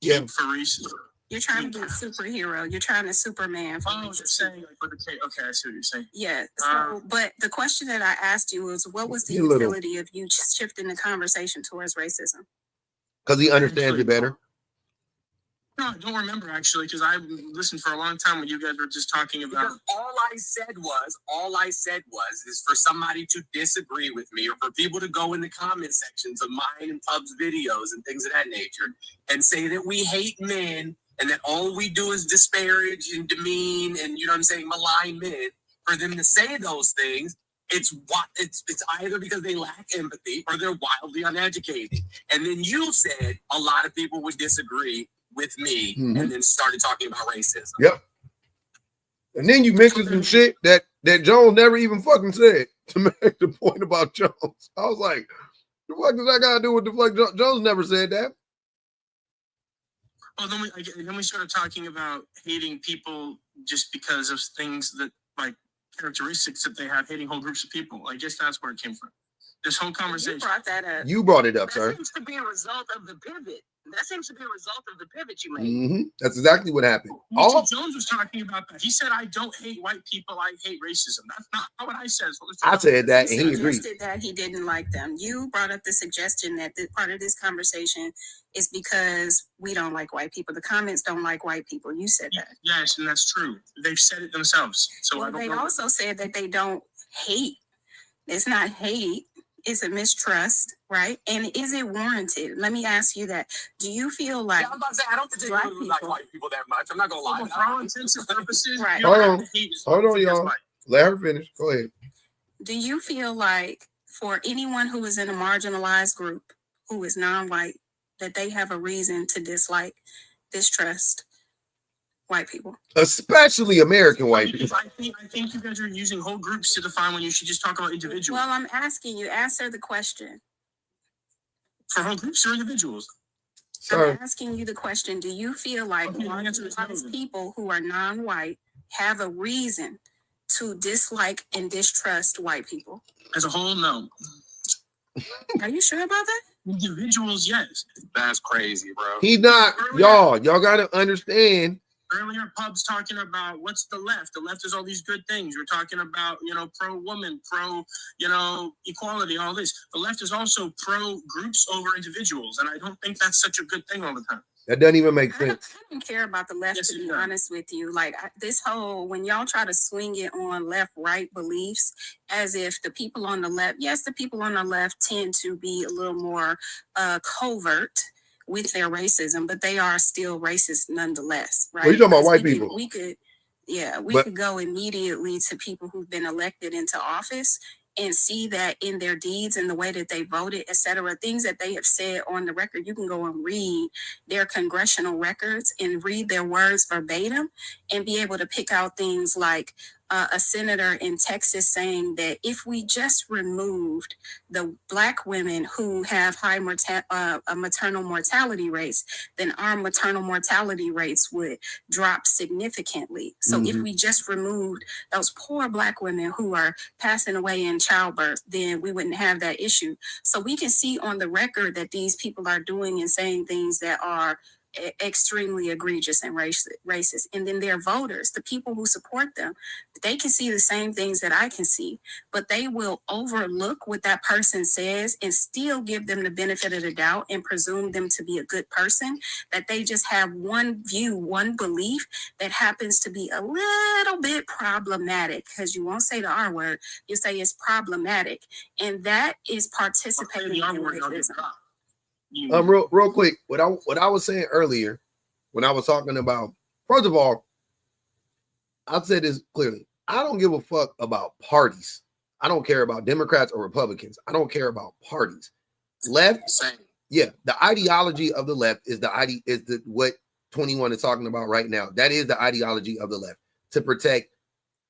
Yeah. Cape for racism. You're trying to be a superhero. You're trying to Superman. Just saying like for the cape. Okay, I see what you're saying. Yeah. So, but the question that I asked you was, what was the utility of you shifting the conversation towards racism? Because he understands it better. No, I don't remember actually, because I listened for a long time when you guys were just talking about. Because all I said was is for somebody to disagree with me, or for people to go in the comment sections of mine and Pub's videos and things of that nature and say that we hate men and that all we do is disparage and demean and malign men. For them to say those things, it's either because they lack empathy or they're wildly uneducated. And then you said a lot of people would disagree with me, and then started talking about racism. Yep. And then you mentioned some shit that Jones never even fucking said to make the point about Jones. I was like, the fuck does that got to do with the fuck? Jones never said that. Well, then we started talking about hating people just because of things that, like, characteristics that they have, hating whole groups of people. I guess that's where it came from. This whole conversation. You brought that up. You brought it up, sir. That seems to be a result of the pivot. You made. That's exactly what happened. Mr. Jones was talking about that. He said, "I don't hate white people. I hate racism." That's not what I said. I said that, and he agreed. That he didn't like them. You brought up the suggestion that part of this conversation is because we don't like white people. The comments don't like white people. You said that. Yes, and that's true. They've said it themselves. So well, they also said that they don't hate. It's not hate. It's a mistrust, right? And is it warranted? Let me ask you that. Do you feel like I'm about to say, I don't particularly like white people that much. I'm not gonna lie. For all intents and purposes, right. Hold on, y'all. Let her finish. Go ahead. Do you feel like for anyone who is in a marginalized group who is non-white, that they have a reason to distrust white people? Especially American white people. I think you guys are using whole groups to define when you should just talk about individuals. Well, I'm asking you, answer the question. for whole groups or individuals? I'm asking you the question, do you feel like Okay, my answer is no. most people who are non-white have a reason to dislike and distrust white people? As a whole, no. Are you sure about that? Individuals, yes. That's crazy, bro. He's not, y'all gotta understand. Earlier, Pub's talking about what's the left. The left is all these good things. We're talking about, pro-woman, equality, all this. The left is also pro-groups over individuals, and I don't think that's such a good thing all the time. That doesn't even make sense. I don't care about the left, Yes, to be it does. honest with you. Like this whole, when y'all try to swing it on left-right beliefs, as if the people on the left, yes, the people on the left tend to be a little more covert with their racism, but they are still racist nonetheless, right? Well, you talking about white We people? Could go immediately to people who've been elected into office and see that in their deeds and the way that they voted, et cetera, things that they have said on the record. You can go and read their congressional records and read their words verbatim and be able to pick out things like a senator in Texas saying that if we just removed the Black women who have high maternal mortality rates, then our maternal mortality rates would drop significantly. So if we just removed those poor Black women who are passing away in childbirth, then we wouldn't have that issue. So we can see on the record that these people are doing and saying things that are extremely egregious and racist. And then their voters, the people who support them, they can see the same things that I can see, but they will overlook what that person says and still give them the benefit of the doubt and presume them to be a good person, that they just have one view, one belief that happens to be a little bit problematic, because you won't say the R word, you say it's problematic. And that is participating in racism. Real quick, what I was saying earlier when I was talking about, first of all, I'll say this clearly. I don't give a fuck about parties. I don't care about Democrats or Republicans. I don't care about parties. Left, Same. yeah, the ideology of the left is what 21 is talking about right now. That is the ideology of the left, to protect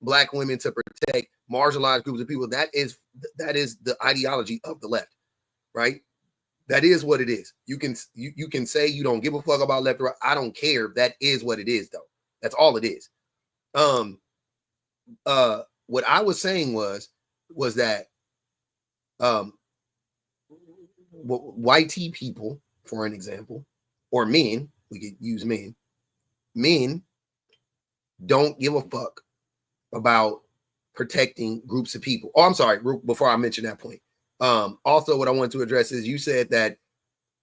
Black women, to protect marginalized groups of people. That is the ideology of the left, right? That is what it is. You can say you don't give a fuck about left or right. I don't care. That is what it is, though. That's all it is. What I was saying was that white people, for an example, or men, we could use men don't give a fuck about protecting groups of people. Oh, I'm sorry, before I mention that point. Also, what I want to address is you said that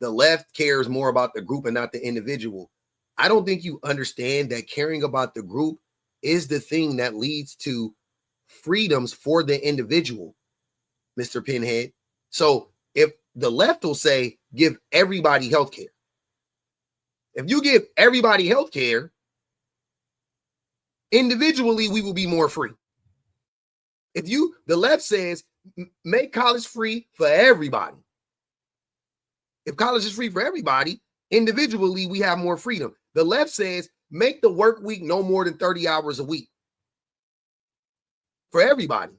the left cares more about the group and not the individual. I don't think you understand that caring about the group is the thing that leads to freedoms for the individual, Mr. Pinhead. So if the left will say, give everybody health care. If you give everybody health care, individually, we will be more free. If the left says, make college free for everybody. If college is free for everybody, individually, we have more freedom. The left says, make the work week no more than 30 hours a week for everybody.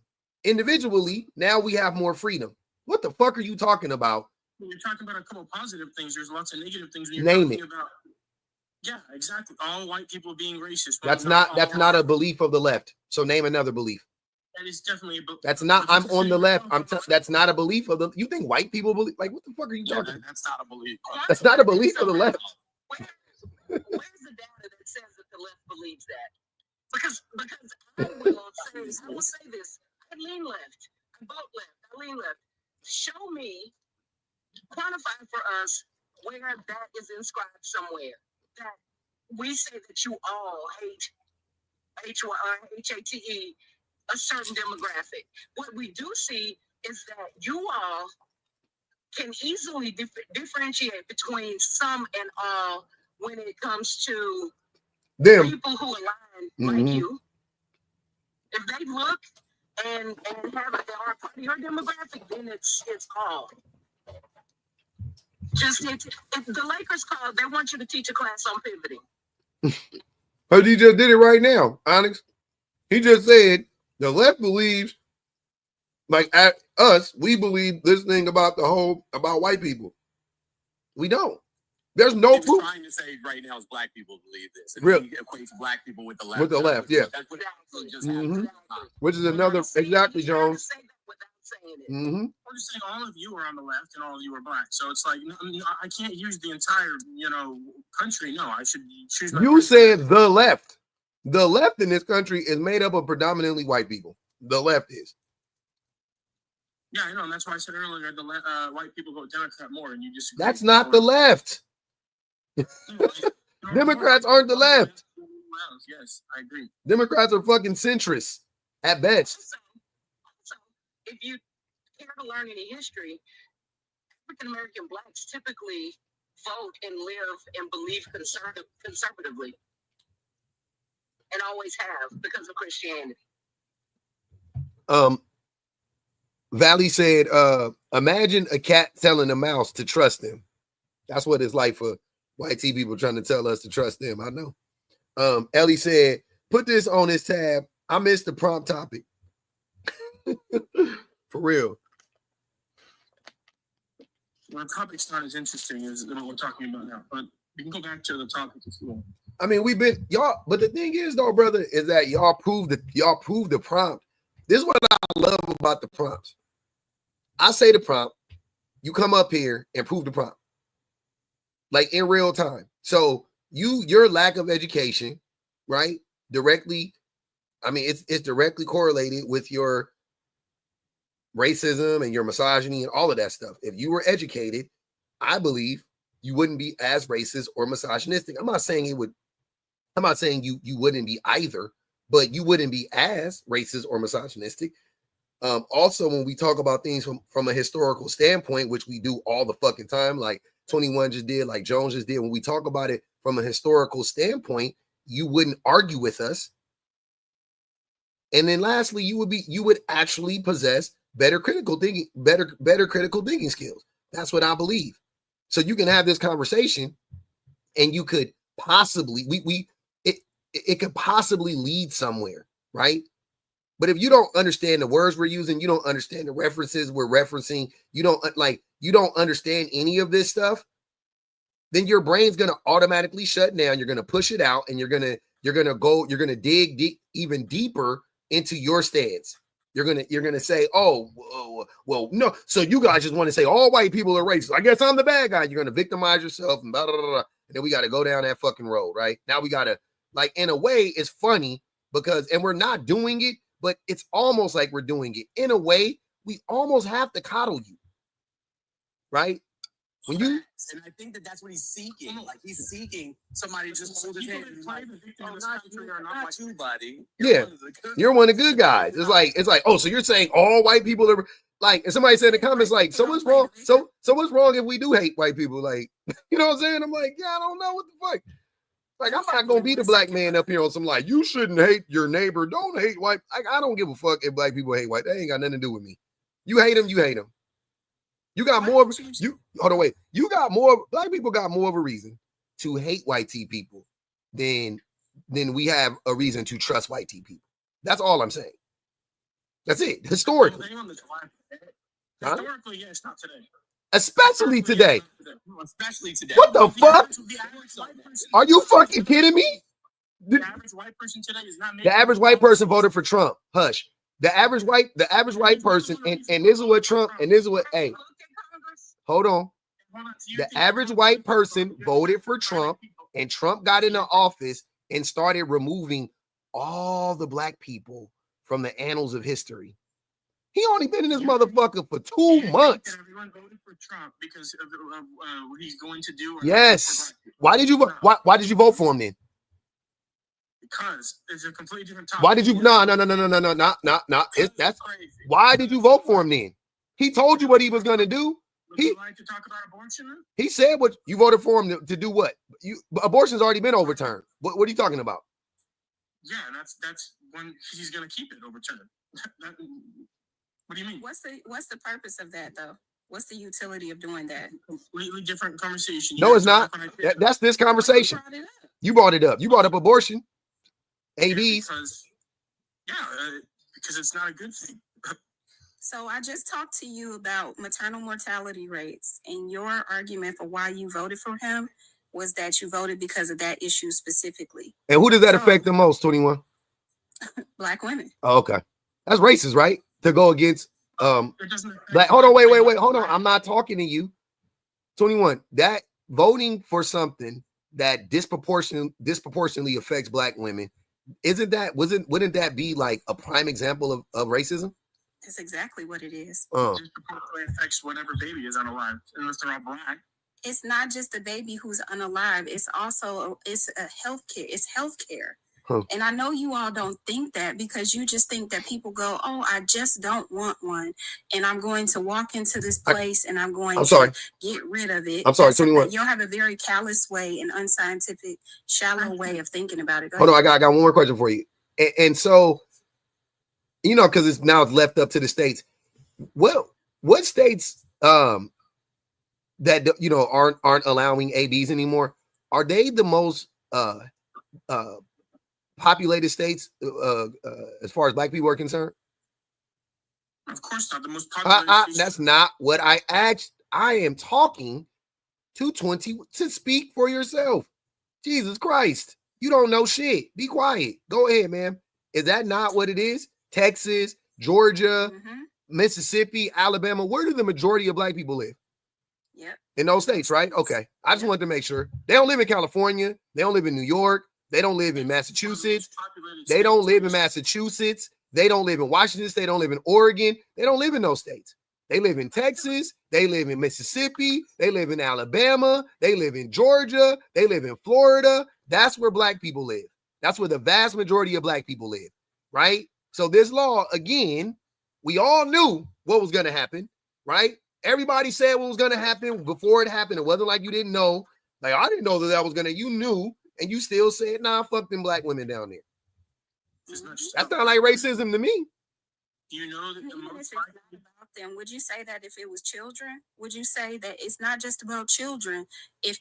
Individually, now we have more freedom. What the fuck are you talking about? When you're talking about a couple of positive things, there's lots of negative things when you're Name talking it. about. Yeah, exactly. All white people being racist. That's not a belief of the left. So name another belief. That is definitely a belief. That's not. I'm on the left. That's not a belief of the. You think white people believe? Like, what the fuck are you talking? That's not a belief. That's not a belief of the left. Where's the data that says that the left believes that? Because I will say this. I lean left. I vote left. I lean left. Show me, quantify for us where that is inscribed somewhere. That we say that you all hate HATE a certain demographic. What we do see is that you all can easily differentiate between some and all when it comes to Them. people who align like you. If they look and have they are part of your demographic, then it's all. Just if the Lakers called, they want you to teach a class on pivoting. But he just did it right now, Onyx. He just said the left believes, like at us, we believe this thing about white people. We don't. There's no He was proof. trying to say right now is black people believe this. And Really? he equates black people with the left. With the left, yeah. That's what just Mhm. happened. Which is another, exactly, Jones. Mm-hmm. I'm just saying all of you are on the left and all of you are black. So it's like I can't use the entire country. No, I should choose. You said the left. The left in this country is made up of predominantly white people. The left is. Yeah, I know, and that's why I said earlier the white people vote Democrat more, and you just. That's not the left. Democrats aren't the left. Yes, I agree. Democrats are fucking centrists at best. Also, if you care to learn any history, African American blacks typically vote and live and believe conservatively, and always have because of Christianity. Valley said, imagine a cat telling a mouse to trust them. That's what it's like for white people trying to tell us to trust them. I know. Ellie said, put this on this tab. I missed the prompt topic. For real. Well, the topic's not as interesting as what we're talking about now, but we can go back to the topic if you want. I mean, we've been y'all, but the thing is, though, brother, is that y'all proved the prompt. This is what I love about the prompts. I say the prompt, you come up here and prove the prompt, like in real time. So your lack of education, right? Directly, I mean, it's directly correlated with your racism and your misogyny and all of that stuff. If you were educated, I believe you wouldn't be as racist or misogynistic. I'm not saying you wouldn't be either, but you wouldn't be as racist or misogynistic. Also, when we talk about things from a historical standpoint, which we do all the fucking time, like 21 just did, like Jones just did, when we talk about it from a historical standpoint, you wouldn't argue with us. And then lastly, you would actually possess better critical thinking skills. That's what I believe. So you can have this conversation and you could possibly, it could possibly lead somewhere, right? But if you don't understand the words we're using, you don't understand the references we're referencing, you don't understand any of this stuff, then your brain's going to automatically shut down. You're going to push it out and you're going to dig even deeper into your stance. You're going to say, oh, well, no. So you guys just want to say all white people are racist. I guess I'm the bad guy. You're going to victimize yourself and blah, blah, blah, blah. And then we got to go down that fucking road, right? Now we got to, like, in a way, it's funny because, and we're not doing it, but it's almost like we're doing it. In a way, we almost have to coddle you, right? When you, and I think that's what he's seeking. Like he's seeking somebody to just hold his hand. Like, not you, buddy. Yeah, you're one of the good guys. It's like, oh, so you're saying all white people are like, and somebody said in the comments, like, so what's wrong? So what's wrong if we do hate white people? Like, you know what I'm saying? I'm like, yeah, I don't know what the fuck. Like, I'm not gonna be the black man up here on some like, you shouldn't hate your neighbor. Don't hate white. Like, I don't give a fuck if black people hate white. That ain't got nothing to do with me. You hate them, you hate them. You got more of you. Hold on, wait. You got more. Black people got more of a reason to hate white people than we have a reason to trust white people. That's all I'm saying. That's it. Historically. Historically, yes, not today. Especially today. Especially today. What the fuck? Are you fucking kidding me? The average white person today is not. The average white person voted for Trump. Hush. The average white person, and this is what Trump, and this is what, hey, hold on. The average white person voted for Trump, and Trump got into office and started removing all the black people from the annals of history. He only been in this motherfucker for 2 months. Everyone voted for Trump because of what he's going to do. Yes. Why did you vote for him then? Because it's a completely different topic. Why did you? No. That's why did you vote for him then? He told you what he was gonna do. Would you like to talk about abortion then? He said what you voted for him to do. What abortion's already been overturned. What are you talking about? Yeah, that's when he's gonna keep it overturned. What do you mean? What's the purpose of that though? What's the utility of doing that? Completely different conversation. No, it's not. That's this conversation. You brought it up. You brought up abortion. ABs. Because it's not a good thing. So I just talked to you about maternal mortality rates, and your argument for why you voted for him was that you voted because of that issue specifically. And who does that affect the most, 21? Black women. Oh, okay. That's racist, right? To go against It doesn't black. Hold on, wait. Hold on. I'm not talking to you. 21. That voting for something that disproportionately affects black women, wouldn't that be like a prime example of racism? That's exactly what it is. It disproportionately affects whatever baby is unalive, unless they're all black. It's not just the baby who's unalive. It's also it's healthcare. It's healthcare. Huh. And I know you all don't think that because you just think that people go, oh, I just don't want one. And I'm going to walk into this place and I'm going to get rid of it. I'm sorry, 21. You'll have a very callous way and unscientific, shallow way of thinking about it. Hold on, I got one more question for you. And so, you know, because it's left up to the states. Well, what states that you know aren't allowing ABs anymore? Are they the most populated states as far as black people are concerned? Of course not. The most populated. That's not what I asked. I am talking to 20 to speak for yourself. Jesus Christ, you don't know shit. Be quiet. Go ahead, man. Is that not what it is? Texas, Georgia, Mississippi, Alabama. Where do the majority of black people live? Yep. In those states, right? Okay. I just wanted to make sure. They don't live in California. They don't live in New York. They don't live in Massachusetts. They don't live in Massachusetts. They don't live in Washington State. They don't live in Oregon. They don't live in those states. They live in Texas. They live in Mississippi. They live in Alabama. They live in Georgia. They live in Florida. That's where black people live. That's where the vast majority of black people live, right? So this law, again, we all knew what was going to happen, right? Everybody said what was going to happen before it happened. It wasn't like you didn't know. Like, I didn't know that was going to, you knew, and you still said, nah, fuck them black women down there. That's not like racism to me. You know that the most about them. Would you say that if it was children? Would you say that it's not just about children? If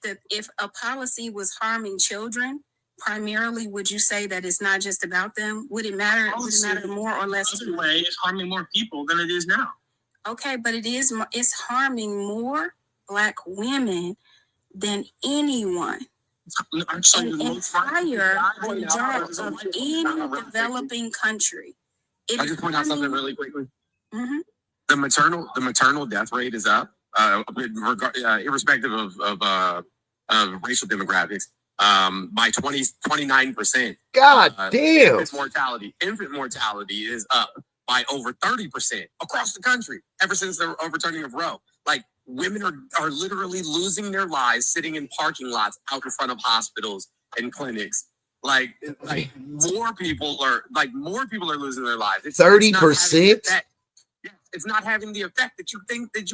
a policy was harming children primarily, would you say that it's not just about them? Would it matter? Would it matter more or less? Either way, it's harming more people than it is now. Okay, but it's harming more black women than anyone. And higher than that of any developing country. I just point out something really quickly. The maternal death rate is up, irrespective of racial demographics, by 29%. God damn! Infant mortality is up by over 30% across the country ever since the overturning of Roe. Like, women are literally losing their lives sitting in parking lots out in front of hospitals and clinics. Like more people are losing their lives. 30%. It's not having the effect that you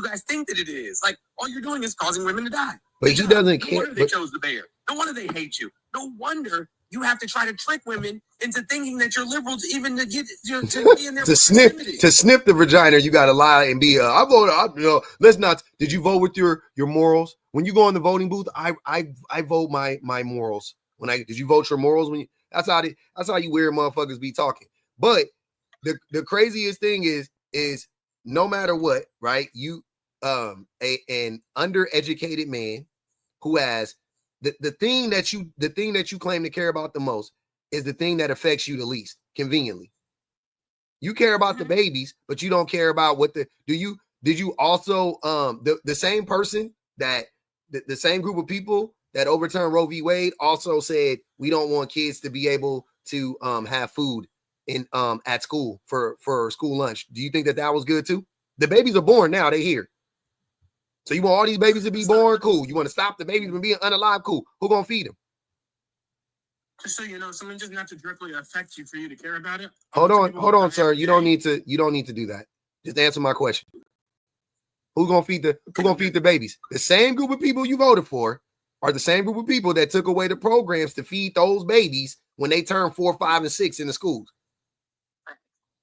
guys think that it is. Like, all you're doing is causing women to die. But he doesn't care. No wonder they chose the bear. No wonder they hate you. No wonder you have to try to trick women into thinking that you're liberals, even to get to be in their to sniff the vagina. You got to lie and be. I voted. Let's not. Did you vote with your morals when you go in the voting booth? I vote my morals. Did you vote your morals when you? That's how you weird motherfuckers be talking. But the craziest thing is no matter what, right? You an undereducated man who has the thing that you claim to care about the most is the thing that affects you the least, conveniently. You care about the babies, but you don't care about did you also the same person that the same group of people that overturned Roe v. Wade also said we don't want kids to be able to have food in at school for school lunch. Do you think that was good too? The babies are born now, they're here. So you want all these babies to be born? Cool. You want to stop the babies from being unalive? Cool. Who gonna feed them? Just so you know, something doesn't have to directly affect you for you to care about it. Hold on, sir. You don't need to do that. Just answer my question. Who's gonna feed the babies? The same group of people you voted for are the same group of people that took away the programs to feed those babies when they turn 4, 5, and 6 in the schools.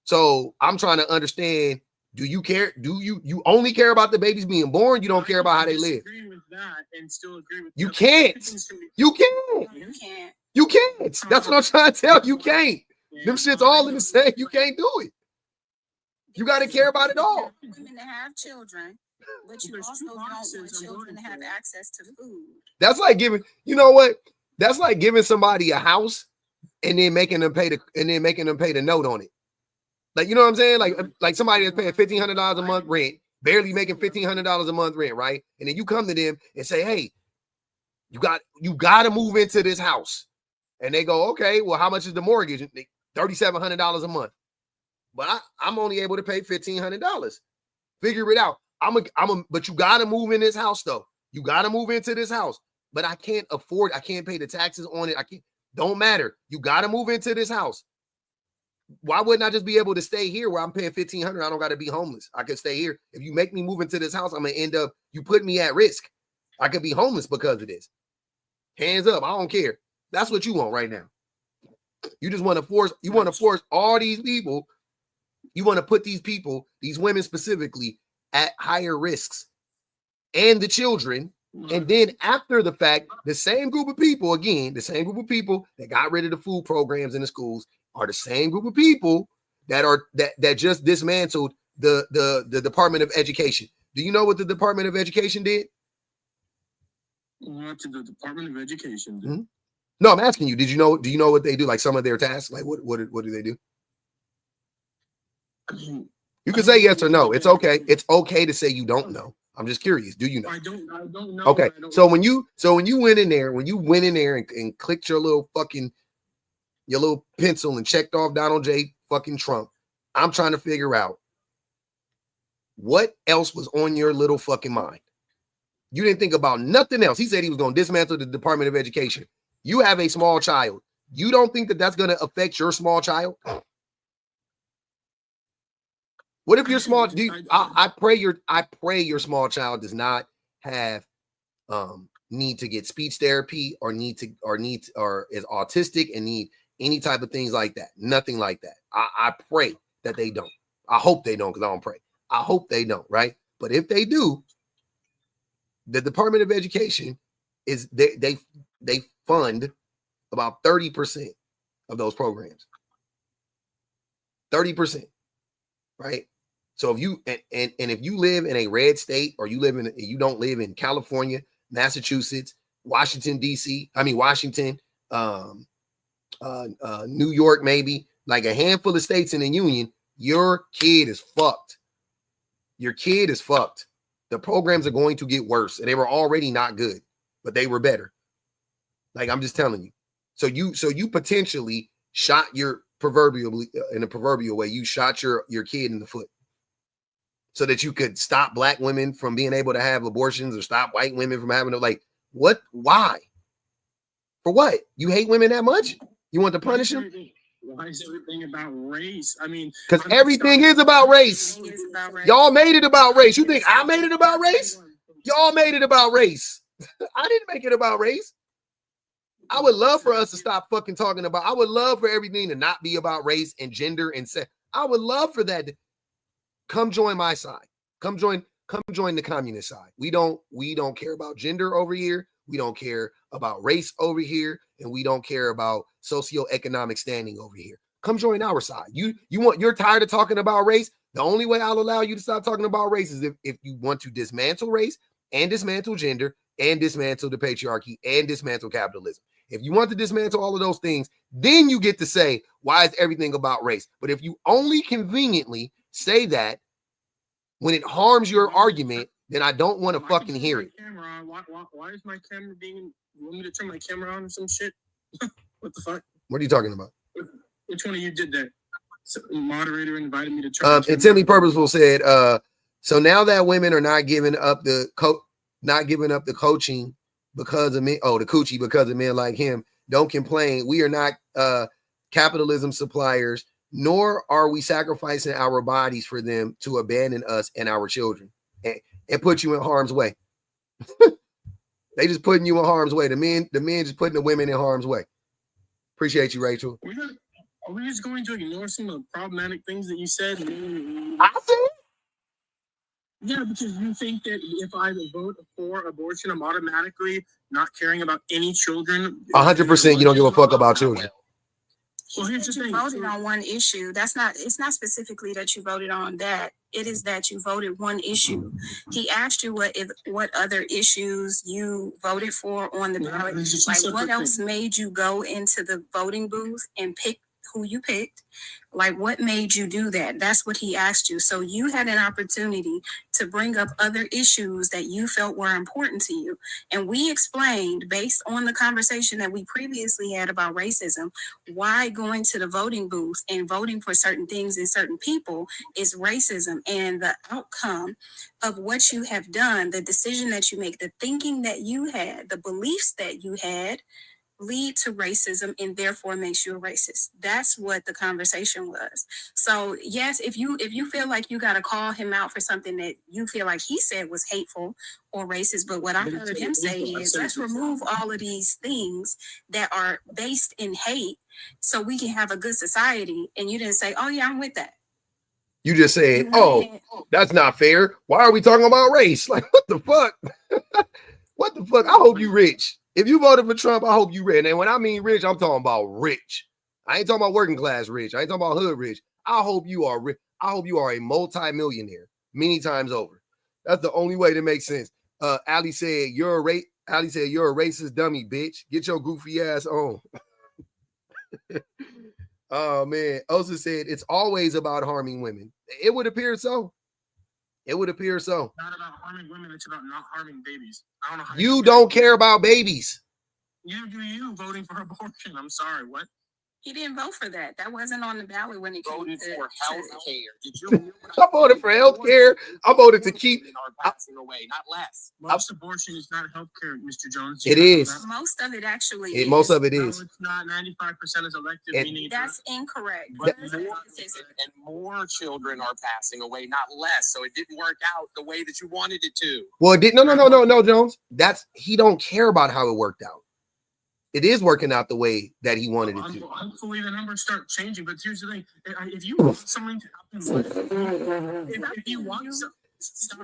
So I'm trying to understand. Do you care? Do you only care about the babies being born? You don't care about how they live. With that and still agree with you can't. You can't. You can't. That's what I'm trying to tell you. You can't. Them shit's all in the same. You can't do it. You got to care about it all. Women to have children, but you also don't want children to have access to food. That's like giving, you know what? That's like giving somebody a house and then making them pay the note on it. Like, you know what I'm saying? Like somebody that's paying $1,500 a month rent, barely making $1,500 a month rent, right? And then you come to them and say, hey, you got to move into this house. And they go, okay, well, how much is the mortgage? $3,700 a month. But I'm only able to pay $1,500. Figure it out. But you got to move in this house though. You got to move into this house. But I can't pay the taxes on it. Don't matter. You got to move into this house. Why wouldn't I just be able to stay here where I'm paying $1,500? I don't got to be homeless. I could stay here. If you make me move into this house, I'm going to end up, you put me at risk. I could be homeless because of this. Hands up. I don't care. That's what you want right now. You just want to force all these people. You want to put these people, these women specifically, at higher risks and the children. And then after the fact, the same group of people that got rid of the food programs in the schools are the same group of people that just dismantled the Department of Education. Do you know what the Department of Education did? What did the Department of Education do? Mm-hmm. No, I'm asking you. Do you know what they do? Like some of their tasks? Like what do they do? You can say yes or no. It's okay. It's okay to say you don't know. I'm just curious. Do you know? I don't know. Okay. So when you went in there and clicked your little pencil and checked off Donald J. fucking Trump, I'm trying to figure out what else was on your little fucking mind. You didn't think about nothing else. He said he was going to dismantle the Department of Education. You have a small child. You don't think that that's going to affect your small child? What if your small? I pray your small child does not have need to get speech therapy or is autistic and need any type of things like that. Nothing like that. I pray that they don't. I hope they don't, because I don't pray. I hope they don't, right? But if they do, the Department of Education is they fund about 30% of those programs. 30%, right? So if you and if you live in a red state, or you don't live in California, Massachusetts, Washington, D.C., Washington, New York, maybe, like a handful of states in the union, your kid is fucked. Your kid is fucked. The programs are going to get worse. And they were already not good, but they were better. Like, I'm just telling you. So you potentially shot your in a proverbial way, you shot your kid in the foot so that you could stop black women from being able to have abortions, or stop white women from having what? Why? For what? You hate women that much? You want to punish them? Why is everything about race? Because everything is about race. Y'all made it about race. You think I made it about race? Y'all made it about race. I didn't make it about race. I would love for us to stop fucking talking about. I would love for everything to not be about race and gender and sex. I would love for that. Come join my side. Come join the communist side. We don't care about gender over here. We don't care about race over here, and we don't care about socioeconomic standing over here. Come join our side. You're tired of talking about race? The only way I'll allow you to stop talking about race is if you want to dismantle race and dismantle gender and dismantle the patriarchy and dismantle capitalism. If you want to dismantle all of those things, then you get to say, why is everything about race? But if you only conveniently say that when it harms your argument, then I don't want to fucking hear it. Why is my camera being? You want me to turn my camera on or some shit? What the fuck? What are you talking about? Which one of you did that? So, moderator invited me to turn. And Timmy Purposeful said, so now that women are not giving up the coaching because of men, the coochie because of men like him, don't complain. We are not capitalism suppliers, nor are we sacrificing our bodies for them to abandon us and our children and put you in harm's way. They just putting you in harm's way. The men just putting the women in harm's way. Appreciate you, Rachel. Are we just going to ignore some of the problematic things that you said? I said? Yeah, because you think that if I vote for abortion, I'm automatically not caring about any children. 100%. You don't give a fuck about children. Well, here's the You thing. voted on one issue. It's not specifically that you voted on that. It is that you voted one issue. He asked you what other issues you voted for on the ballot. Like, what else made you go into the voting booth and pick who you picked? Like, what made you do that? That's what he asked you. So you had an opportunity to bring up other issues that you felt were important to you. And we explained, based on the conversation that we previously had about racism, why going to the voting booth and voting for certain things and certain people is racism, and the outcome of what you have done, the decision that you make, the thinking that you had, the beliefs that you had, lead to racism and therefore makes you a racist. That's what the conversation was. So yes, if you feel like you got to call him out for something that you feel like he said was hateful or racist, but what I heard him say is, let's remove all of these things that are based in hate so we can have a good society. And you didn't say, oh yeah, I'm with that. You just said, oh, that's not fair. Why are we talking about race? Like, what the fuck? What the fuck? I hope you rich. If you voted for Trump, I hope you rich. And when I mean rich, I'm talking about rich. I ain't talking about working class rich. I ain't talking about hood rich. I hope you are rich. I hope you are a multi-millionaire many times over. That's the only way to make sense. Ali said, you're a racist dummy, bitch. Get your goofy ass on. Oh, man. Osa said, it's always about harming women. It would appear so. It would appear so. Not about harming women. It's about not harming babies. I don't know how you don't care about babies. You do you voting for abortion. I'm sorry. What? He didn't vote for that. That wasn't on the ballot when it came Voted to for health care. Did you? I voted for health care. I voted to keep. Are passing away, not less. Most abortion is not health care, Mr. Jones. It is. Most of it actually is. Most of it No, is. it's not. 95% is elective. And That's incorrect. But more children are passing away, not less. So it didn't work out the way that you wanted it to. Well, it did. No, Jones. He don't care about how it worked out. It is working out the way that he wanted it to. Hopefully the numbers start changing. But here's the thing: if you want something to happen, if you want you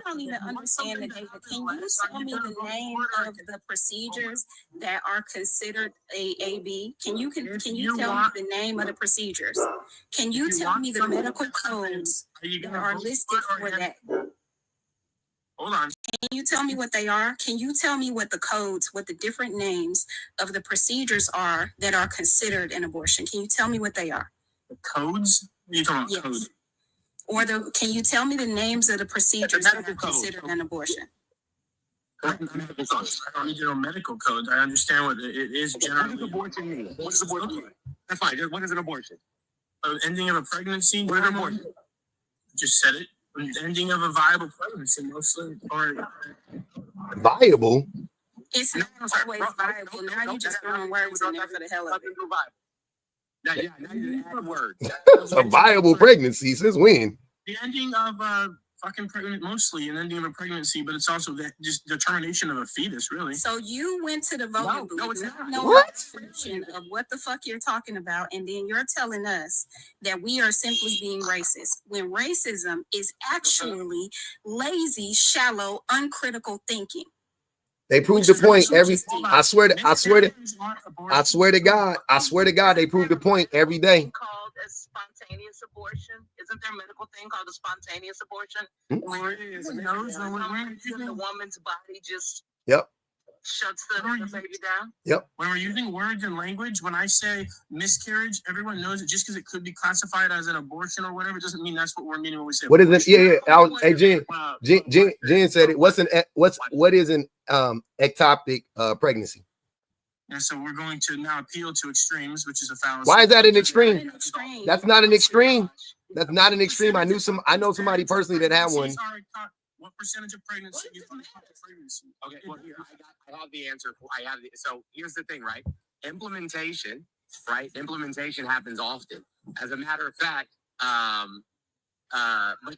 don't even understand the data. Can you tell me the name of the procedures that are considered AAB? Can you tell me the name of the procedures? Can you tell me the medical codes that are listed for that? Hold on. Can you tell me what they are? Can you tell me what the different names of the procedures are that are considered an abortion? Can you tell me what they are? The codes? You're talking about codes. Or can you tell me the names of the procedures that are considered an abortion? I don't need to know medical codes. I understand what it is generally. What does abortion mean? What does abortion mean? That's fine. What is an abortion? Ending of a pregnancy. What is an abortion? Just said it. Ending of a viable pregnancy, mostly. Or viable. It's not always viable. Now you're just throwing words in there for the hell of it. Now you add words. A viable pregnancy since when? The ending of fucking pregnant, mostly an ending of a pregnancy, but it's also that just the termination of a fetus, really. So you went to the voting booth. No, it's not. What? Description of what the fuck you're talking about, and then you're telling us that we are simply being racist when racism is actually lazy, shallow, uncritical thinking. They proved the point every. I swear to God, they proved the point every day. Called a spontaneous abortion. Isn't there a medical thing called a spontaneous abortion? Where it is. The woman's body just shuts the baby down. Yep. When we're using words and language, when I say miscarriage, everyone knows it. Just because it could be classified as an abortion or whatever doesn't mean that's what we're meaning when we say. What is it? Hey, Jen said it. What is an ectopic pregnancy? And so we're going to now appeal to extremes, which is a fallacy. Why is that an extreme? That's not an extreme. That's not an extreme. I know somebody personally that had one. What percentage of pregnancy is pregnancy? Okay, well, here I have the answer. So here's the thing, right? Implementation happens often. As a matter of fact,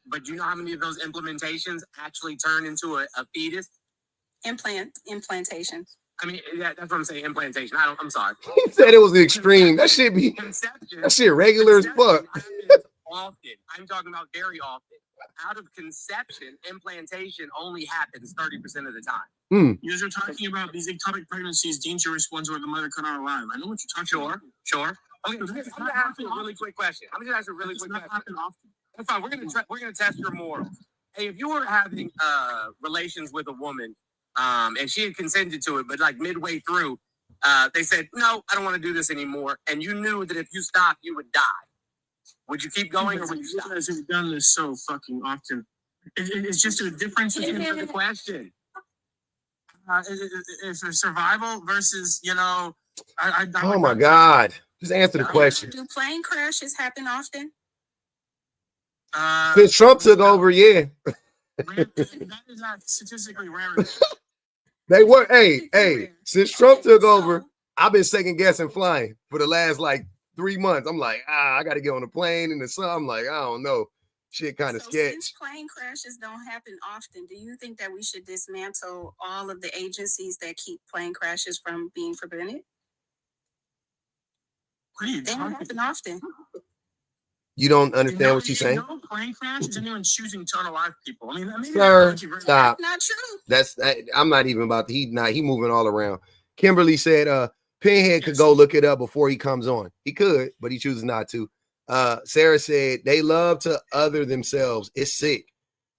but do you know how many of those implementations actually turn into a fetus? Implantations. I mean, that's what I'm saying. Implantation. I'm sorry. He said it was the extreme. That shit regular as fuck. Often. I'm talking about very often. Out of conception, implantation only happens 30% of the time. You guys are talking about these ectopic pregnancies, dangerous ones where the mother cut out alive. I know what you're talking about. Sure. Okay, I'm gonna ask you a really quick question. I'm gonna ask you a really quick question. That's fine. We're gonna test your morals. Hey, if you were having relations with a woman, and she had consented to it, but like midway through, they said, "No, I don't want to do this anymore," and you knew that if you stopped, you would die. Would you keep going, or would you stop? Because we've done this so fucking often. It's just a difference in The question. it's a survival versus, Oh my God. Just answer the question. Do plane crashes happen often? Since Trump took over, yeah. That is not statistically rare. They were, hey, since Trump took over, I've been second guessing flying for the last like 3 months. I'm like, I got to get on a plane in the sun. I'm like, I don't know. Shit kind of sketch. Since plane crashes don't happen often, do you think that we should dismantle all of the agencies that keep plane crashes from being prevented? What are you They don't happen often. You don't understand what she's saying? No plane crash is anyone choosing to unalive people. I mean, Sir, stop. That's not true. That's I'm not even about to. He moving all around. Kimberly said, Pinhead could go look it up before he comes on. He could, but he chooses not to. Sarah said they love to other themselves. It's sick.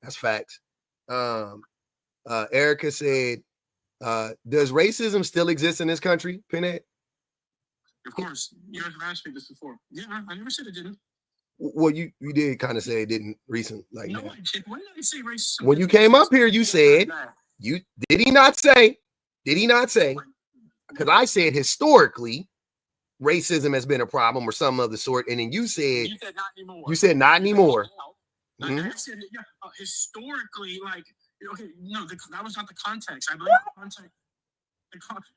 That's facts. Erica said, does racism still exist in this country, Pinhead? Of course. You guys have asked me this before. Yeah, I never said it didn't. Well, you did kind of say it didn't recent like No, that. I did. When did I say racism? When you came up here, you said did he not say? Because I said historically, racism has been a problem or some of the sort, and then you said not anymore. You said not anymore. I said, historically, like, okay, no, that was not the context. I believe the context.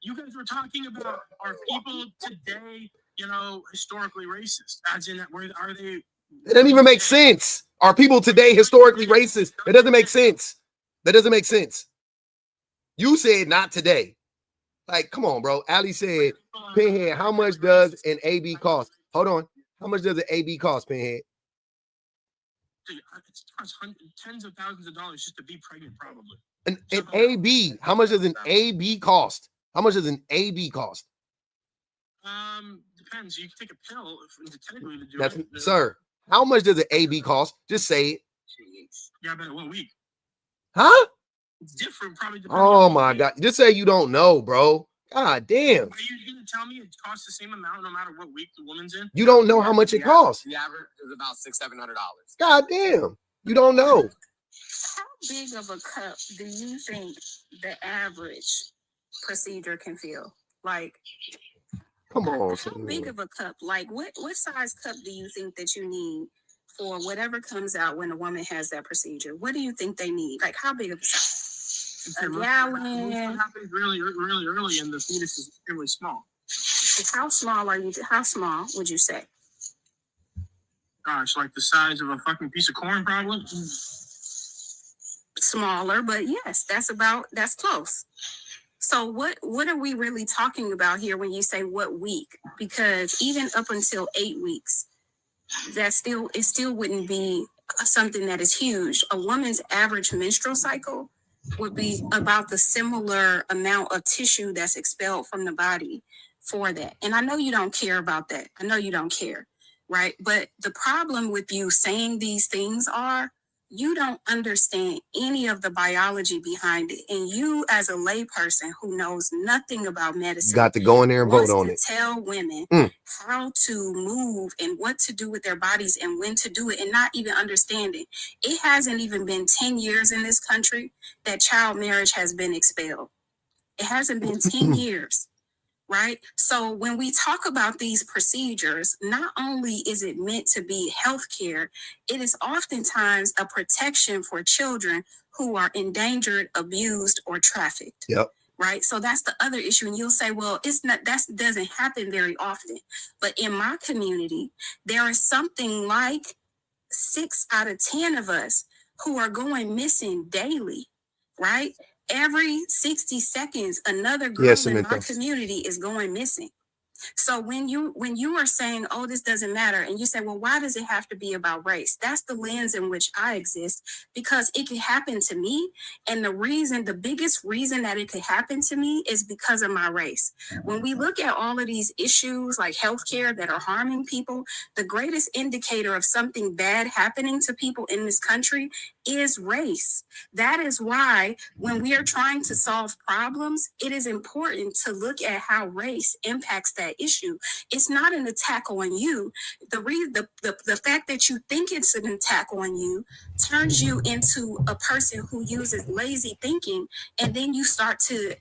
You guys were talking about, are people today, historically racist? As in, are they? It doesn't even make sense. Are people today historically racist? It doesn't make sense. That doesn't make sense. You said not today. Like, come on, bro. Ali said, Pinhead, how much does an AB cost? Hold on. How much does an AB cost, Pinhead? It costs tens of thousands of dollars just to be pregnant, probably. An AB. How much does an AB cost? How much does an AB cost? Depends. You can take a pill technically to do That's, it. Sir, how much does an AB cost? Just say it. Yeah, but what week? Huh? It's different, probably. Oh my God. Just say you don't know, bro. God damn. Are you going to tell me it costs the same amount no matter what week the woman's in? You don't know how much it costs. The average is about $600-700. God damn. You don't know. How big of a cup do you think the average procedure can fill? Like, come on. How big of a cup? Like, what size cup do you think that you need for whatever comes out when a woman has that procedure? What do you think they need? Like, how big of a size? A gallon? It happens really, really early, and the fetus is extremely small. How small are you? How small would you say? Gosh, like the size of a fucking piece of corn, probably. Smaller, but yes, that's close. So what are we really talking about here when you say what week? Because even up until 8 weeks, it still wouldn't be something that is huge. A woman's average menstrual cycle would be about the similar amount of tissue that's expelled from the body for that. And I know you don't care about that. I know you don't care, right? But the problem with you saying these things are, you don't understand any of the biology behind it. And you, as a layperson who knows nothing about medicine, got to go in there and vote on it. Tell women how to move and what to do with their bodies and when to do it, and not even understanding. It hasn't even been 10 years in this country that child marriage has been expelled. It hasn't been 10 years. Right? So when we talk about these procedures, not only is it meant to be healthcare, it is oftentimes a protection for children who are endangered, abused, or trafficked. Yep. Right? So that's the other issue. And you'll say, well, that doesn't happen very often. But in my community, there is something like 6 out of 10 of us who are going missing daily. Right? Every 60 seconds, another girl in my community is going missing. So when you are saying, oh, this doesn't matter, and you say, well, why does it have to be about race? That's the lens in which I exist, because it could happen to me. And the biggest reason that it could happen to me is because of my race. When we look at all of these issues like healthcare that are harming people, the greatest indicator of something bad happening to people in this country is race. That is why when we are trying to solve problems, it is important to look at how race impacts that issue. It's not an attack on you. The fact that you think it's an attack on you turns you into a person who uses lazy thinking, and then you start to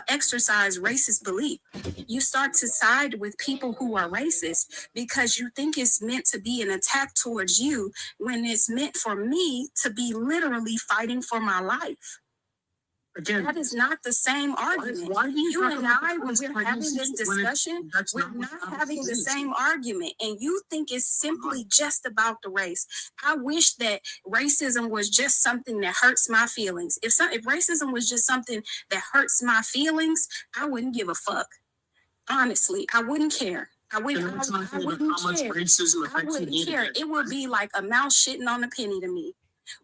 exercise racist belief. You start to side with people who are racist because you think it's meant to be an attack towards you when it's meant for me to be literally fighting for my life. Again, that is not the same argument. You and I, when we're having this discussion, we're not having the same argument. And you think it's simply just about the race. I wish that racism was just something that hurts my feelings. If racism was just something that hurts my feelings, I wouldn't give a fuck. Honestly, I wouldn't care. I wouldn't care. It would be like a mouse shitting on a penny to me.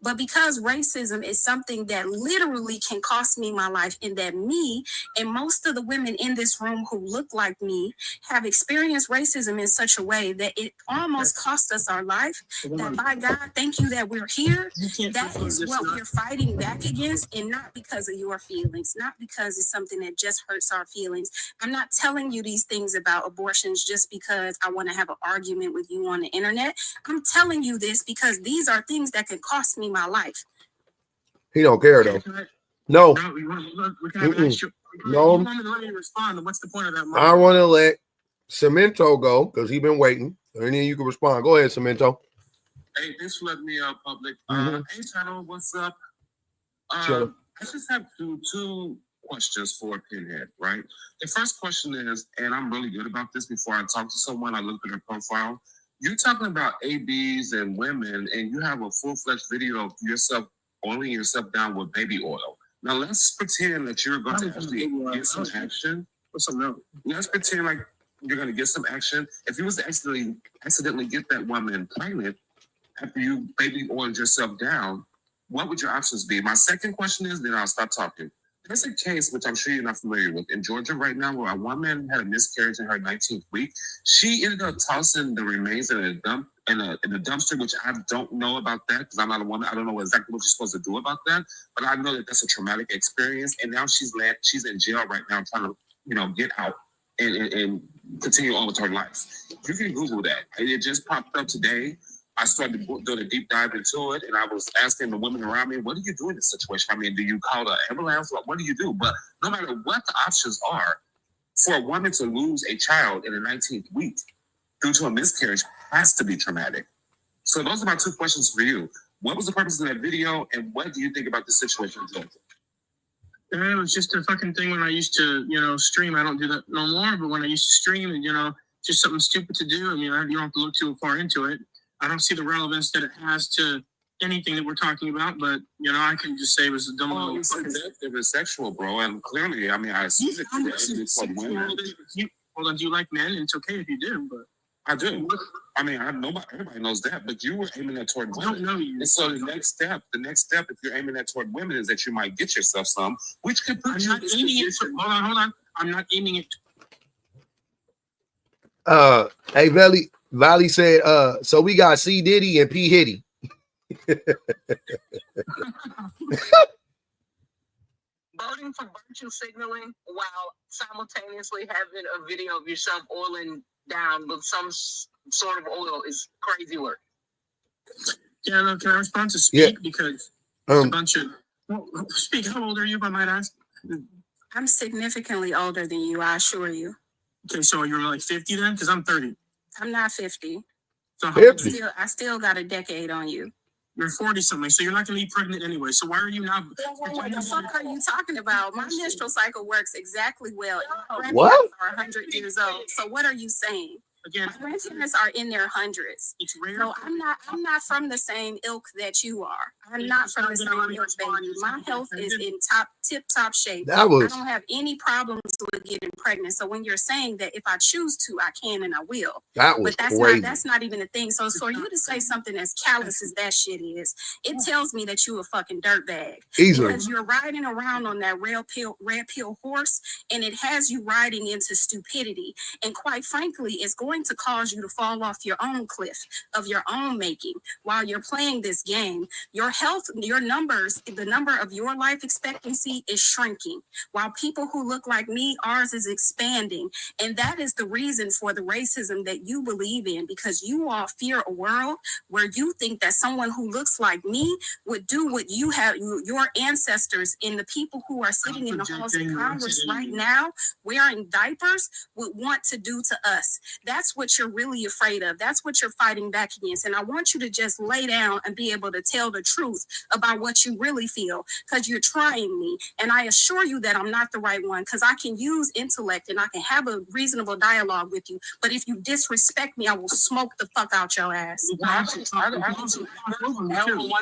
But because racism is something that literally can cost me my life, and that me and most of the women in this room who look like me have experienced racism in such a way that it almost cost us our life, that by God, thank you that we're here. That is what we're fighting back against, and not because of your feelings, not because it's something that just hurts our feelings. I'm not telling you these things about abortions just because I want to have an argument with you on the internet. I'm telling you this because these are things that can cost me my life. He don't care though. No. No. No. Respond. What's the point of that? I want to let Cemento go because he's been waiting, and then you can respond. Go ahead, Cemento. Hey, thanks for letting me out, public. Mm-hmm. Hey, channel, what's up? Sure. I just have two questions for Pinhead, right? The first question is, and I'm really good about this before I talk to someone, I look at their profile. You're talking about ABs and women, and you have a full-fledged video of yourself oiling yourself down with baby oil. Now, let's pretend that you're going to actually get some action. Let's pretend like you're going to get some action. If you was to accidentally get that woman pregnant after you baby oiled yourself down, what would your options be? My second question is, then I'll stop talking. There's a case, which I'm sure you're not familiar with, in Georgia right now, where a woman had a miscarriage in her 19th week. She ended up tossing the remains in a dumpster, which I don't know about that because I'm not a woman. I don't know exactly what you're supposed to do about that, but I know that that's a traumatic experience. And now she's in jail right now, trying to, get out and continue on with her life. You can Google that. It just popped up today. I started doing a deep dive into it, and I was asking the women around me, what do you do in this situation? I mean, do you call the ambulance? What do you do? But no matter what the options are, for a woman to lose a child in the 19th week due to a miscarriage has to be traumatic. So those are my two questions for you. What was the purpose of that video, and what do you think about the situation? It was just a fucking thing when I used to, stream. I don't do that no more, but when I used to stream and, just something stupid to do, I mean, you don't have to look too far into it. I don't see the relevance that it has to anything that we're talking about, but I can just say it was a dumb little. It was sexual, bro, and clearly, I mean, I see it. Hold on, do you like men? It's okay if you do, but I do. I mean, everybody knows that, but you were aiming that toward women. I don't know you. And so the next step, if you're aiming that toward women, is that you might get yourself some, which could put I'm not aiming it. Hold on. I'm not aiming it. Hey, Valley said, so we got C. Diddy and P. Hitty. Voting for virtue signaling while simultaneously having a video of yourself oiling down with some sort of oil is crazy work. Yeah, no, can I respond to Speak? Yeah. Because a bunch of... Speak, how old are you, if I might ask? I'm significantly older than you, I assure you. Okay, so you're like 50 then? Because I'm 30. I'm not 50. So I still got a decade on you. You're 40 something, so you're not going to be pregnant anyway. So why are you not? What the fuck are you talking about? My menstrual cycle works exactly well. What? Are 100 years old. So what are you saying? Again, my grandparents are in their hundreds. It's rare. So I'm not from the same ilk that you are. I'm not from the same ilk, baby. My health is in top tip-top shape. That was I don't have any problems with getting pregnant. So when you're saying that if I choose to, I can and I will. that was But crazy. that's not even a thing. So for you to say something as callous as that shit is, it tells me that you a fucking dirtbag. Easily. Because you're riding around on that red pill horse, and it has you riding into stupidity. And quite frankly, it's going to cause you to fall off your own cliff of your own making while you're playing this game. Your health, your numbers, the number of your life expectancy is shrinking. While people who look like me, ours is expanding. And that is the reason for the racism that you believe in, because you all fear a world where you think that someone who looks like me would do what you have, your ancestors and the people who are sitting in the halls of Congress right now wearing diapers would want to do to us. That's what you're really afraid of. That's what you're fighting back against. And I want you to just lay down and be able to tell the truth about what you really feel, because you're trying me. And I assure you that I'm not the right one, because I can use intellect and I can have a reasonable dialogue with you. But if you disrespect me, I will smoke the fuck out your ass. Hold on 1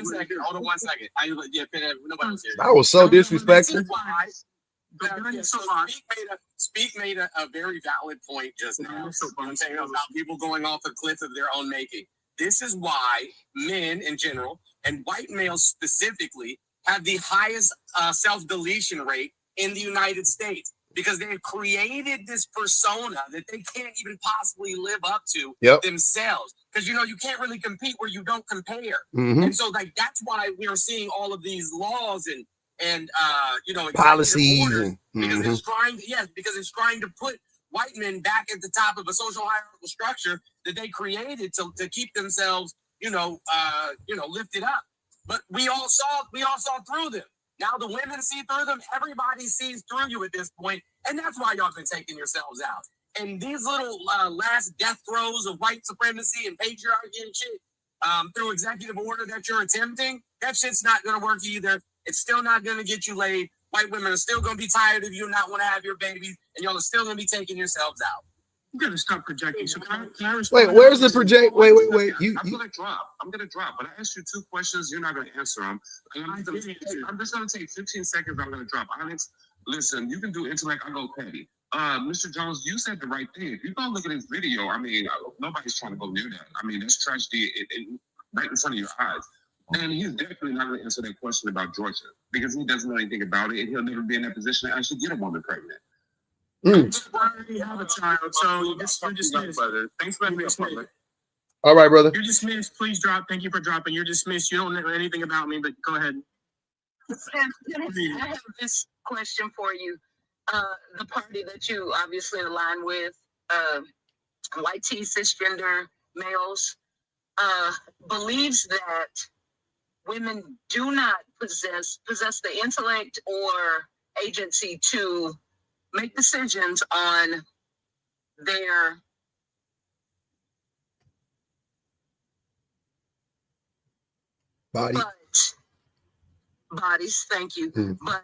second. Hold on 1 second. Nobody was here. That was so disrespectful. Speak made a very valid point just now. I'm saying about people going off a cliff of their own making. This is why men in general and white males specifically have the highest self-deletion rate in the United States, because they've created this persona that they can't even possibly live up to themselves. Because, you can't really compete where you don't compare. Mm-hmm. And so that's why we're seeing all of these laws and policies orders, because it's trying to put white men back at the top of a social hierarchical structure that they created to keep themselves, lifted up. But we all saw through them. Now the women see through them. Everybody sees through you at this point, and that's why y'all been taking yourselves out. And these little last death throes of white supremacy and patriarchy and shit through executive order that you're attempting, that shit's not going to work either. It's still not going to get you laid. White women are still going to be tired of you and not want to have your babies, and y'all are still going to be taking yourselves out. I'm going to stop projecting. So can I wait, where's the project? Wait. I'm going to drop. But I asked you 2 questions. You're not going to answer them. I'm just going to take 15 seconds. I'm going to drop. Onyx, listen, you can do intellect. I go petty. Mr. Jones, you said the right thing. If you go look at this video, nobody's trying to go near that. That's tragedy right in front of your eyes. And he's definitely not going to answer that question about Georgia, because he doesn't know anything about it, and he'll never be in that position to actually get a woman pregnant. I already have a child, so you're dismissed. Thanks for being public. All right, brother. You're dismissed. Please drop. Thank you for dropping. You're dismissed. You don't know anything about me, but go ahead. I have this question for you. The party that you obviously align with, white cisgender males, believes that women do not possess the intellect or agency to make decisions on their bodies. Thank you. But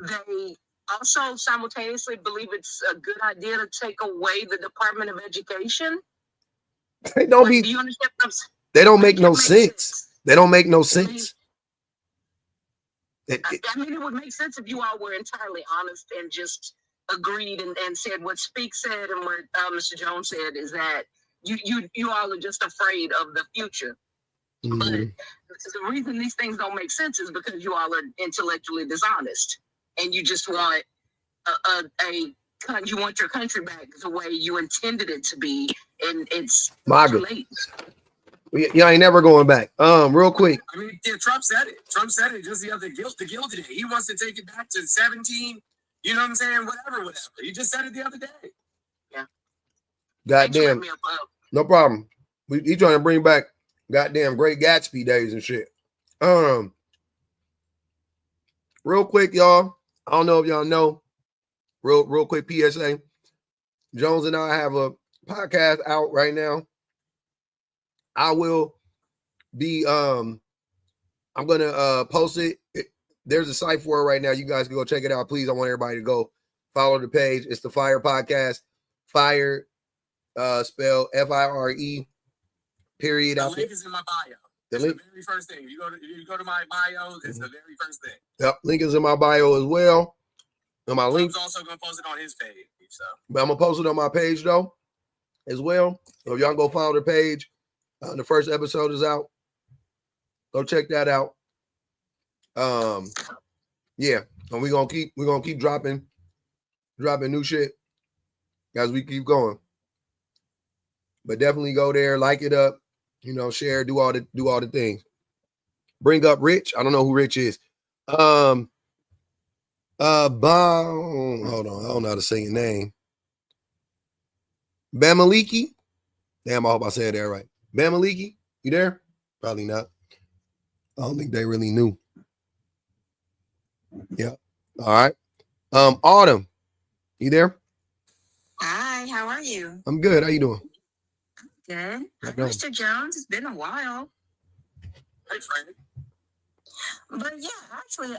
they also simultaneously believe it's a good idea to take away the Department of Education. Do you understand what I'm saying? They don't make no sense. They don't make no sense. It would make sense if you all were entirely honest and just agreed and said what Speak said and what Mr. Jones said, is that you all are just afraid of the future. Mm-hmm. But the reason these things don't make sense is because you all are intellectually dishonest, and you just want you want your country back the way you intended it to be, and it's too late. Yeah, ain't never going back. Real quick. Trump said it. Trump said it just the other guilty day. He wants to take it back to 17. You know what I'm saying? Whatever. He just said it the other day. Yeah. Goddamn. No problem. He trying to bring back goddamn Great Gatsby days and shit. Real quick, y'all. I don't know if y'all know. Real quick PSA. Jones and I have a podcast out right now. I will be I'm gonna post it. There's a site for it right now. You guys can go check it out. Please, I want everybody to go follow the page. It's the Fire Podcast. Fire spelled FIRE. Period. The link is in my bio. The It's link. the very first thing. If you go to my bio, it's the very first thing. Yep, link is in my bio as well. And my link. He's also gonna post it on his page. So, but I'm gonna post it on my page though, as well. So if y'all go follow the page, the first episode is out. Go check that out. Yeah, and we're gonna keep dropping new shit as we keep going. But definitely go there, like it up, share, do all the things. Bring up Rich. I don't know who Rich is. Hold on, I don't know how to say your name. Bamaliki. Damn, I hope I said that right. Bamaliki, you there? Probably not. I don't think they really knew. Yeah. All right. Autumn, you there? Hi, how are you? I'm good. How you doing? Good. How you doing? Mr. Jones, it's been a while. hey, Frank. But yeah, actually,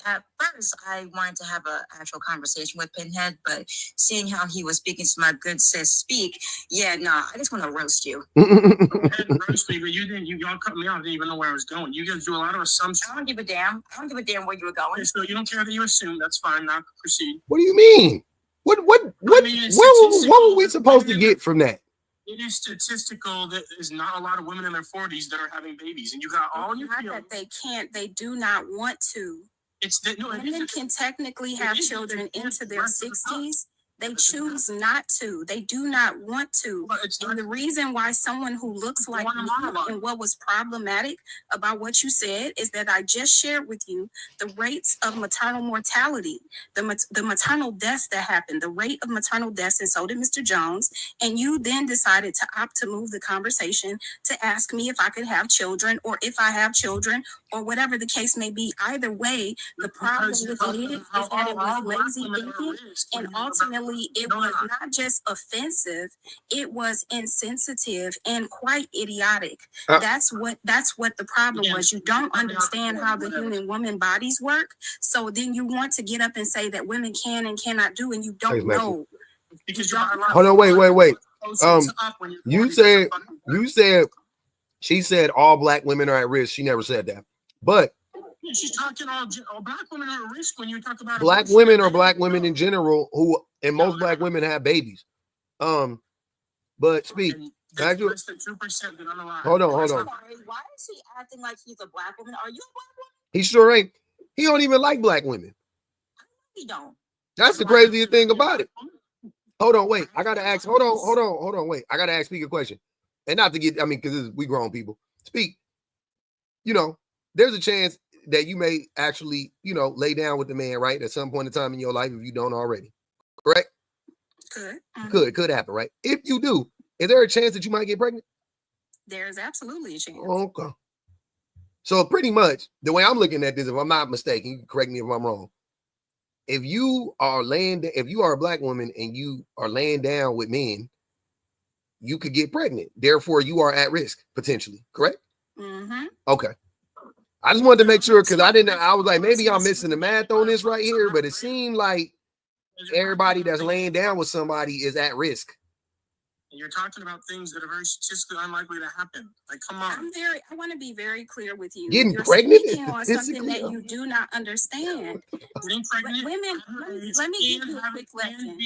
at first I wanted to have an actual conversation with Pinhead, but seeing how he was speaking to my good sis Speak, I just want to roast you. Roast me, but y'all cut me off. I didn't even know where I was going. You guys do a lot of assumptions. I don't give a damn. I don't give a damn where you were going. Okay, so you don't care that you assume. That's fine. Now proceed. What do you mean? What were we supposed to get from that? It is statistical that there's not a lot of women in their 40s that are having babies, and you got all your Not that they can't, they do not want to. It's that no, Women can technically have children into their 60s. They choose not to. They do not want to. And the reason why someone who looks like you and what was problematic about what you said is that I just shared with you the rates of maternal mortality, the maternal deaths that happened, the rate of maternal deaths, and so did Mr. Jones. And you then decided to opt to move the conversation to ask me if I could have children or if I have children or whatever the case may be. Either way, the problem with it is that it was lazy thinking, and ultimately it was not just offensive, it was insensitive and quite idiotic. That's what the problem was. You don't understand how the human woman bodies work, so then you want to get up and say that women can and cannot do, and you don't know. Because hold on, wait. You said she said all black women are at risk. She never said that, but she's talking all black women are at risk when you talk about black women or black women in general and most black women have babies. But Speak. Less than 2% that unalive. Hold on. Why is he acting like he's a black woman? Are you a black woman? He sure ain't. He don't even like black women. He don't. That's the craziest thing about it. Hold on, wait. I gotta ask. Hold on. Wait. I gotta ask Speak a question, and not to get. Because we grown people. Speak. There's a chance that you may actually, lay down with the man, right? At some point in time in your life, if you don't already. Correct? Could happen, right? If you do, is there a chance that you might get pregnant? There's absolutely a chance. Okay. So pretty much the way I'm looking at this, if I'm not mistaken, you can correct me if I'm wrong. If you are a black woman and you are laying down with men, you could get pregnant. Therefore, you are at risk potentially. Correct? Mm-hmm. Okay. I just wanted to make sure because I was like, maybe I'm missing the math on this right here, but it seemed like everybody that's laying down with somebody is at risk. And you're talking about things that are very statistically unlikely to happen. Like, come on. I want to be very clear with you. Getting You're pregnant speaking on something that you do not understand. Getting pregnant. Women, let me give you a quick lesson.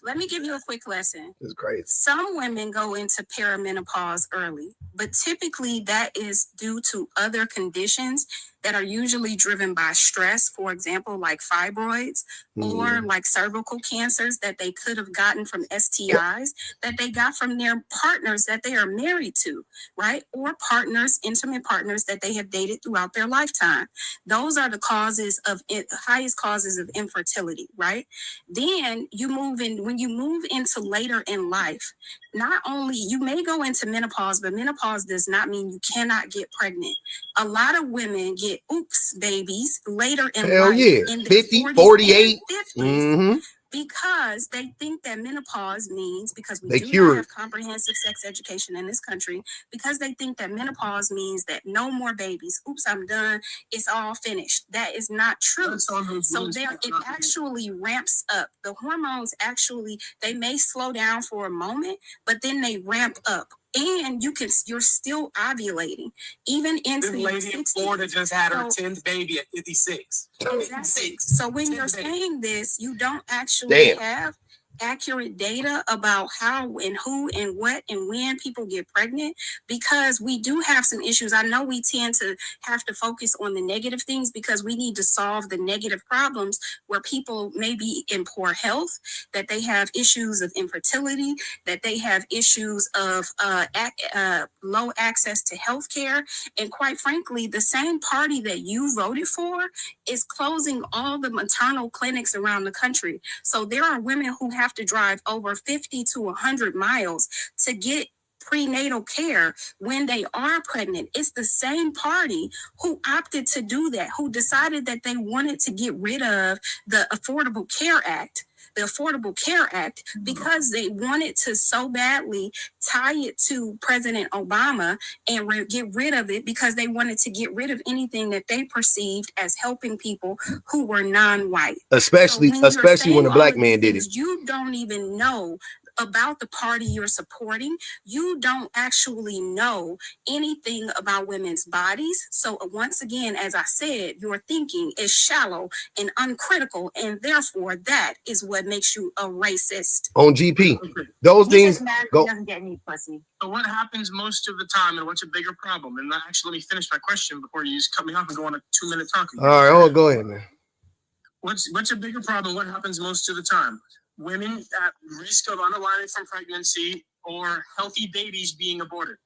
Let me give you a quick lesson. It's crazy. Some women go into perimenopause early, but typically that is due to other conditions that are usually driven by stress, for example, like fibroids or like cervical cancers that they could have gotten from STIs that they got from their partners that they are married to, right? Or intimate partners that they have dated throughout their lifetime. Those are the highest causes of infertility, right? Then when you move into later in life, not only you may go into menopause, but menopause does not mean you cannot get pregnant. A lot of women get babies later in life. In 50, 40s, 48. 50s, because they think that menopause means, because we do not have comprehensive sex education in this country, because they think that menopause means that no more babies. Oops, I'm done. It's all finished. That is not true. So it actually ramps up. The hormones actually, they may slow down for a moment, but then they ramp up and you're still ovulating, even into This your lady in 60s. Florida just had her So- 10th baby at 56. Exactly. So when you're 10th baby. saying this, you don't actually Damn. have accurate data about how and who and what and when people get pregnant, because we do have some issues. I know we tend to have to focus on the negative things because we need to solve the negative problems where people may be in poor health, that they have issues of infertility, that they have issues of low access to health care. And quite frankly, the same party that you voted for is closing all the maternal clinics around the country. So there are women who have to drive over 50 to 100 miles to get prenatal care when they are pregnant. It's the same party who opted to do that, who decided that they wanted to get rid of the Affordable Care Act. Because they wanted to so badly tie it to President Obama and get rid of it, because they wanted to get rid of anything that they perceived as helping people who were non-white. Especially So when a black man did it. You don't even know about the party you're supporting. You don't actually know anything about women's bodies. So once again, as I said, your thinking is shallow and uncritical, and therefore that is what makes you a racist. On GP. Those things go. Doesn't get any pussy. So what happens most of the time, and what's a bigger problem? And actually, let me finish my question before you just cut me off and go on a 2-minute talking. All right, go ahead, man. What's a bigger problem? What happens most of the time? Women at risk of unalignment from pregnancy or healthy babies being aborted.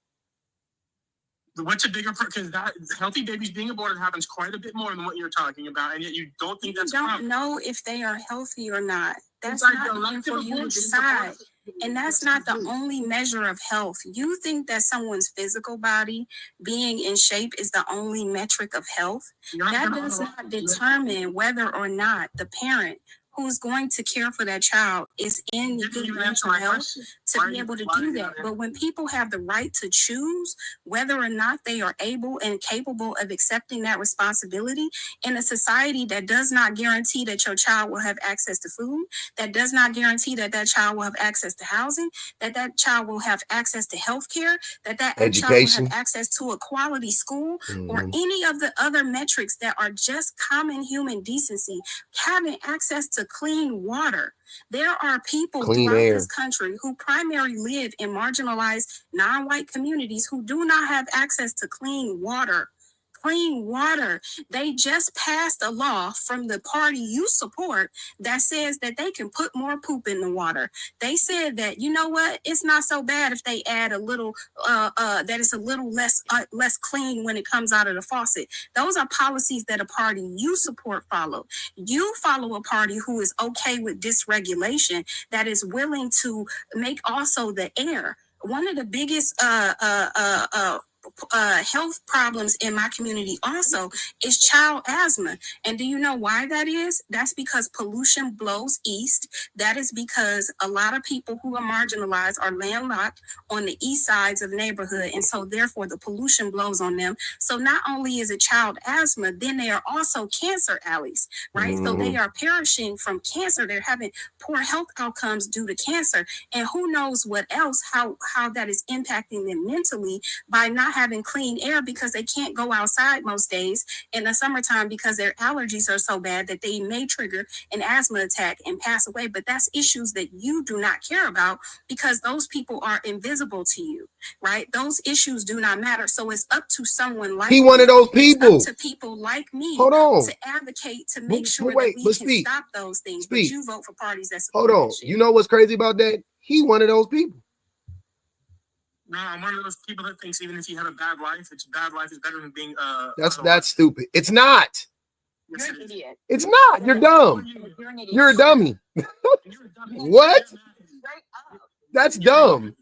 What's a bigger because that healthy babies being aborted happens quite a bit more than what you're talking about, and yet you don't think that's a problem. You don't know if they are healthy or not. That's It's like not elective for you to abortion. decide. And that's not the only measure of health. You think that someone's physical body being in shape is the only metric of health. That does not determine whether or not the parent who's going to care for that child is in good mental health to be able to do that. But when people have the right to choose whether or not they are able and capable of accepting that responsibility in a society that does not guarantee that your child will have access to food, that does not guarantee that that child will have access to housing, that that child will have access to health care, that that child will have access to a quality school, or any of the other metrics that are just common human decency, having access to clean water. There are people throughout this country who primarily live in marginalized non-white communities who do not have access to clean water. Clean water. They just passed a law from the party you support that says that they can put more poop in the water. They said that, you know what, it's not so bad if they add a little, that it's a little less clean when it comes out of the faucet. Those are policies that a party you support follow. You follow a party who is okay with dysregulation, that is willing to make also the air. One of the biggest health problems in my community also is child asthma. And do you know why that is? That's because pollution blows east. That is because a lot of people who are marginalized are landlocked on the east sides of neighborhood, and so therefore the pollution blows on them. So not only is it child asthma, then they are also cancer alleys, right? So they are perishing from cancer. They're having poor health outcomes due to cancer, and who knows what else, how that is impacting them mentally by not having clean air, because they can't go outside most days in the summertime because their allergies are so bad that they may trigger an asthma attack and pass away. But that's issues that you do not care about because those people are invisible to you, right? Those issues do not matter. So it's up to someone like me, one of those people. it's up to people like me to advocate to make sure that we can stop those things. But you vote for parties that support that shit. You know what's crazy about that? He one of those people. No, I'm one of those people that thinks even if you have a bad life, bad life is better than being that's stupid. It's not. You're an idiot. It's not. You're dumb. You're an idiot. You're a dummy. What? That's dumb.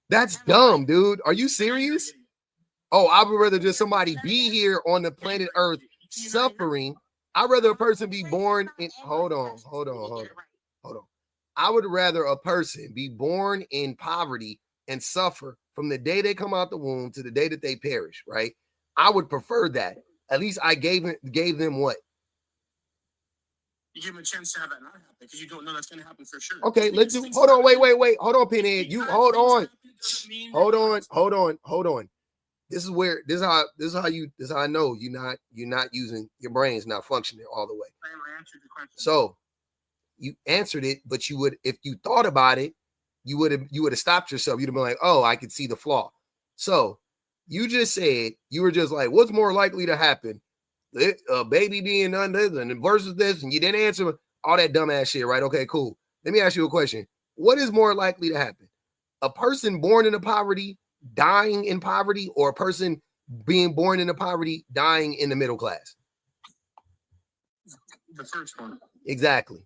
That's dumb, dude. Are you serious? Oh, I would rather just somebody be here on the planet Earth suffering. I'd rather a person be born in. Hold on. I would rather a person be born in poverty and suffer from the day they come out the womb to the day that they perish, right? I would prefer that. At least I gave them what? You give them a chance to have that not happen because you don't know that's going to happen for sure. Okay, let's do. Hold on, wait. Hold on, Pinhead. You hold on. Hold on. This is how I know you're not using your brain's not functioning all the way. I answered the question. So you answered it, but you would, if you thought about it, you would have stopped yourself. You'd have been like, oh, I could see the flaw. So you just said, you were just like, what's more likely to happen? A baby being under and versus this, and you didn't answer all that dumbass shit, right? Okay, cool. Let me ask you a question. What is more likely to happen? A person born into poverty, dying in poverty, or a person being born into poverty, dying in the middle class? The first one. Exactly.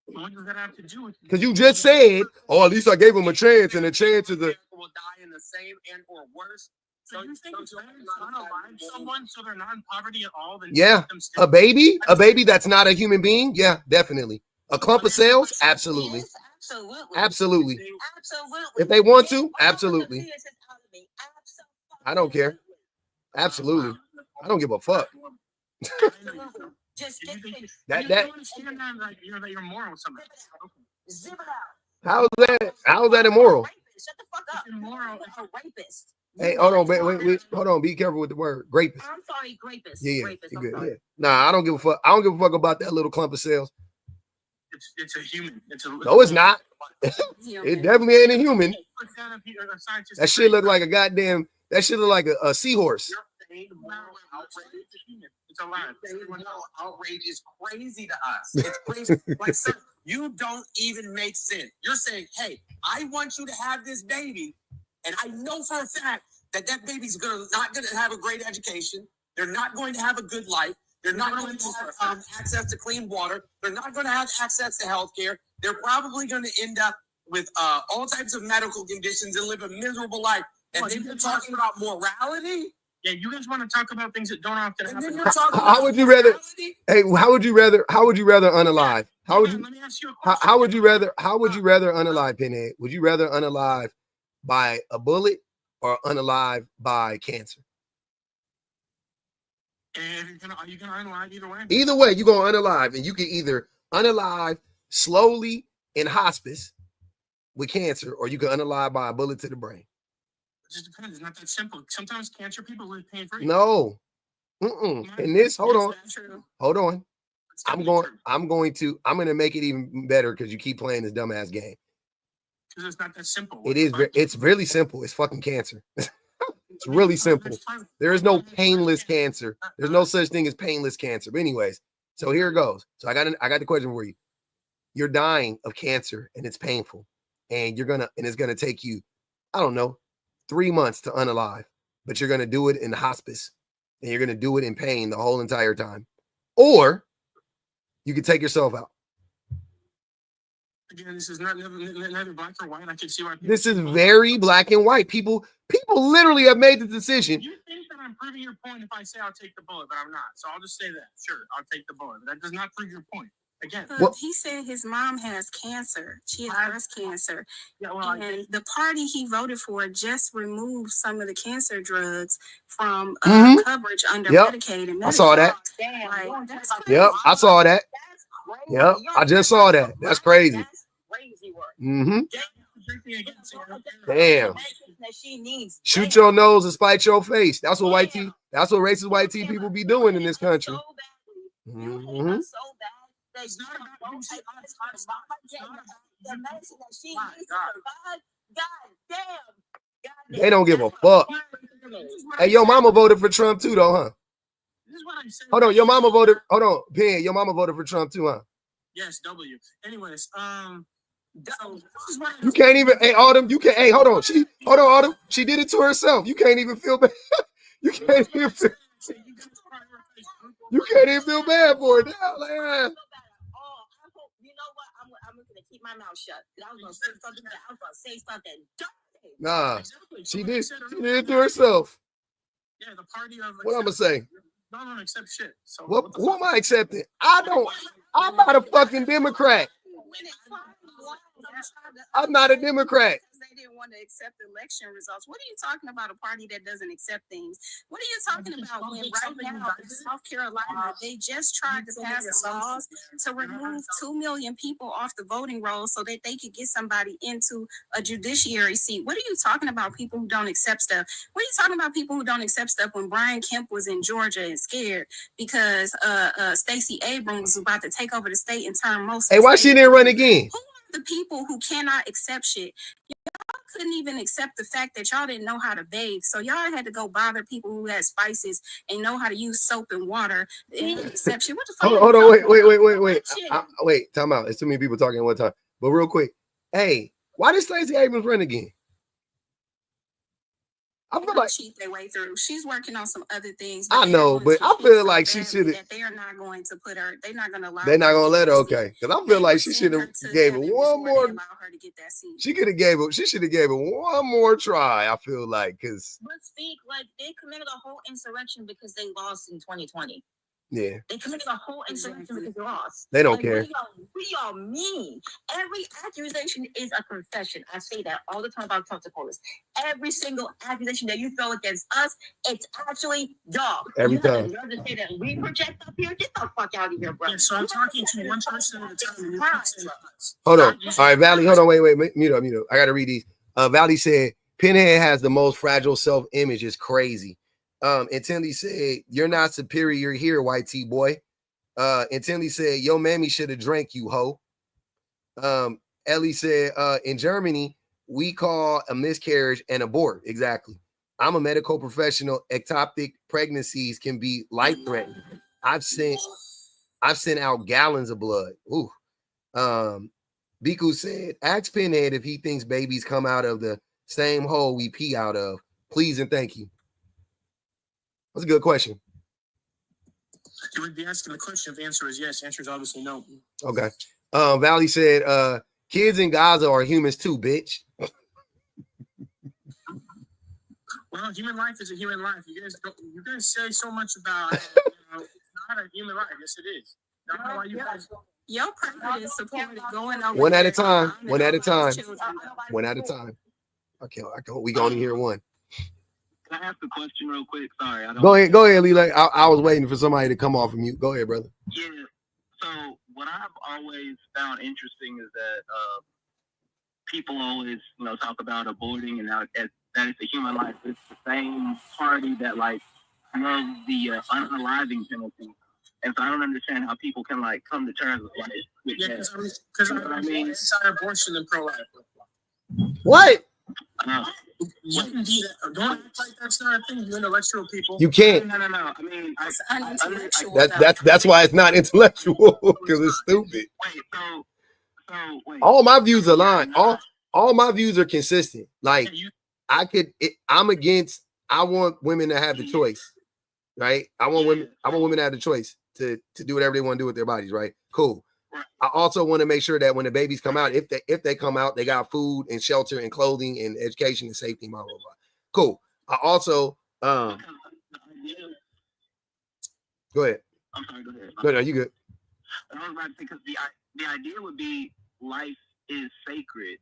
What does that have to do with? Because you just said, oh, at least I gave him a chance, and a chance is a will die in the same and or worse. So you think it's better to unalive someone so they're not in poverty at all than yeah, a baby that's not a human being? Yeah, definitely. A clump of cells? Absolutely. Yes, absolutely. Absolutely. Absolutely. If they want to, absolutely. I don't care. Absolutely. I don't give a fuck. Just that you're moral somehow. Zip it out. How's that immoral? Shut the fuck up. It's immoral. It's a rapist. Hey, hold on, wait, hold on. Be careful with the word rapist. I'm sorry, rapist. Yeah, rapist. yeah. Nah, I don't give a fuck. I don't give a fuck about that little clump of cells. It's a human. No, it's not. It definitely ain't a human. That shit look like a goddamn. That shit look like a seahorse. It's a lie. Outrage is crazy to us. It's crazy. Like, sir, you don't even make sense. You're saying, hey, I want you to have this baby, and I know for a fact that baby's not gonna have a great education. They're not going to have a good life. They're not going to have access to clean water. They're not going to have access to health care. They're probably going to end up with all types of medical conditions and live a miserable life. And then you're talking about morality? Yeah, you guys want to talk about things that don't often happen. How would you rather? Hey, how would you rather unalive? How would you? Let me ask you a question. How would you rather? How would you rather unalive, Pinhead? Would you rather unalive by a bullet or unalive by cancer? And are you gonna unalive either way? Either way, you're gonna unalive, and you can either unalive slowly in hospice with cancer, or you can unalive by a bullet to the brain. It just depends. It's not that simple. Sometimes cancer people live pain-free. No. And this, hold on. I'm going to make it even better because you keep playing this dumbass game. Because it's not that simple. It's really simple. It's fucking cancer. It's really simple. There is no painless cancer. There's no such thing as painless cancer. But anyways, so here it goes. So I got the question for you. You're dying of cancer and it's painful. And it's gonna take you, I don't know, 3 months to unalive, but you're gonna do it in hospice and you're gonna do it in pain the whole entire time. Or you could take yourself out. Again, this is neither black or white. I can see why. This is very black and white. People literally have made the decision. You think that I'm proving your point if I say I'll take the bullet, but I'm not. So I'll just say that. Sure, I'll take the bullet. But that does not prove your point. Again, he said his mom has cancer. She has breast cancer. Yeah, well, and the party he voted for just removed some of the cancer drugs from coverage under Medicaid and Medicare. I saw that. I saw that. Yep, I just saw that. That's crazy. That's crazy work. Damn. Shoot your nose and spite your face. That's what racist white tea people be doing in this country. It's not about the medicine that she needs to survive. God damn. They don't give a fuck. Hey, your mama voted for Trump too, though, huh? This is what I said. Hold on, your mama voted. Hold on, Penn. Your mama voted for Trump too, huh? Yes, W. Anyways, you can't even. Hey, Autumn. You can. Hey, hold on. Autumn. She did it to herself. You can't even feel bad. You can't even feel bad for it now. Like, you know what? I'm gonna keep my mouth shut. I was gonna say something. Nah, she did it to herself. Yeah, the party of what I'm gonna say. I don't accept shit. So who am I accepting? I'm not a fucking Democrat. I'm not a Democrat. they didn't want to accept election results. What are you talking about? A party that doesn't accept things? What are you talking about? When right now in South Carolina, they just tried to pass some laws to remove 2 million people off the voting roll so that they could get somebody into a judiciary seat. What are you talking about? People who don't accept stuff. What are you talking about? People who don't accept stuff when Brian Kemp was in Georgia and scared because Stacey Abrams was about to take over the state and turn most. Hey, why she didn't run again? Who are the people who cannot accept shit? Y'all couldn't even accept the fact that y'all didn't know how to bathe, so y'all had to go bother people who had spices and know how to use soap and water and accept shit. What the fuck? Hold on, wait, time out. It's too many people talking at one time. But real quick, hey, why did Stacey Abrams run again? I feel like cheat their way through. She's working on some other things. I know, but I feel like she should have. They are not going to put her. They're not going to allow. They're not going to let her. Okay, because I feel like she should have gave her one more. Allow her to get that seat. She could have gave her. She should have gave her one more try. I feel like because. But speak like they committed a whole insurrection because they lost in 2020. Yeah. They committed a whole insurrection because they lost. They don't care. What do y'all mean? Every accusation is a confession. I say that all the time about Trump supporters. Every single accusation that you throw against us, it's actually y'all. Every time. You have to say that we project up here. Get the fuck out of here, bro. Yeah, so I'm talking to one person at a time. Hold on. All right, Valley. Hold on. Wait. Mute up. I got to read these. Valley said, Pinhead has the most fragile self-image. It's crazy. And Tinley said, you're not superior here, white T boy. And Tinley said, yo, mammy should have drank you, ho. Ellie said, in Germany, we call a miscarriage an abort. Exactly. I'm a medical professional. Ectopic pregnancies can be life-threatening. I've sent out gallons of blood. Ooh. Biku said, ask Pinhead if he thinks babies come out of the same hole we pee out of. Please and thank you. That's a good question. You would be asking the question if the answer is yes. The answer is obviously no. Okay. Valley said, kids in Gaza are humans too, bitch. Well, human life is a human life. You guys say so much about it's not a human life. Yes, it is. I don't know why you guys. Your president supported going over one at a time. One at a time. One at a time. Okay, we can only hear one. Can I ask a question real quick? Sorry. Go ahead, Lee. I was waiting for somebody to come off of mute. Go ahead, brother. Yeah. So what I've always found interesting is that people always, talk about aborting and that it's a human life. It's the same party that loves the unaliving penalty. And so I don't understand how people can come to terms with because I mean, it's abortion and pro-life. What? You can do that. Don't act like that's not a thing. You intellectual people. You can't. No. I mean, it's unintellectual. That's why it's not intellectual because it's stupid. Wait. So all my views align. All my views are consistent. Like I'm against. I want women to have the choice, right? I want women to have the choice to do whatever they want to do with their bodies, right? Cool. I also want to make sure that when the babies come out, if they come out, they got food and shelter and clothing and education and safety, blah, blah, blah. Cool. I also go ahead. I'm sorry, go ahead. No, you good. I was about to say, because the idea would be life is sacred.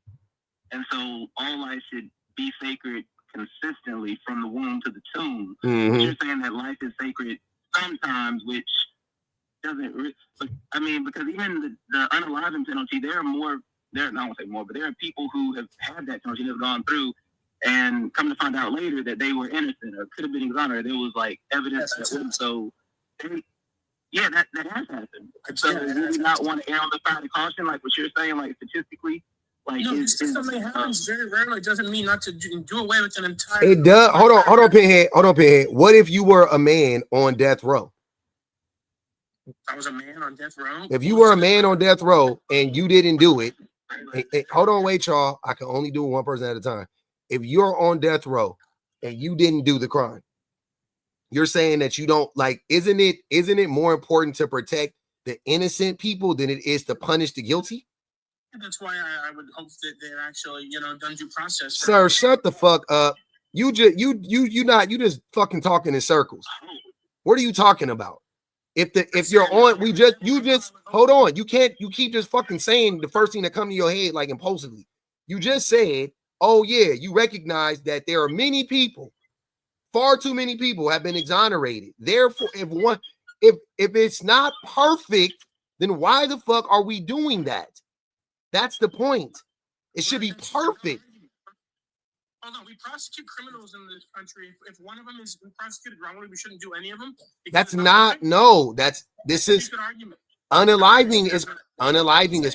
And so all life should be sacred consistently from the womb to the tomb. Mm-hmm. You're saying that life is sacred sometimes, which doesn't, because even the unaliving penalty, there are people who have had that penalty, have gone through and come to find out later that they were innocent or could have been exonerated. There was evidence that wouldn't. So, that has happened. So, do you not want to err on the side of caution, like what you're saying, statistically? Just because something happens very rarely doesn't mean not to do away with an entire. It does. Hold on, Pinhead. What if you were a man on death row? I was a man on death row. If you were a man on death row and you didn't do it, hold on, wait, y'all. I can only do one person at a time. If you're on death row and you didn't do the crime, you're saying that you don't isn't it more important to protect the innocent people than it is to punish the guilty? That's why I would hope that they're actually, done due process. Sir, shut the fuck up. You just fucking talking in circles. What are you talking about? If you're on, you just hold on. You keep just fucking saying the first thing that comes to your head impulsively. You just said oh yeah, you recognize that there are many people, far too many people have been exonerated. Therefore, if it's not perfect, then why the fuck are we doing that? That's the point. It should be perfect. Hold on, we prosecute criminals in this country. If one of them is prosecuted wrongly, we shouldn't do any of them. That's not, no, this is unaliving is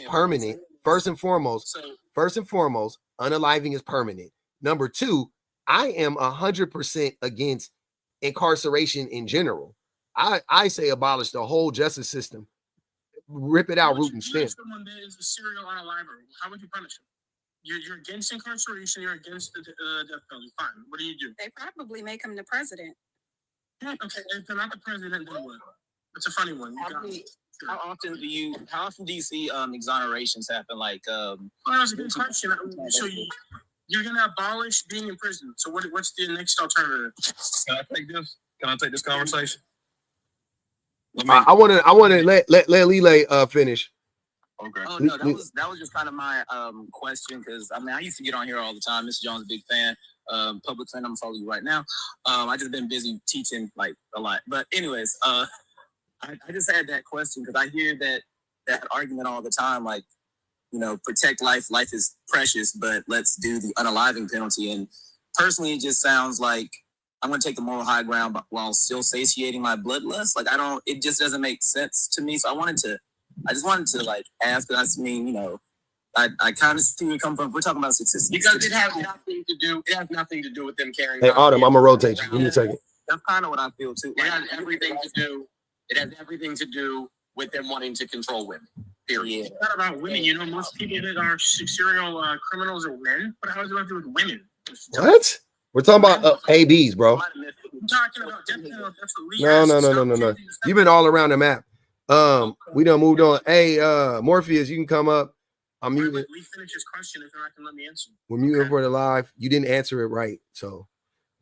permanent. First and foremost, unaliving is permanent. Number two, I am 100% against incarceration in general. I say abolish the whole justice system, rip it out root and stem. Someone that is a serial unaliver, how would you punish him? You're against incarceration. You're against the death penalty. Fine. What do you do? They probably make him the president. Okay, if they're not the president, then what? It's a funny one. How often do you see exonerations happen? Like, well, that's a good question. So you're gonna abolish being in prison. So what's the next alternative? Can I take this conversation? I want to let Lele finish. Okay. Oh no, that was just kind of my question, because I mean I used to get on here all the time. Mr. Jones, a big fan, public fan. I'm gonna follow you right now. I just been busy teaching like a lot, but anyways, I just had that question because I hear that argument all the time, like, you know, protect life. Life is precious, but let's do the unaliving penalty. And personally, it just sounds like I'm going to take the moral high ground, but while still satiating my bloodlust. Like, it just doesn't make sense to me. So I just wanted to like ask, because I mean, you know, I kind of see where you come from. We're talking about statistics. Because it has nothing to do with them caring. Hey, Autumn, I'm going to rotate you. Give me a second. That's kind of what I feel too. It has everything to do with them wanting to control women. Period. It's not about women. You know, most people that are serial criminals are men. But how does it have to do with women? What? We're talking about ABs, bro. I'm talking about death penalty. That's what No. You've been all around the map. We done moved on. Hey, Morpheus, you can come up. I'm muting. Let me finish his question if you're not gonna let me answer. We're muting for the live. You didn't answer it right, so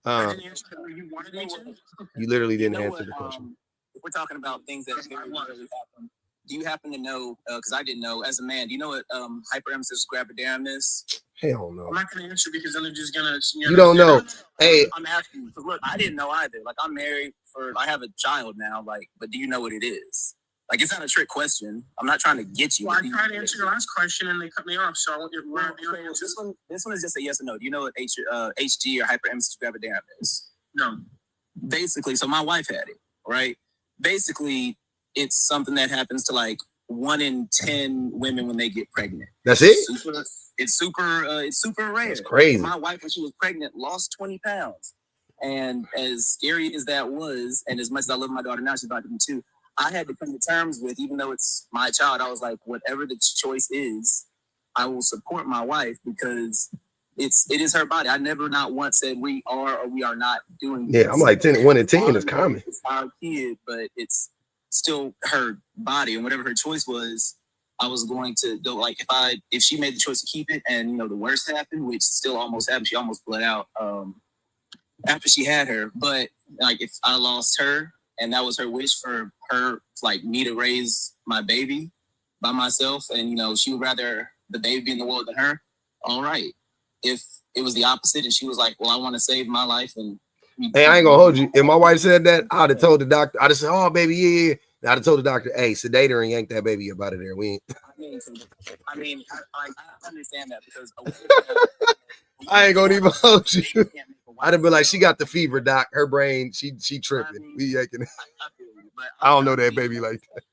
I didn't answer it where you wanted me to. you literally didn't answer the question. If we're talking about things that very rarely happen, do you happen to know? Because I didn't know. As a man, do you know what hyperemesis gravidarum is? Hell no. I'm not gonna answer because then they're just gonna. You don't know. Hey, I'm asking because look, I didn't know either. Like, I'm married I have a child now. Like, but do you know what it is? Like, it's not a trick question. I'm not trying to get you. Well, I tried to answer your last question and they cut me off. So this one is just a yes or no. Do you know what HG or hyperemesis gravidarum is? No. Basically, so my wife had it, right? Basically, it's something that happens to like 1 in 10 women when they get pregnant. That's it? It's super rare. It's crazy. My wife, when she was pregnant, lost 20 pounds. And as scary as that was, and as much as I love my daughter now, she's about to be 2, I had to come to terms with, even though it's my child, I was like, whatever the choice is, I will support my wife because it is her body. I never not once said we are or we are not doing this. Yeah, I'm like 1 in 10 is common. It's our kid, but it's still her body, and whatever her choice was, I was going to go. Like, if she made the choice to keep it, and you know the worst happened, which still almost happened, she almost bled out after she had her. But like, if I lost her, and that was her wish for her, like me to raise my baby by myself, and you know she would rather the baby be in the world than her. All right. If it was the opposite, and she was like, "Well, I want to save my life," and hey, I ain't gonna hold you. If my wife said that, I'd have told the doctor. I'd have said, "Oh, baby, yeah." I'd have told the doctor, "Hey, sedate her and yank that baby up out of there." We ain't. I understand that because I ain't gonna even hold you. I'd have been like, "She got the fever, doc. Her brain, she tripping. We yanking it." I don't know that baby like that.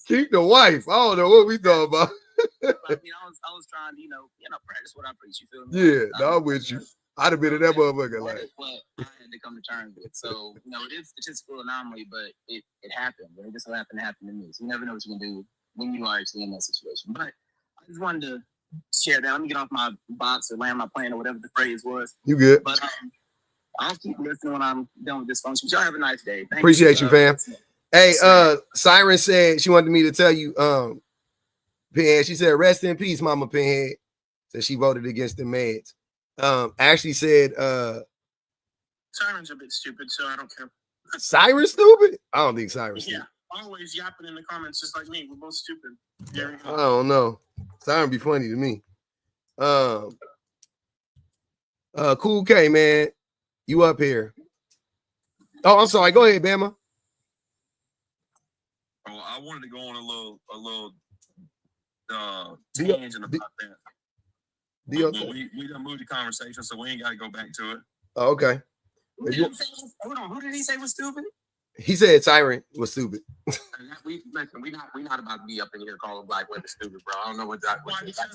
Keep the wife. I don't know what we talking about. I was trying to, you know, practice what I preach. You feel me? Yeah, no, I'm with you. I'd have been in that motherfucker. Like, what I had to come to terms with. So, you know, it is statistical anomaly, but it happened. It just so happened to happen to me. So you never know what you can do when you are actually in that situation. But I just wanted to share that. Let me get off my box or land my plane or whatever the phrase was. You good? But I'll keep listening when I'm done with this function. Y'all have a nice day. Thank Appreciate you, fam. Hey, Siren said she wanted me to tell you, Pinhead. She said, "Rest in peace, Mama Pinhead." Said she voted against the meds. Ashley said, Siren's a bit stupid, so I don't care. Siren stupid? I don't think Siren's stupid. Yeah, always yapping in the comments just like me. We're both stupid. I don't know. Siren be funny to me. Cool K, man. You up here. Oh, I'm sorry. Go ahead, Bama. Oh, I wanted to go on a little tangent about that. But we done moved the conversation, so we ain't got to go back to it. Oh, okay. Hold on. Who did he say was stupid? He said Tyrant was stupid. We not about to be up in here calling black women stupid, bro. I don't know what that. Why? Because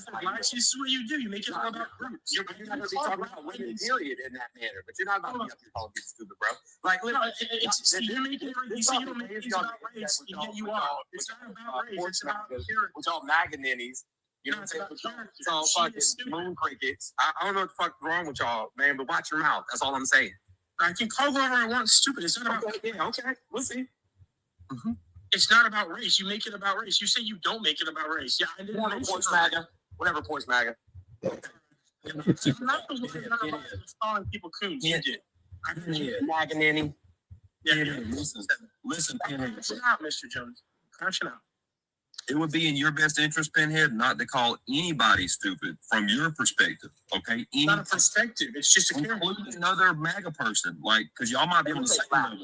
this is what you do. You make it all about groups. You're not going to be talking about women, period, in that manner. But you're not about to be up here calling people stupid, bro. Like, you're making you see, you don't make it about race. Yet you are. It's not about race. It's about character. With y'all MAGA ninnies. You know what I'm saying? It's all fucking moon crickets. I don't know what the fuck's wrong with y'all, man, but watch your mouth. That's all I'm saying. I can call whoever I want stupid. It's not about. Yeah, okay. We'll see. Mm-hmm. It's not about race. You make it about race. You say you don't make it about race. Yeah, I didn't. Whatever, Porch MAGA. I'm not the one that calling people coons. You did. MAGA nanny. Yeah. Listen, Pinhead. Crash it out, Mr. Jones. Crash it out. It would be in your best interest, Pinhead, not to call anybody stupid from your perspective. Okay, it's not a perspective. It's just a character. Another MAGA person, like, because y'all might be able to say that.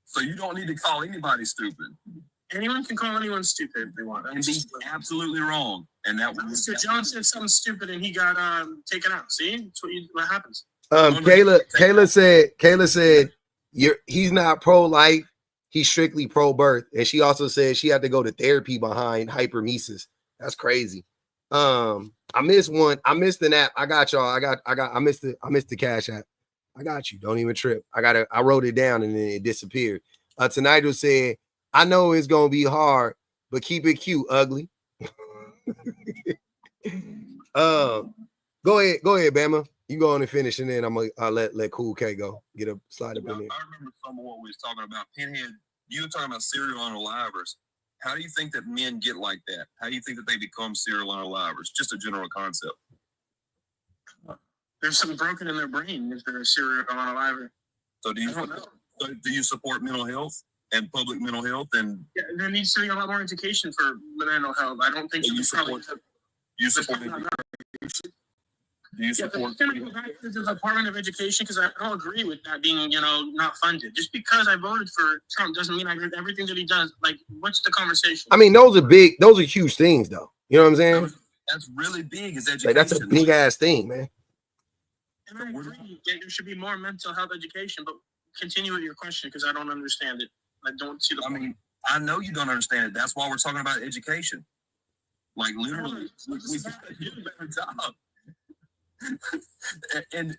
So you don't need to call anybody stupid. Anyone can call anyone stupid if they want. And be absolutely wrong. And that was Mr. John said something stupid and he got taken out. See, that's what happens. Kayla said he's not pro-life. He's strictly pro-birth. And she also said she had to go to therapy behind hypermesis. That's crazy. I missed one. I missed an app. I got y'all. I missed the Cash App. I got you. Don't even trip. I wrote it down and then it disappeared. Tonight said, I know it's gonna be hard, but keep it cute, ugly. Go ahead, Bama. You go on and finish, and then I'll let Cool K go. Get a slide up in there. I remember some of what we was talking about. Pinhead, you were talking about serial unalivers. How do you think that men get like that? How do you think that they become serial unalivers? Just a general concept. There's something broken in their brain if they're a serial unaliver. So do you support mental health and public mental health? And yeah, there needs to be a lot more education for mental health. I don't think you support. Do you support the Department of Education? Because I don't agree with that being, not funded. Just because I voted for Trump doesn't mean I agree with everything that he does. Like, what's the conversation? I mean, those are huge things, though. You know what I'm saying? That's really big. Is education? Like, that's a big ass thing, man. And I agree that there should be more mental health education, but continue with your question because I don't understand it. I don't see the point. I mean, I know you don't understand it. That's why we're talking about education. Like, literally, we do a better job. and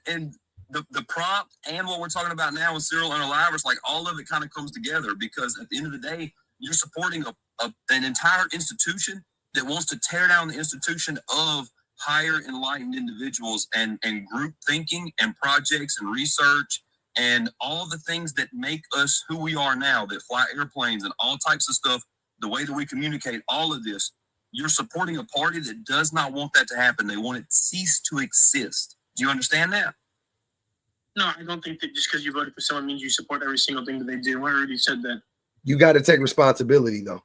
the prompt and what we're talking about now with serial unalivers, like all of it kind of comes together because at the end of the day, you're supporting an entire institution that wants to tear down the institution of higher enlightened individuals and group thinking and projects and research and all the things that make us who we are now, that fly airplanes and all types of stuff, the way that we communicate, all of this. You're supporting a party that does not want that to happen. They want it to cease to exist. Do you understand that? No, I don't think that just because you voted for someone means you support every single thing that they do. I already said that. You got to take responsibility, though.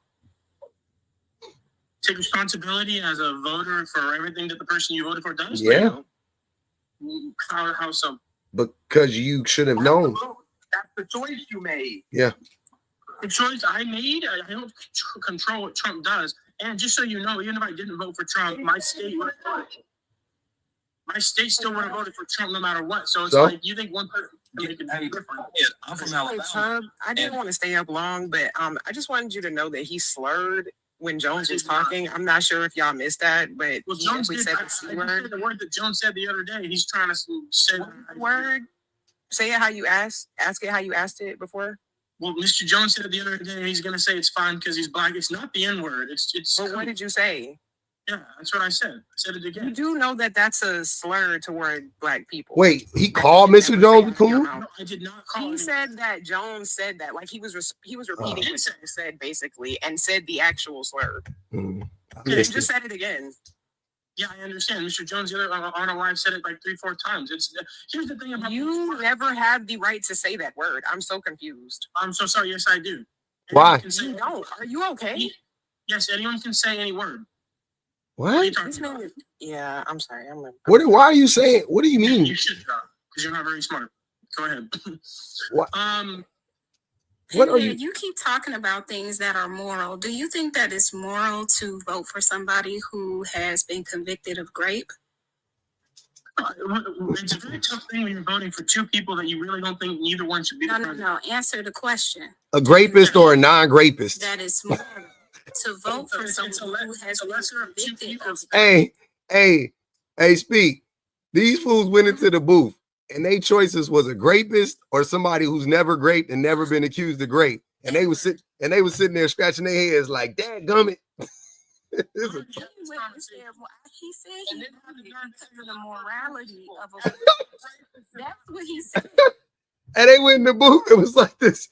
Take responsibility as a voter for everything that the person you voted for does? Yeah. How so? Because you should have known. That's the choice you made. Yeah. The choice I made, I don't control what Trump does. And just so you know, even if I didn't vote for Trump, my state still would have voted for Trump no matter what. So it's like you think one person can make it different. Yeah, I'm from Alabama. I didn't want to stay up long, but I just wanted you to know that he slurred when Jones was talking. I'm not sure if y'all missed that, but well, Jones did. I said the word that Jones said the other day. He's trying to say the word. Say it how you asked. Ask it how you asked it before. Well, Mr. Jones said the other day he's going to say it's fine because he's black. It's not the N-word. It's. But what did you say? Yeah, that's what I said. I said it again. You do know that that's a slur toward black people. Wait, he called Mr. Jones a coon? No, I did not call. He said that Jones said that, like he was repeating what Jones said basically, and said the actual slur. Mm, he just said it again. Yeah, I understand. Mr. Jones, the other on a live said it like 3-4 times. Here's the thing about you never have the right to say that word. I'm so confused. I'm so sorry. Yes, I do. Why? You don't. Are you okay? Yes, anyone can say any word. What? Yeah, I'm sorry. Why are you saying? What do you mean? You should drop because you're not very smart. Go ahead. What? What are you? You keep talking about things that are moral. Do you think that it's moral to vote for somebody who has been convicted of rape? It's a very tough thing when you're voting for two people that you really don't think neither one should be. No. Answer the question. A rapist or a non-rapist? That is moral to vote for someone who has been convicted of. Hey, speak. These fools went into the booth and their choices was a rapist or somebody who's never raped and never been accused of rape. And they was sitting there scratching their heads like, dadgummit. He said he did it because of the morality of a. That's what he said. And they went in the booth. It was like this,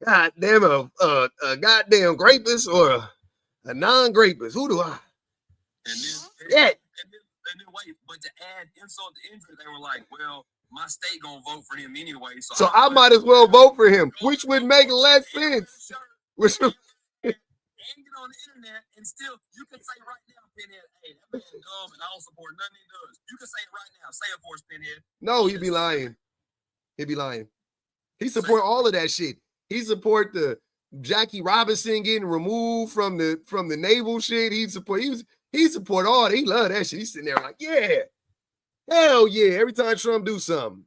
goddamn, a goddamn rapist or a non-rapist. Who do I? And then wait, but to add insult to injury, they were like, well, my state gonna vote for him anyway. So I might as well vote for him, which would make less sense. Which would... And get on the internet and still, you can say right now, Pinhead, hey, that man's dumb and I don't support nothing he does. You can say it right now. Say it for us, Pinhead. No, he'd be lying. He'd be lying. He support all of that shit. He support the Jackie Robinson getting removed from the naval shit. He support all that. He love that shit. He's sitting there like, yeah, hell yeah. Every time Trump do something,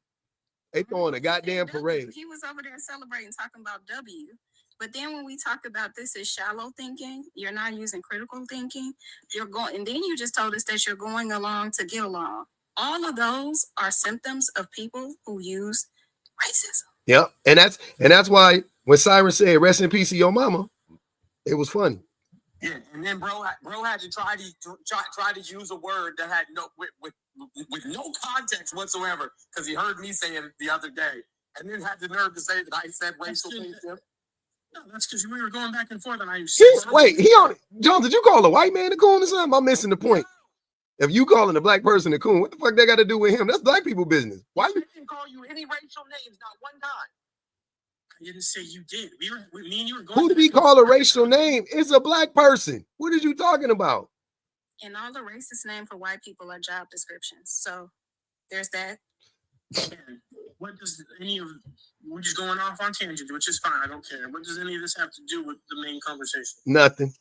they throwing a goddamn parade. He was over there celebrating, talking about W. But then when we talk about this as shallow thinking, you're not using critical thinking. And then you just told us that you're going along to get along. All of those are symptoms of people who use racism. Yep, and that's why when Cyrus said "Rest in peace to your mama," it was funny. Yeah, and then bro had to try to use a word that had with no context whatsoever because he heard me say it the other day, and then had the nerve to say that I said racial things. No, that's because we were going back and forth, and I. Wait, Jones, did you call a white man a coon or something? I'm missing the point. If you calling a black person a coon, what the fuck that got to do with him? That's black people business. Why I didn't call you any racial names, not one time. I didn't say you did. Me and you were going. Who did he call a racial name? It's a black person. What are you talking about? And all the racist names for white people are job descriptions. So there's that. What does we're just going off on tangent, which is fine. I don't care. What does any of this have to do with the main conversation? Nothing.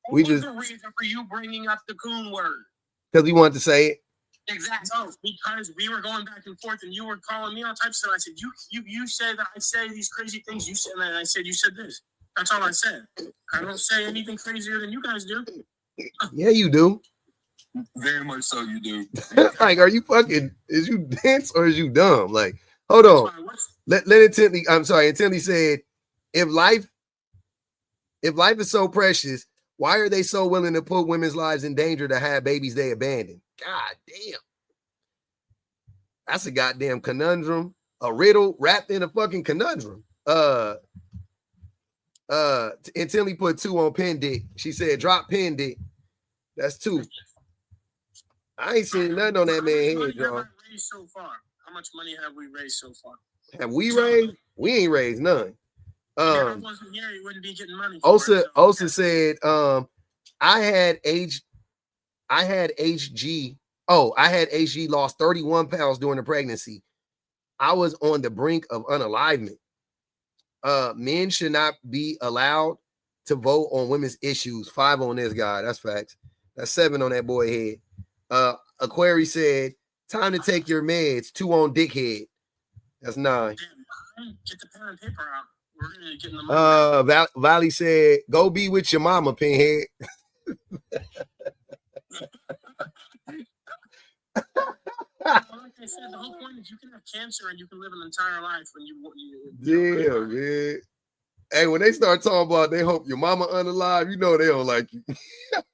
What was the reason for you bringing up the coon word? Because we wanted to say it. Exactly. No, because we were going back and forth, and you were calling me all types of stuff. I said, you said that I say these crazy things. You said that, and I said you said this. That's all I said. I don't say anything crazier than you guys do. Yeah, you do. Very much so, you do. Like, are you fucking? Is you dense or is you dumb? Like, hold on. Let intently. I'm sorry. Intently said, if life is so precious, why are they so willing to put women's lives in danger to have babies they abandon? God damn. That's a goddamn conundrum. A riddle wrapped in a fucking conundrum. Intently put 2 on Pen Dick. She said, drop Pen Dick. That's 2. I ain't seen nothing on that man's head, y'all. So far? How much money have we raised so far? Have we raised? We ain't raised none. If I wasn't here, you wouldn't be getting money. Osa said, I had HG lost 31 pounds during the pregnancy. I was on the brink of unalivement. Men should not be allowed to vote on women's issues. 5 on this guy. That's facts. That's 7 on that boy head. Aquari said, time to take your meds. 2 on dickhead. That's 9. Get the pen and paper out. We're gonna get in the money. Valley said, go be with your mama, Pinhead. Like I said, the whole point is you can have cancer and you can live an entire life when you Damn, man. Hey, when they start talking about they hope your mama unalive, you know they don't like you.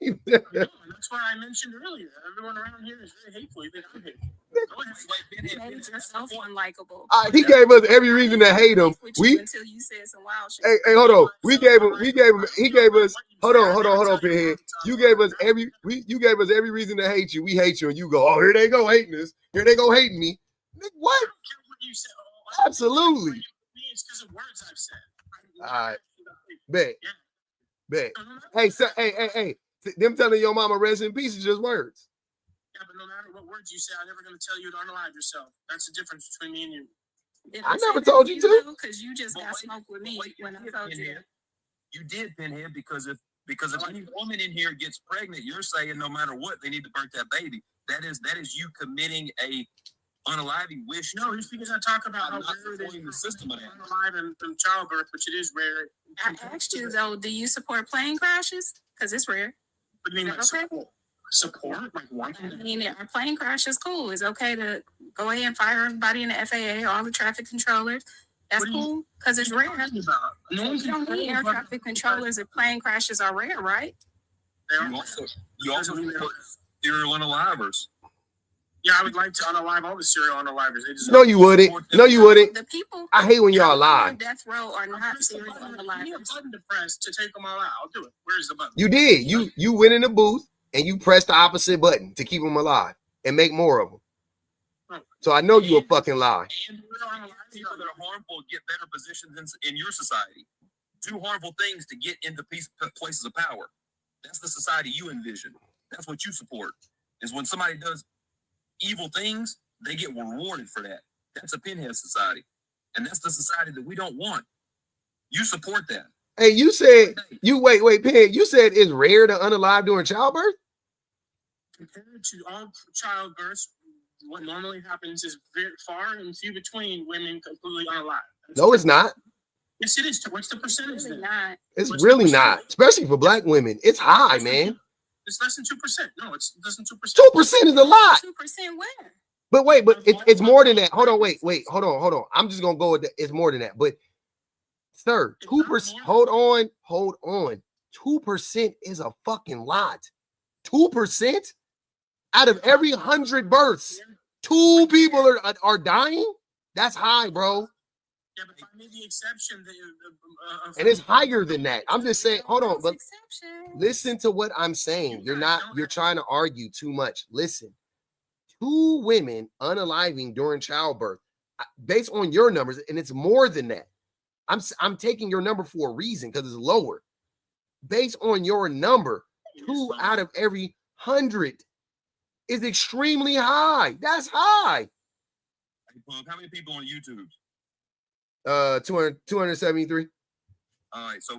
And that's why I mentioned earlier. Everyone around here is very hateful. You think I'm hateful? You made yourself unlikable. He gave us every reason to hate him. Until you said some wild shit. Hey, hold on. He gave us. Hold on, Pinhead. You gave us every reason to hate you. We hate you, and you go, oh, here they go hating us. Here they go hating me. What? I don't care what you said. Absolutely. It's because of words I've said. All right. Bet. Bet. Hey, so, hey. Them telling your mama rest in peace is just words. Yeah, but no matter what words you say, I'm never going to tell you to unalive yourself. That's the difference between me and you. I never told you to. Because you just got smoked with me when I told you. You did, Pinhead, because if any woman in here gets pregnant, you're saying no matter what, they need to birth that baby. That is you committing a unaliving wish. No, just because I talk about how rare it is the system of that. Unalive and from childbirth, which it is rare. I asked you though, do you support plane crashes? Because it's rare. What do you mean, Is that okay? Support? Like what? I mean, our plane crash is cool. It's okay to go ahead and fire everybody in the FAA, all the traffic controllers. That's cool because it's rare. No You don't need air traffic controllers if plane crashes are rare, right? You also support serial unalivers. Yeah, I would like to unalive all the serial unalivers. No, you wouldn't. No, you wouldn't. The people I hate when y'all lie. Death row are not serial I need a unalivers. button to press to take them all out. I'll do it. Where's the button? You did. You went in the booth and you pressed the opposite button to keep them alive and make more of them. So I know you a fucking lie. And people that are harmful get better positions in your society. Do harmful things to get into places of power. That's the society you envision. That's what you support. Is when somebody does evil things, they get rewarded for that. That's a pinhead society. And that's the society that we don't want. You support that. Hey, you said wait, Peg, you said it's rare to unalive during childbirth? Compared to all childbirths, what normally happens is very far and few between women completely unalive. No, it's not. Yes, it is. What's the percentage? Really Then? not. It's really not, especially for black women. It's high, man. It's less than 2%. No, it's less than 2%. 2% is a lot. 2% where? But wait, but it's more than that. Hold on, wait, hold on. I'm just gonna go with that. It's more than that. But sir, 2%. Hold on. 2% is a fucking lot. 2% out of every 100 births, 2 people are dying. That's high, bro. Yeah, but if I made the exception, And it's higher than that. I'm just saying, hold on, but listen to what I'm saying. You're trying to argue too much. Listen, 2 women unaliving during childbirth, based on your numbers, and it's more than that. I'm taking your number for a reason because it's lower. Based on your number, 2 out of every 100 is extremely high. That's high. How many people on YouTube? 273. All right, so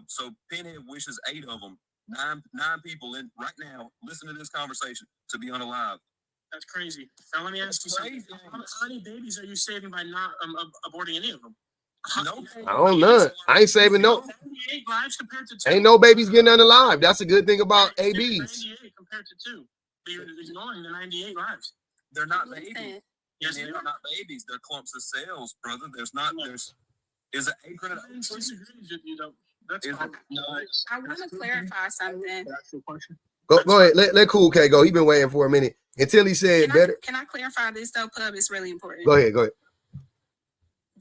Pinhead wishes 8 of them, nine people in right now. Listen to this conversation to be unalive. That's crazy. Now let me ask you something. How many babies are you saving by not aborting any of them? No, I don't know. I ain't saving no. 98 lives compared to 2. Ain't no babies getting unalive. That's a good thing about ABs. 98 compared to 2. You're ignoring the 98 lives. They're not babies. Yes, they're not babies. They're clumps of cells, brother. Is an acre of That's I want to clarify something. Go ahead. Let Cool K go. He been waiting for a minute until he said better. Can I clarify this though, Pub? It's really important. Go ahead.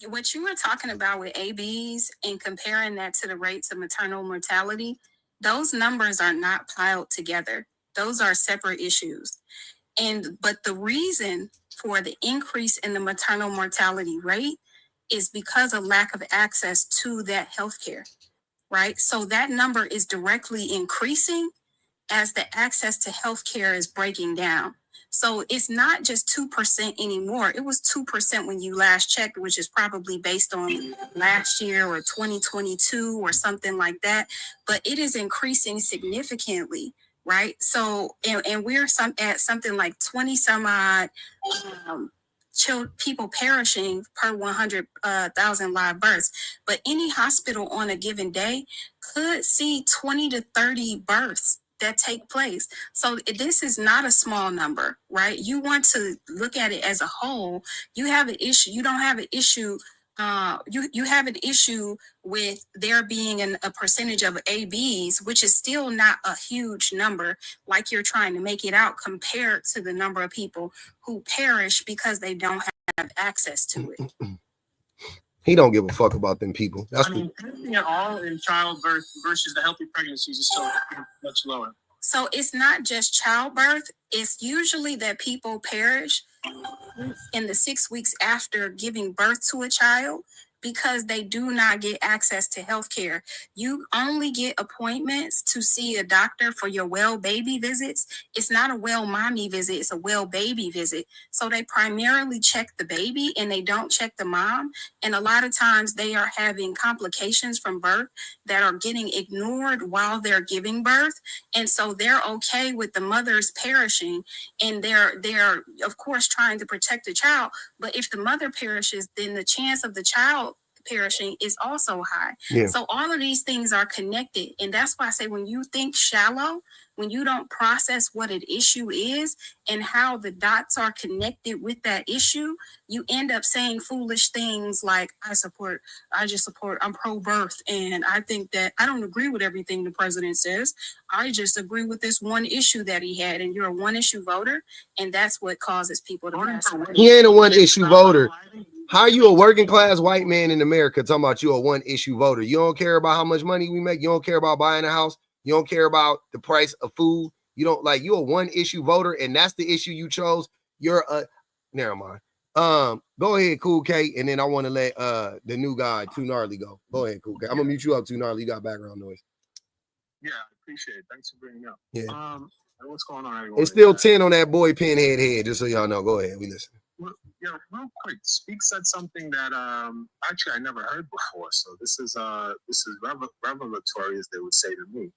What you were talking about with ABs and comparing that to the rates of maternal mortality, those numbers are not piled together. Those are separate issues. But the reason for the increase in the maternal mortality rate is because of lack of access to that healthcare, right? So that number is directly increasing as the access to healthcare is breaking down. So it's not just 2% anymore. It was 2% when you last checked, which is probably based on last year or 2022 or something like that. But it is increasing significantly, right? So, and we're at something like 20 some odd people perishing per 100,000 live births. But any hospital on a given day could see 20 to 30 births that take place. So this is not a small number, right? You want to look at it as a whole. You have an issue. You don't have an issue. You have an issue with there being a percentage of ABs, which is still not a huge number, like you're trying to make it out compared to the number of people who perish because they don't have access to it. He don't give a fuck about them people. Anything at all in childbirth versus the healthy pregnancies is still much lower. So it's not just childbirth. It's usually that people perish in the 6 weeks after giving birth to a child. because they do not get access to health care. You only get appointments to see a doctor for your well baby visits. It's not a well mommy visit, it's a well baby visit. So they primarily check the baby and they don't check the mom. And a lot of times they are having complications from birth that are getting ignored while they're giving birth. And so they're okay with the mothers perishing, and they're of course trying to protect the child. But if the mother perishes, then the chance of the child perishing is also high. Yeah. So all of these things are connected. And that's why I say, when you think shallow, when you don't process what an issue is and how the dots are connected with that issue, you end up saying foolish things like, I'm pro-birth, and I think that I don't agree with everything the president says. I just agree with this one issue that he had, and you're a one-issue voter, and that's what causes people to pass away. He ain't a one-issue voter. How are you a working class white man in America talking about you a one-issue voter? You don't care about how much money we make. You don't care about buying a house. You don't care about the price of food. You don't like, you're a one-issue voter, and that's the issue you chose. You're a, never mind. Go ahead, Cool K, and then I want to let the new guy, Too Gnarly, go. Go ahead, Cool K. I'm gonna mute you up, Too Gnarly. You got background noise. Yeah, I appreciate it. Thanks for bringing it up. Yeah. What's going on, everyone? It's still 10 on that boy Pinhead head, just so y'all know. Go ahead, we listen. Well, yeah, real quick. Speak said something that actually I never heard before. So this is revelatory, as they would say to me.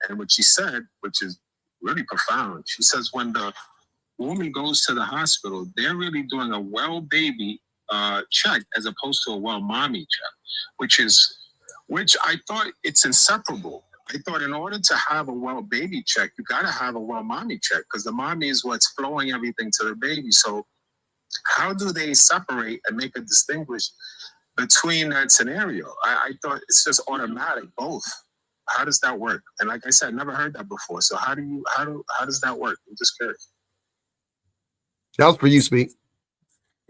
And what she said, which is really profound, she says when the woman goes to the hospital, they're really doing a well baby check as opposed to a well mommy check, which I thought it's inseparable. I thought in order to have a well baby check, you got to have a well mommy check, because the mommy is what's flowing everything to the baby. So how do they separate and make a distinguish between that scenario? I thought it's just automatic, both. How does that work? And like I said, never heard that before. So how does that work? I'm just curious. That was for you, Speak.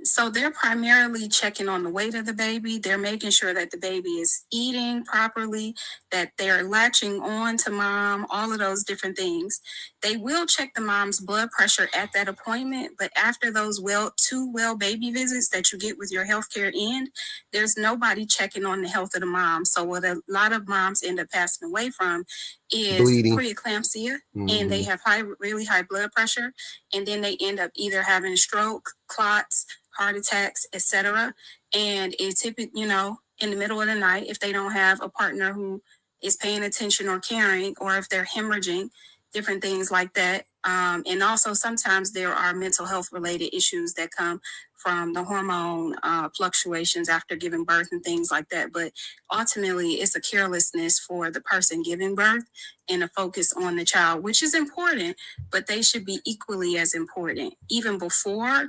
So they're primarily checking on the weight of the baby. They're making sure that the baby is eating properly, that they're latching on to mom, all of those different things. They will check the mom's blood pressure at that appointment, but after those two well baby visits that you get with your healthcare end, there's nobody checking on the health of the mom. So what a lot of moms end up passing away from is bleeding, preeclampsia, and they have really high blood pressure, and then they end up either having stroke, clots, heart attacks, etc. And it's typically, in the middle of the night, if they don't have a partner who is paying attention or caring, or if they're hemorrhaging, different things like that. And also sometimes there are mental health related issues that come from the hormone fluctuations after giving birth and things like that. But ultimately, it's a carelessness for the person giving birth and a focus on the child, which is important, but they should be equally as important, even before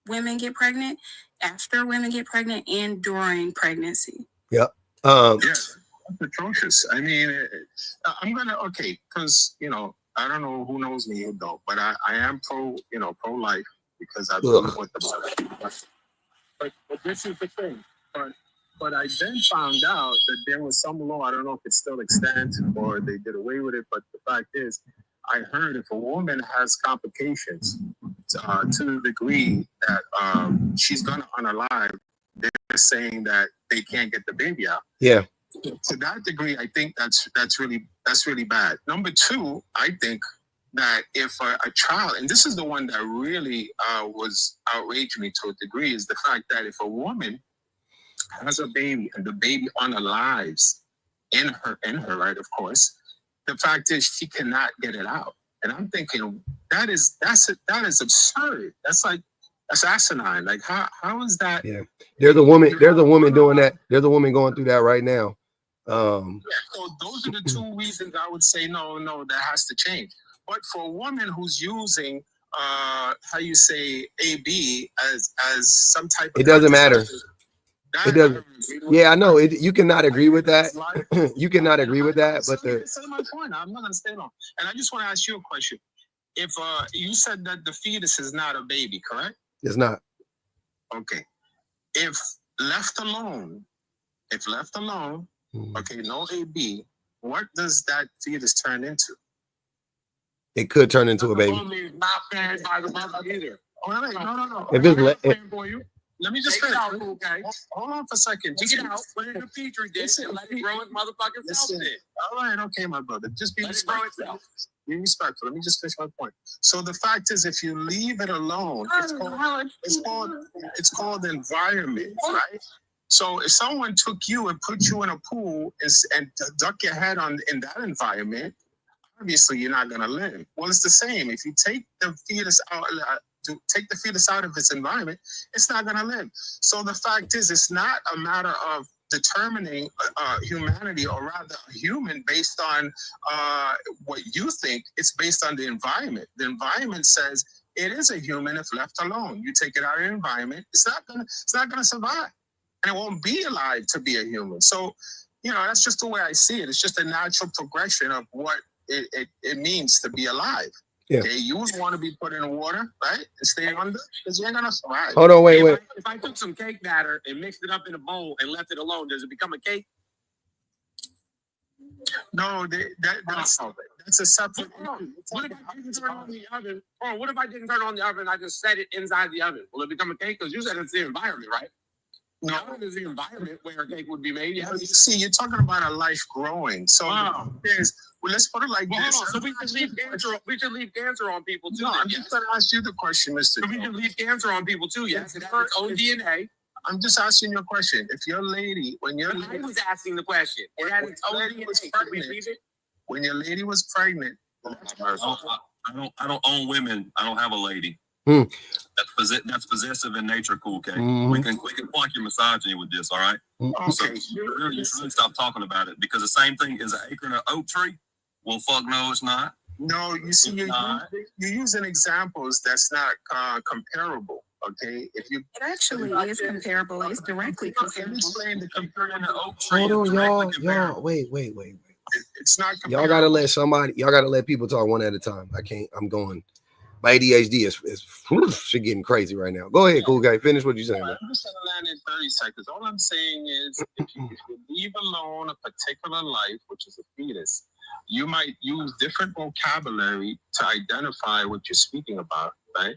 women get pregnant, after women get pregnant, and during pregnancy. Yep. Yeah, that's atrocious. I mean, because I don't know who knows me, who don't, but I am pro-life, because I believe what the Bible. But this is the thing. But I then found out that there was some law. I don't know if it still extends or they did away with it. But the fact is, I heard if a woman has complications to the degree that she's gonna unalive, they're saying that they can't get the baby out. Yeah. To that degree, I think that's really bad. Number two, I think that if a child, and this is the one that really was outraged me to a degree, is the fact that if a woman has a baby and the baby unalives in her right, of course, the fact is she cannot get it out. And I'm thinking that is absurd. That's asinine. Like how is that? Yeah, there's a woman doing that. There's a woman going through that right now. So those are the two reasons I would say no, that has to change. But for a woman who's using AB as some type of, it doesn't matter. It doesn't. Yeah, I know. You cannot agree with that. You cannot agree with that. But that's my point. I'm not going to stay long. And I just want to ask you a question. If you said that the fetus is not a baby, correct? It's not. Okay. If left alone, okay, no AB, what does that fetus turn into? It could turn into a baby. Not paying by the mother either. Oh, no. If it's Let me just Take it finish. out, cool guy. Hold on for a second. Take it out, put it in a petri dish, and let it grow its motherfucking self. Listen. All right, okay, my brother. Just be Let it grow respectful. itself. Be respectful. Let me just finish my point. So the fact is, if you leave it alone, it's called environment, right? So if someone took you and put you in a pool and duck your head in that environment, obviously you're not gonna live. Well, it's the same. If you take the fetus out, of its environment, it's not gonna live. So the fact is, it's not a matter of determining humanity, or rather a human, based on what you think. It's based on the environment. The environment says it is a human if left alone. You take it out of the environment, it's not gonna survive, and it won't be alive to be a human. So, that's just the way I see it. It's just a natural progression of what it means to be alive. Yeah. Okay, you would want to be put in the water, right, and stay under, because you ain't gonna survive. Hold on, wait. If I took some cake batter and mixed it up in a bowl and left it alone, does it become a cake? No, that's a separate. What if I didn't turn on the oven? Or what if I didn't turn on the oven and I just set it inside the oven? Will it become a cake? Because you said it's the environment, right? No, the oven is the environment where a cake would be made. Yeah. You see, you're talking about a life growing. So let's put it like this. So we should leave cancer on people too. No, I'm just going to ask you the question, Mr. So we should leave cancer on people too. Yes, it has its own DNA. I'm just asking you a question. If your lady, I was asking the question. It had its own DNA. When your lady was pregnant, I don't own women. I don't have a lady. That's possessive in nature, cool, okay? We can plunk your misogyny with this, all right? So you really stop talking about it, because the same thing is an acre and an oak tree. Well, fuck no, it's not. No, you see, you're using examples that's not comparable. Okay, it actually is comparable. It's directly comparable. Explain the comparing the oak tree. Hold on, y'all. Wait. It's not. Y'all gotta let people talk one at a time. I can't. I'm going. My ADHD is shit getting crazy right now. Go ahead, cool guy. Finish what you're saying. I'm just gonna land in 30 seconds. All I'm saying is, if you leave alone a particular life, which is a fetus, you might use different vocabulary to identify what you're speaking about, right?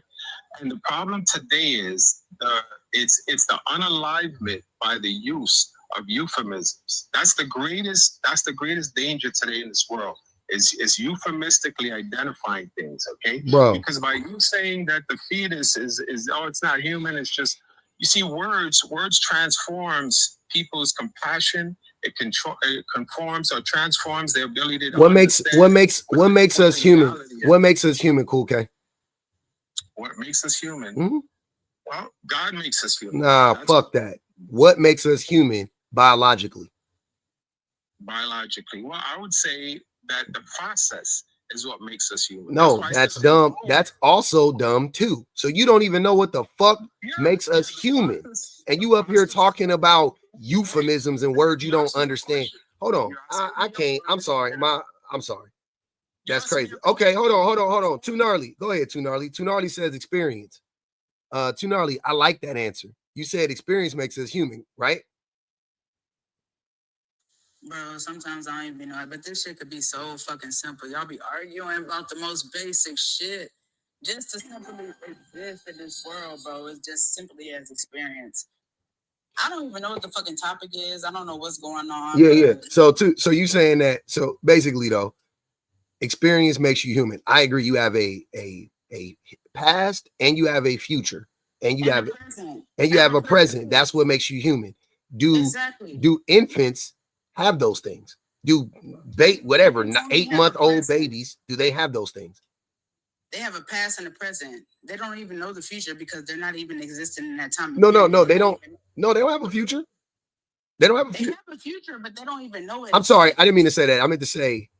And the problem today is it's the unalivement by the use of euphemisms. That's the greatest danger today in this world. Is euphemistically identifying things, okay? Bro. Because by you saying that the fetus is it's not human, it's just, you see, words transforms people's compassion. It conforms or transforms their ability to what makes us human? What makes us human, cool K? What makes us human? Mm-hmm. Well, God makes us human. Fuck that. What makes us human biologically? Biologically, well, I would say that the process is what makes us human. No, that's dumb. That's also dumb too. So you don't even know what the fuck makes us human, and you up here talking about euphemisms and words you don't understand. Hold on, I can't. I'm sorry. I'm sorry. That's crazy. Okay, hold on. Too gnarly. Go ahead, Too gnarly. Too gnarly says experience. Too gnarly. I like that answer. You said experience makes us human, right? Bro, sometimes I don't even know, but this shit could be so fucking simple. Y'all be arguing about the most basic shit just to simply exist in this world, bro. It's just simply as experience. I don't even know what the fucking topic is. I don't know what's going on. Yeah. So you saying that? So basically, though, experience makes you human. I agree. You have a past and you have a future, and you have a present. That's what makes you human. Do infants have those things? Do whatever 8-month-old babies, do they have those things? They have a past and a present. They don't even know the future because they're not even existing in that time. No, they don't. No, they don't have a future. They don't have a future. They have a future, but they don't even know it. I'm sorry, I didn't mean to say that. I meant to say.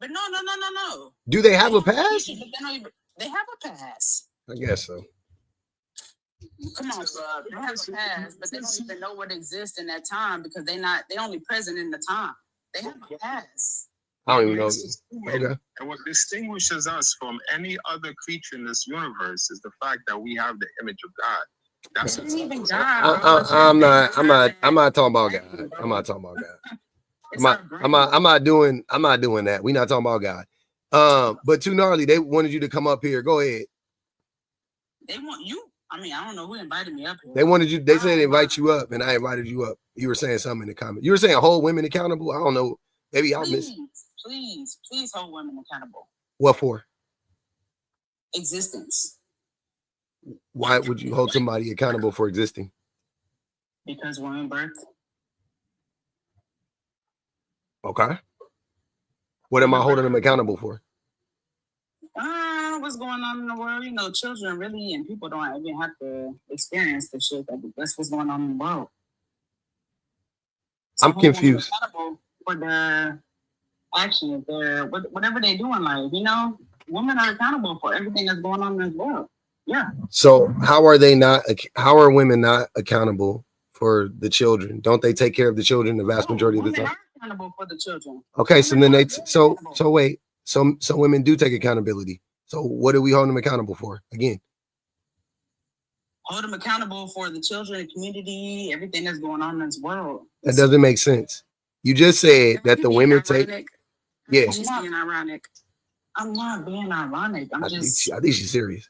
But no. Do they have a past? They have a past. I guess so. Come on, bro. They have a past, but they don't even know what exists in that time because they only present in the time. They have a past. I don't even know. Okay. And what distinguishes us from any other creature in this universe is the fact that we have the image of God. That's even God. I'm not talking about God. I'm not talking about God. I'm not doing that. We're not talking about God. But Too Gnarly, they wanted you to come up here. Go ahead. They want you. I mean, I don't know who invited me up here. They wanted you. They said invite you up, and I invited you up. You were saying something in the comment. You were saying hold women accountable. I don't know. Maybe y'all missed. Please hold women accountable. What for? Existence. Why would you hold somebody accountable for existing? Because we're in birth. Okay. What am I holding them accountable for? What's going on in the world? You know, children really and people don't even have to experience the shit. That's what's going on in the world. So I'm confused. Accountable for their actions, whatever they do in life. You know, women are accountable for everything that's going on in this world. Yeah. So how are women not accountable for the children? Don't they take care of the children the vast majority of the time? Women are accountable for the children. Okay, so then so women do take accountability. So what are we holding them accountable for? Again. Hold them accountable for the children, the community, everything that's going on in this world. That doesn't make sense. You just said that the women take. Yeah. I'm just being ironic. I'm not being ironic. I think she's serious.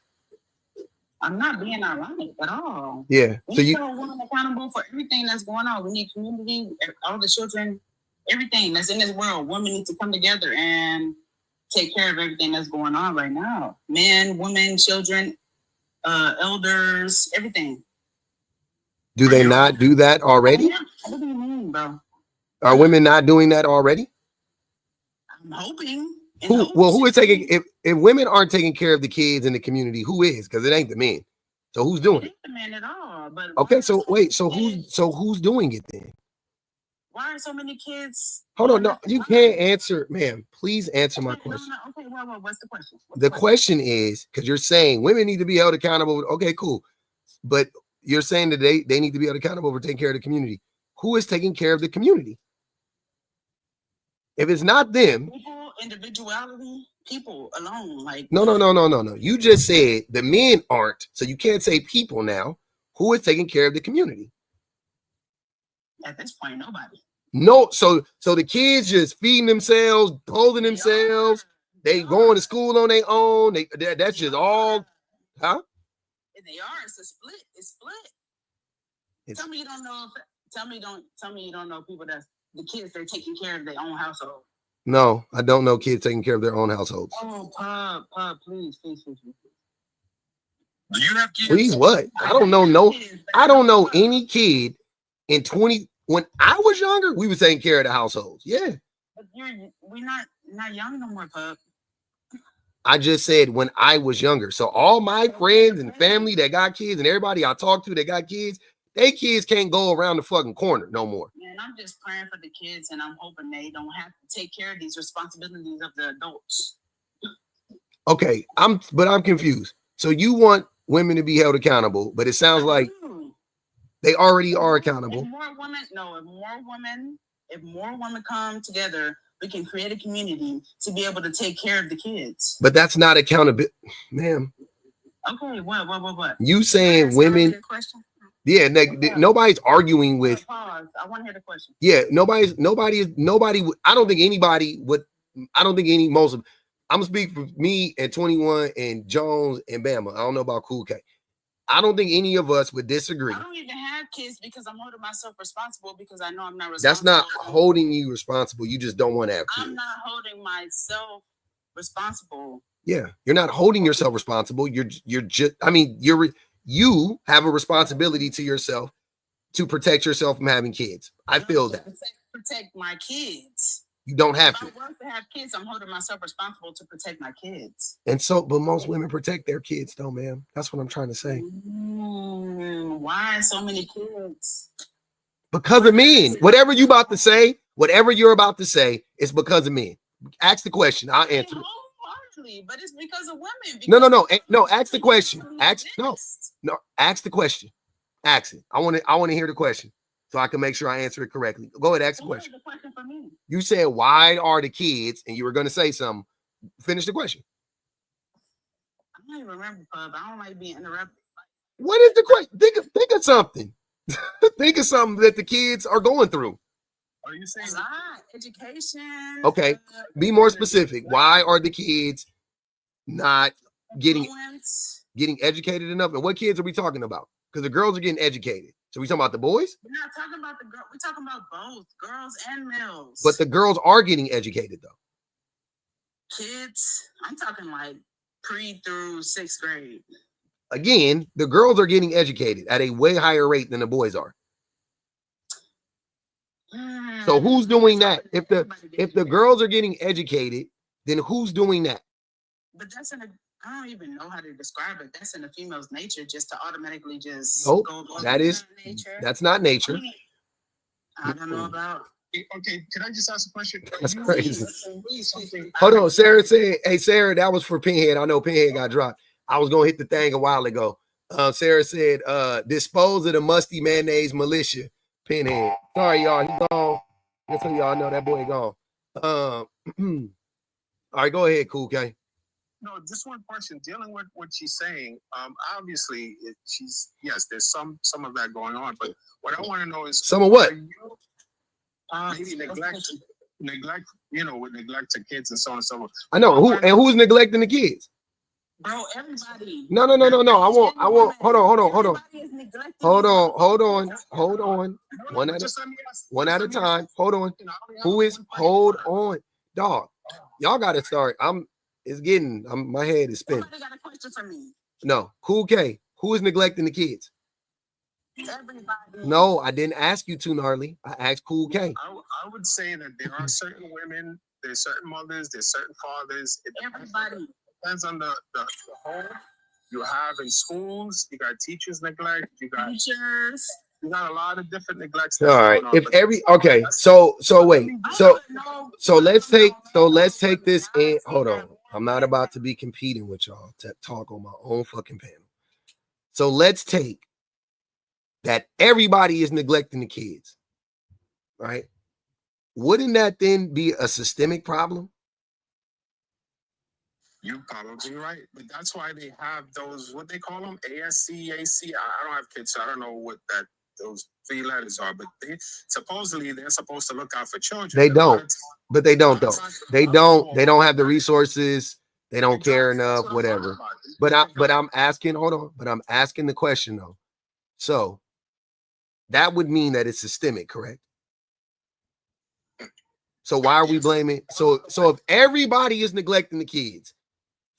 I'm not being ironic at all. Yeah. We need to hold women accountable for everything that's going on. We need community, all the children, everything that's in this world. Women need to come together and take care of everything that's going on right now. Men, women, children, elders, everything. Do they not do that already? What do you mean, bro? Are women not doing that already? I'm hoping. Who is taking if women aren't taking care of the kids in the community, who is? Because it ain't the men. So who's doing it? The men at all. But okay, so wait, so who's doing it then? Why are so many kids? Hold on, no, you can't answer, ma'am. Please answer my question. Okay, well, what's the question? The question is because you're saying women need to be held accountable. Okay, cool, but you're saying that they need to be held accountable for taking care of the community. Who is taking care of the community? If it's not them, people, individuality, people alone, like no. You just said the men aren't, so you can't say people now. Who is taking care of the community? At this point, nobody. No, so the kids just feeding themselves, clothing themselves. They going to school on their own. That's just all, huh? They are. It's a split. It's split. Tell me you don't know. Tell me you don't know people that the kids they're taking care of their own household. No, I don't know kids taking care of their own households. Oh, Pop, please. Do you have kids? Please, what? I don't know. I don't know any kid in 20. When I was younger, we were taking care of the households. Yeah. But we're not young no more, Pop. I just said when I was younger. So all my friends and family that got kids and everybody I talk to that got kids, they kids can't go around the fucking corner no more. Man, I'm just praying for the kids and I'm hoping they don't have to take care of these responsibilities of the adults. Okay, I'm confused. So you want women to be held accountable, but it sounds like they already are accountable. If more women come together, we can create a community to be able to take care of the kids. But that's not accountability, ma'am. Okay, what? You saying women? Yeah, nobody's arguing with. Pause. I want to hear the question. Yeah, nobody. I don't think anybody would. I don't think most of. I'm gonna speak for me and 21 and Jones and Bama. I don't know about Cool K. I don't think any of us would disagree. I don't even have kids because I'm holding myself responsible because I know I'm not responsible. That's not holding you responsible. You just don't want to have kids. I'm not holding myself responsible. Yeah, you're not holding yourself responsible. You're just. I mean, you have a responsibility to yourself to protect yourself from having kids. I feel that. Protect my kids. You don't have to. If I want to have kids, I'm holding myself responsible to protect my kids. And so, but most women protect their kids, though, ma'am. That's what I'm trying to say. Why so many kids? Because of men. Whatever you're about to say, it's because of men. Ask the question. I'll answer it. But it's because of women. No. Ask the question. Ask the question. Ask it. I want to hear the question so I can make sure I answer it correctly. Go ahead, ask the question. The question for me. You said, "Why are the kids?" And you were going to say something. Finish the question. I don't even remember, Pub. I don't like being interrupted. What is the question? Think of something. Think of something that the kids are going through. Are you saying education? Okay, be more specific. Why are the kids not getting getting educated enough? And what kids are we talking about? Because the girls are getting educated. So we talking about the boys? We're not talking about the girl. We're talking about both girls and males. But the girls are getting educated though. Kids, I'm talking like pre through 6th grade. Again, the girls are getting educated at a way higher rate than the boys are. So who's doing that? If the girls are getting educated, then who's doing that? But that's I don't even know how to describe it. That's in a female's nature, just to automatically just Nope, go that's not nature. I don't know about. Okay, can I just ask a question? That's crazy. Hold on, Sarah said, hey, Sarah, that was for Pinhead. I know Pinhead got dropped. I was going to hit the thing a while ago. Sarah said, dispose of the musty mayonnaise militia, Pinhead. Sorry, y'all, he gone. Just so y'all know that boy gone. All right, go ahead, Cool K. No, just one question. Dealing with what she's saying, obviously, there's some of that going on. But what I want to know is some of what? Maybe neglect, with neglect to kids and so on and so forth. I know who's neglecting the kids. Bro, everybody. No. I want. Hold on. One at a time. Hold on. Hold on, dog. Y'all got to start. My head is spinning. Somebody got a question for me. No, Cool K. Who is neglecting the kids? Everybody. No, I didn't ask you to, Gnarly. I asked Cool K. I would say that there are certain women, there's certain mothers, there's certain fathers. Everybody. Depends on the home you have in schools. You got teachers neglect. You got teachers. You got a lot of different neglects. All right. So let's take this in. Hold on. I'm not about to be competing with y'all to talk on my own fucking panel. So let's take that everybody is neglecting the kids, right? Wouldn't that then be a systemic problem? You're probably right, but that's why they have those, what they call them, ASC, AC. I don't have kids, so I don't know what those 3 letters are, but they're supposed to look out for children. They don't, but they don't though. They don't have the resources. They don't care enough, whatever. But I'm asking, hold on, but I'm asking the question though. So that would mean that it's systemic, correct? So why are we blaming? So if everybody is neglecting the kids,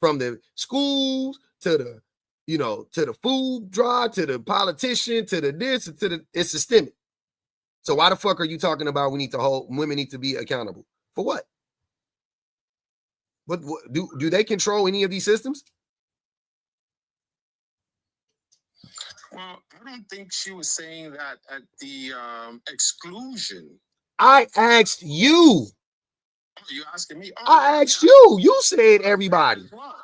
from the schools to the, to the food drive, to the politician, to the this, to the, it's systemic. So why the fuck are you talking about women need to be accountable? For what? What do they control any of these systems? Well, I don't think she was saying that at the exclusion. I asked you. You asking me? I asked you. You said everybody.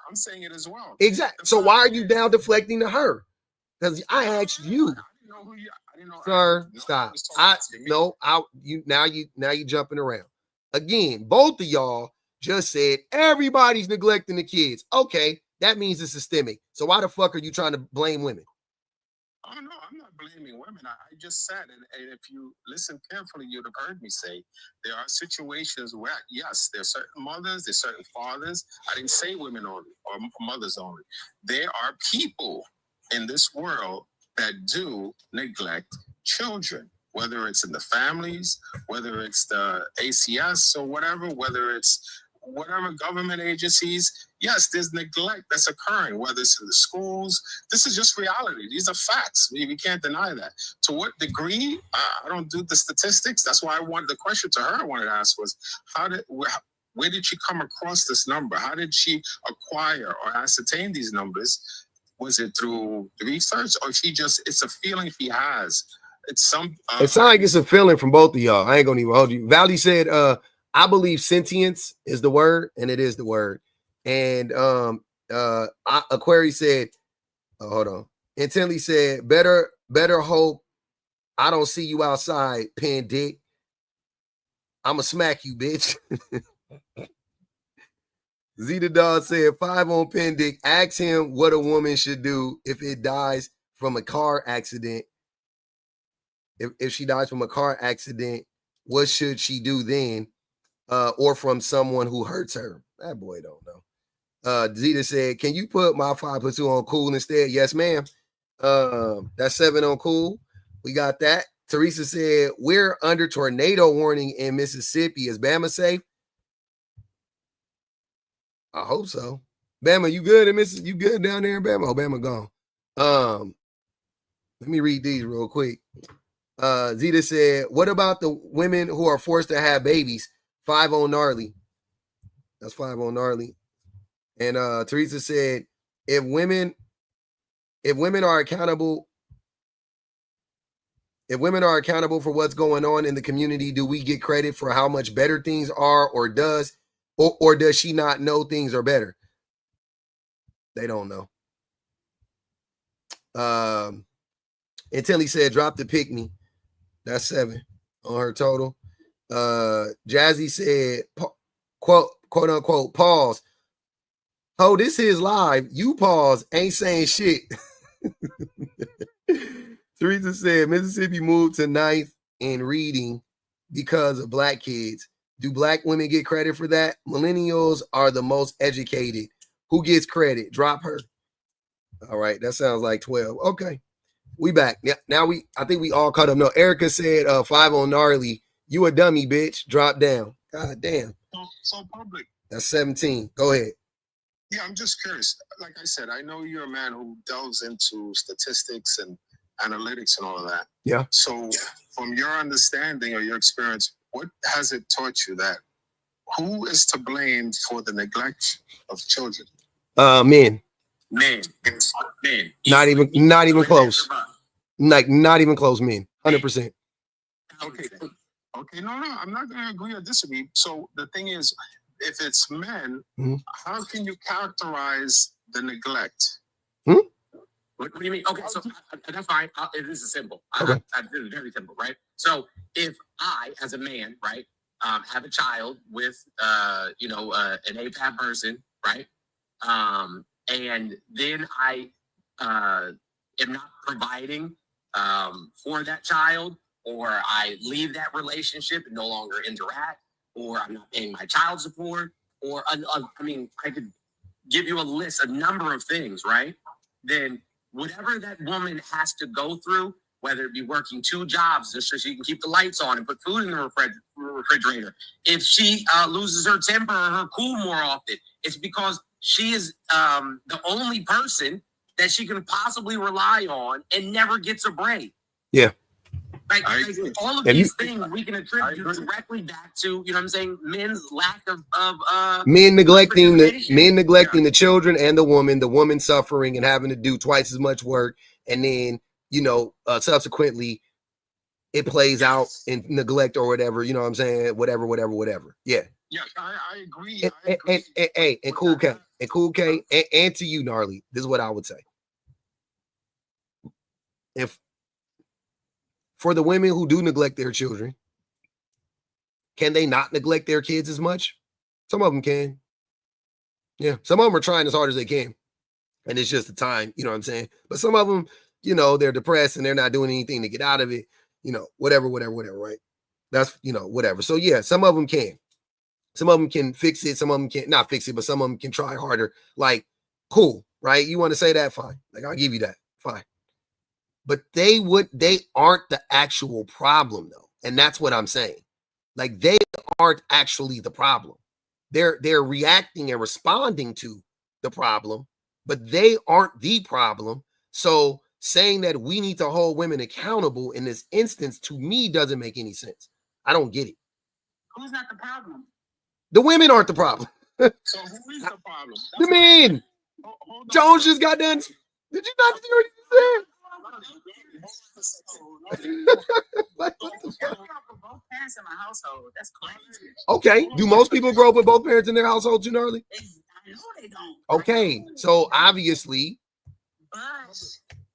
I'm saying it as well. Exactly. So why are you now deflecting to her? Because I asked you. I didn't know. Sir, stop. You jumping around. Again, both of y'all just said everybody's neglecting the kids. Okay, that means it's systemic. So why the fuck are you trying to blame women? Oh no, I'm not blaming women. I just said, and if you listen carefully, you'd have heard me say there are situations where, yes, there's certain mothers, there's certain fathers. I didn't say women only or mothers only. There are people in this world that do neglect children, whether it's in the families, whether it's the ACS or whatever, whether it's whatever government agencies. Yes, there's neglect that's occurring, whether it's in the schools. This is just reality. These are facts. We can't deny that. To what degree? I don't do the statistics. That's why the question to her I wanted to ask was, where did she come across this number? How did she acquire or ascertain these numbers? Was it through research, or it's a feeling she has? It's some. It sounds like it's a feeling from both of y'all. I ain't gonna even hold you. Valley said, I believe sentience is the word, and it is the word. And Aquari said, hold on. Intently said, better hope I don't see you outside, Pen Dick. I'ma smack you, bitch. Zeta Dog said 5 on Pen Dick. Ask him what a woman should do if it dies from a car accident. If she dies from a car accident, what should she do then? Or from someone who hurts her? That boy don't know. Zeta said, can you put my 5+2 on cool instead? Yes, ma'am. That's 7 on cool. We got that. Teresa said, we're under tornado warning in Mississippi. Is Bama safe? I hope so. Bama, you good in Mississippi? You good down there in Bama? Oh, Bama gone. Let me read these real quick. Zeta said, what about the women who are forced to have babies? 5 on gnarly. That's 5 on gnarly. And Teresa said, if women are accountable for what's going on in the community, do we get credit for how much better things are, or does she not know things are better? They don't know. And Tilly said, drop the pick me. That's 7 on her total. Jazzy said, quote unquote, pause. Oh, this is live. You pause. Ain't saying shit. Teresa said, Mississippi moved to 9th in reading because of black kids. Do black women get credit for that? Millennials are the most educated. Who gets credit? Drop her. All right, that sounds like 12. Okay, we back. Now I think we all caught up. No, Erica said 5 on gnarly. You a dummy, bitch. Drop down. God damn. So public. That's 17. Go ahead. Yeah, I'm just curious. Like I said, I know you're a man who delves into statistics and analytics and all of that. Yeah. So from your understanding or your experience, what has it taught you that who is to blame for the neglect of children? Men. Men. Not even close. Like not even close, men. 100%. Okay, no, I'm not going to agree or disagree. So the thing is, if it's men, how can you characterize the neglect? What do you mean? Okay, so that's fine. This is simple. Okay. This is very simple, right? So if I, as a man, right, have a child with, an APAP person, right, and then I am not providing for that child, or I leave that relationship and no longer interact, or I'm not paying my child support, or I could give you a number of things, right? Then whatever that woman has to go through, whether it be working 2 jobs just so she can keep the lights on and put food in the refrigerator, if she loses her temper or her cool more often, it's because she is the only person that she can possibly rely on and never gets a break. Yeah. Like all of these things we can attribute directly back to, you know what I'm saying, men's lack of men neglecting the children and the woman suffering and having to do twice as much work, and then subsequently it plays out in neglect or whatever, you know what I'm saying, whatever. Yeah. Yeah, I agree. And Cool K, and to you, Gnarly, this is what I would say. If for the women who do neglect their children, can they not neglect their kids as much? Some of them can. Yeah, some of them are trying as hard as they can, and it's just the time, you know what I'm saying? But some of them, they're depressed and they're not doing anything to get out of it, whatever, right? That's, whatever. So yeah, some of them can. Some of them can fix it. Some of them can't not fix it, but some of them can try harder. Like, cool, right? You want to say that? Fine. Like, I'll give you that. Fine. But they aren't the actual problem, though. And that's what I'm saying. Like, they aren't actually the problem. They're reacting and responding to the problem, but they aren't the problem. So saying that we need to hold women accountable in this instance, to me, doesn't make any sense. I don't get it. Who's not the problem? The women aren't the problem. So who is the problem? The men. Jones just got done. Did you not hear what he said? Like, what the fuck? Both parents in my household. That's crazy. Okay. Do most people grow up with both parents in their household, Junarly? I know they don't. Okay. So obviously. But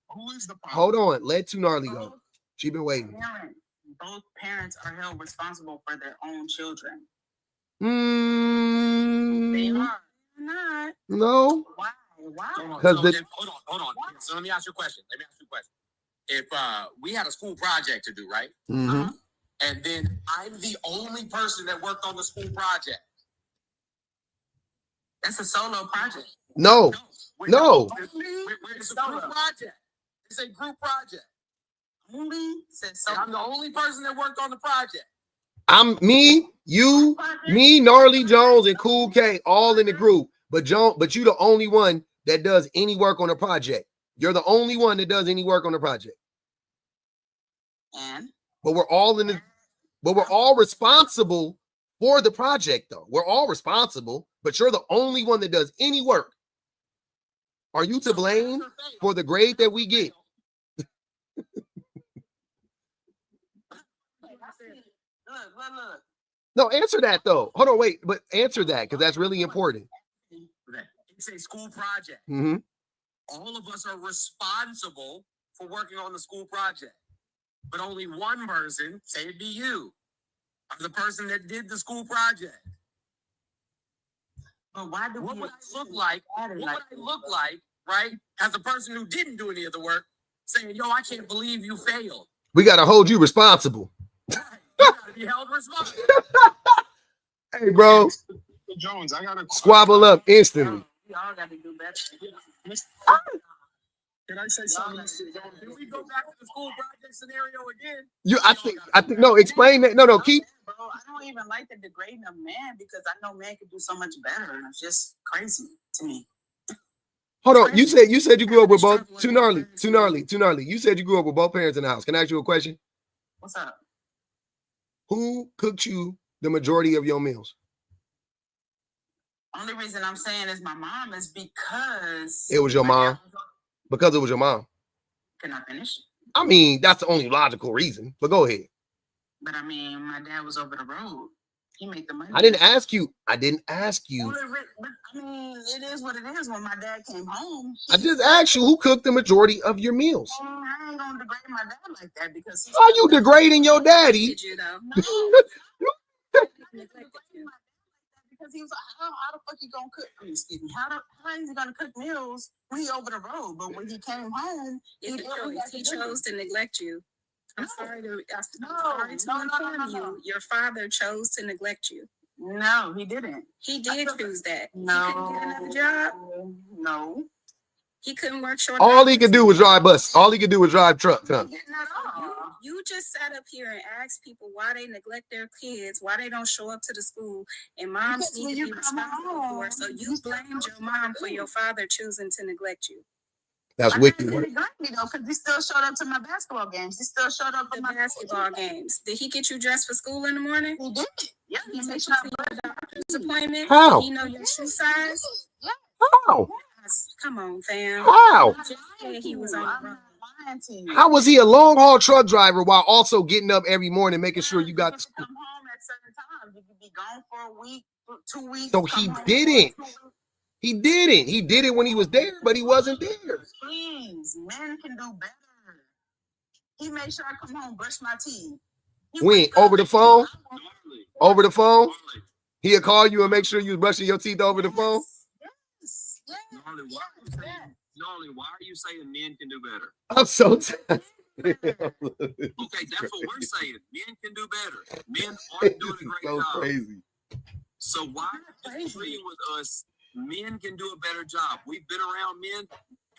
who is the problem? Hold on. Let Tunarly go. She's been waiting. Both parents are held responsible for their own children. They are not. No. Why? Hold on. So let me ask you a question. If we had a school project to do, right? Mm-hmm. And then I'm the only person that worked on the school project. That's a solo project. No. No. It's a group project. It's a group project. Only says so. And I'm the only person that worked on the project. I'm me, you, me, Gnarly Jones, and Cool K all in the group. But you the only one that does any work on a project. You're the only one that does any work on the project. And but we're all responsible for the project, though. We're all responsible, but you're the only one that does any work. Are you to blame for the grade that we get? Look. No, answer that though. Hold on, wait, but answer that because that's really important. It's a school project. Mm-hmm. All of us are responsible for working on the school project, but only one person, say it be you, are the person that did the school project. But why do what would I look like? What would I look like, right? As a person who didn't do any of the work, saying, "Yo, I can't believe you failed." We gotta hold you responsible. You gotta be held responsible. Hey, bro. Jones, I gotta squabble up instantly. We all got to do better. Can I say something? Can we go back to the school project scenario again? I think no, explain that. No, keep. Bro, I don't even like the degrading of man because I know man could do so much better. And it's just crazy to me. Hold on. You said you grew up with both too gnarly. You said you grew up with both parents in the house. Can I ask you a question? What's up? Who cooked you the majority of your meals? Only reason I'm saying is my mom is because it was your mom. Because it was your mom. Can I finish? I mean, that's the only logical reason. But go ahead. But I mean, my dad was over the road. He made the money. I didn't ask you. But I mean, it is what it is. When my dad came home, I just asked you who cooked the majority of your meals. I ain't gonna degrade my dad like that because. Are you degrading your daddy? Did you though? No. Because he was like, how the fuck you gonna cook? Excuse me. How is he gonna cook meals when he over the road? But when he came home, he chose to neglect you. I'm sorry to inform you. Your father chose to neglect you. No, he didn't. He did choose that. No. He couldn't get another job. No. He couldn't work short. All he could do was drive bus. All he could do was drive truck. Huh? You just sat up here and asked people why they neglect their kids, why they don't show up to the school, and moms need to be responsible for it. So you blamed your mom for your father choosing to neglect you. That's wicked. He neglect me though, because he still showed up to my basketball games. He still showed up for my basketball games. Did he get you dressed for school in the morning? He did. Yeah, he made sure I to your doctor's appointment. How? Did he know your shoe size? Yeah. How? Come on, fam. How? He was on the road. How was he a long haul truck driver while also getting up every morning, making sure you got to school? Come home at certain times. You could be gone for a week, 2 weeks. So he didn't. He didn't. He did it when he was there, but he wasn't there. Please, men can do better. He made sure I come home, brush my teeth. When? Over the phone? Over the phone? He'll call you and make sure you was brushing your teeth over the phone? Yes. Gnarly, why are you saying men can do better? I'm so tired. Okay, that's what we're saying. Men can do better. Men aren't doing a great job. Crazy. So why are you agreeing with us? Men can do a better job. We've been around men.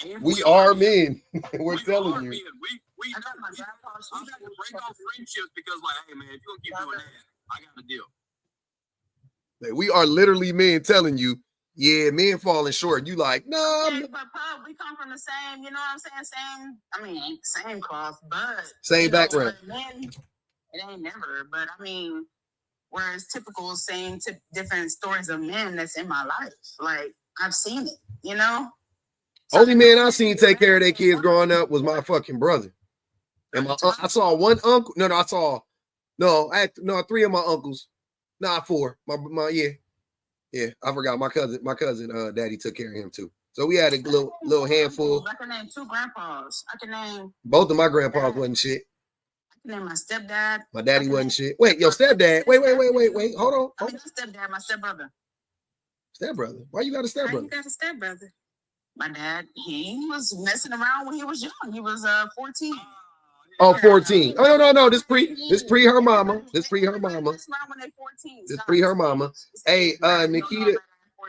And we are men. We're telling you. Men. We got to break off friendships because, like, hey man, if you're gonna keep doing that, I got a deal. We are literally men telling you, yeah, men falling short. You like, no. Okay, but Pub, we come from the same, you know what I'm saying? Same cloth, but same background. Men, it ain't never, but I mean, whereas typical same different stories of men that's in my life. Like, I've seen it, you know? Only man I seen take care of their kids growing up was my fucking brother. And I saw one uncle. I had three of my uncles. Not four. Yeah, I forgot my cousin daddy took care of him too. So we had a little handful. I can name two grandpas. I can name both of my grandpas wasn't shit. I can name my stepdad. My daddy wasn't shit. Wait, your stepdad. Wait. Hold on. I mean, my stepdad, my stepbrother. Stepbrother? Why you got a stepbrother? Why you got a stepbrother? My dad, he was messing around when he was young. He was 14. Oh, 14. Oh, no. This pre her mama. This pre her mama. Hey, Nikita.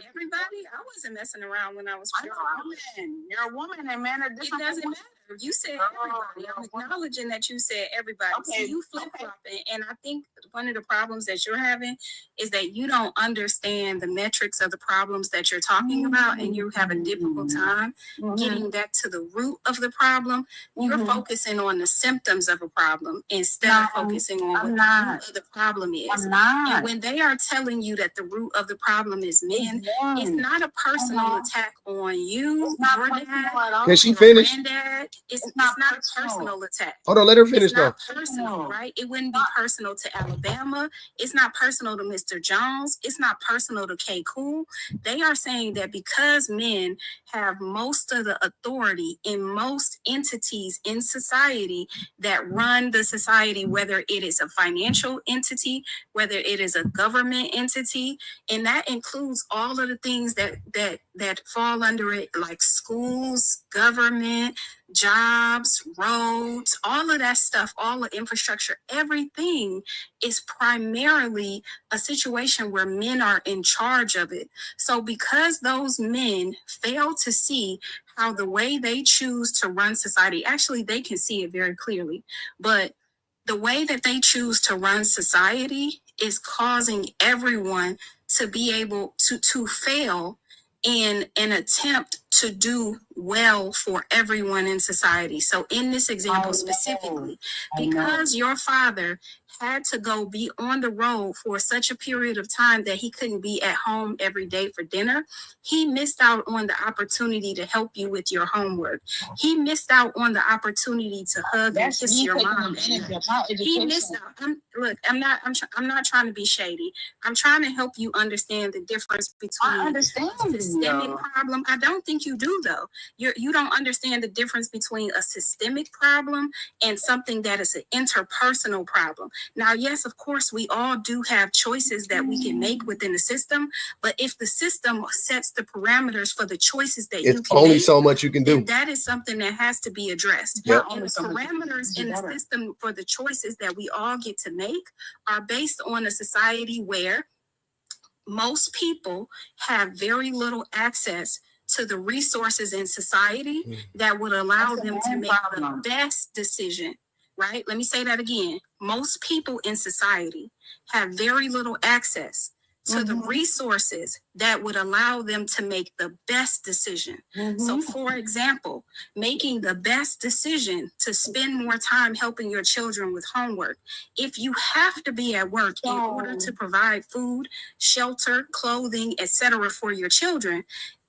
Everybody, I wasn't messing around when I was. You're a woman. You're a woman, and men are different. It doesn't matter. You said everybody. I'm acknowledging that you said everybody. Okay. See, you flip-flopping, and I think one of the problems that you're having is that you don't understand the metrics of the problems that you're talking about, and you have a difficult time getting back to the root of the problem. You're focusing on the symptoms of a problem instead of focusing on what the root of the problem is. I'm not. And when they are telling you that the root of the problem is men, it's not a personal attack on you, your dad, Can she your finish? granddad. It's not a personal attack. Hold on, let her finish It's not though. personal, right? It wouldn't be personal to Alabama. It's not personal to Mr. Jones. It's not personal to K. Cool. They are saying that because men have most of the authority in most entities in society that run the society, whether it is a financial entity, whether it is a government entity, and that includes all of the things that fall under it, like schools, government, jobs, roads, all of that stuff, all the infrastructure, everything is primarily a situation where men are in charge of it. So because those men fail to see how the way they choose to run society, actually they can see it very clearly, but the way that they choose to run society is causing everyone to be able to fail in an attempt to do well for everyone in society. So in this example specifically, because your father had to go be on the road for such a period of time that he couldn't be at home every day for dinner, he missed out on the opportunity to help you with your homework. He missed out on the opportunity to hug and kiss your mom. He missed out. I'm not trying to be shady. I'm trying to help you understand the difference between a systemic problem. I don't think you do though. You don't understand the difference between a systemic problem and something that is an interpersonal problem. Now, yes, of course, we all do have choices that we can make within the system, but if the system sets the parameters for the choices that you can only make, so much you can do. that is something that has to be addressed. Yep. And the parameters in the system for the choices that we all get to make are based on a society where most people have very little access to the resources in society that would allow them to make the best decision, right? Let me say that again. Most people in society have very little access to the resources that would allow them to make the best decision. So for example, making the best decision to spend more time helping your children with homework. If you have to be at work in order to provide food, shelter, clothing, etc. for your children,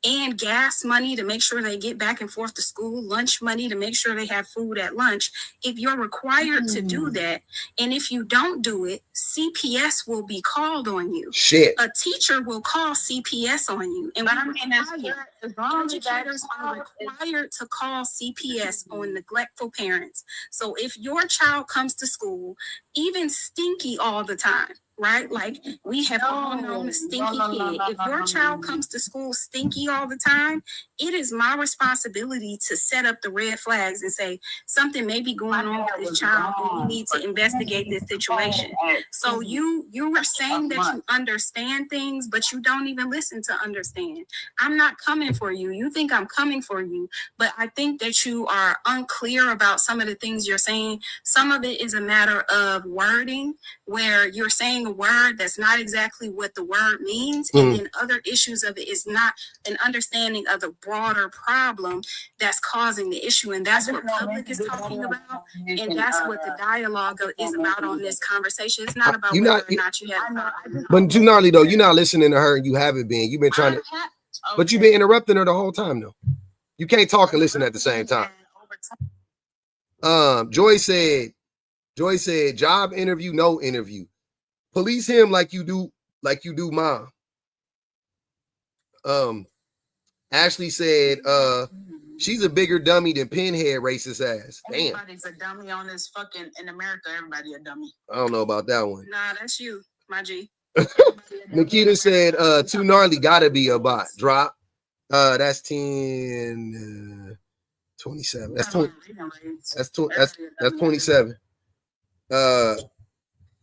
and gas money to make sure they get back and forth to school, lunch money to make sure they have food at lunch. If you're required to do that, and if you don't do it, CPS will be called on you. Shit. A teacher will call CPS on you. And educators are required to call CPS on neglectful parents. So if your child comes to school, even stinky all the time, right? Like we have all known a stinky kid. If your child comes to school stinky all the time, it is my responsibility to set up the red flags and say something may be going on with this child and we need to investigate this situation. So you are saying that you understand things, but you don't even listen to understand. I'm not coming for you. You think I'm coming for you, but I think that you are unclear about some of the things you're saying. Some of it is a matter of wording, where you're saying a word that's not exactly what the word means, and then other issues of it is not an understanding of the broader problem that's causing the issue, and that's what public is talking about, and that's what the dialogue is about on this conversation. It's not about whether or not you have. But too gnarly though, you're not listening to her, and you haven't been. You've been trying to, but you've been interrupting her the whole time though. You can't talk and listen at the same time. Joy said, job interview, no interview. Police him like you do mom. Ashley said, she's a bigger dummy than Pinhead, racist ass. Damn. Everybody's a dummy on this fucking, in America, everybody a dummy. I don't know about that one. Nah, that's you, my G. Nikita said, too gnarly, gotta be a bot. Drop. That's 10, 27. That's 20. That's 27.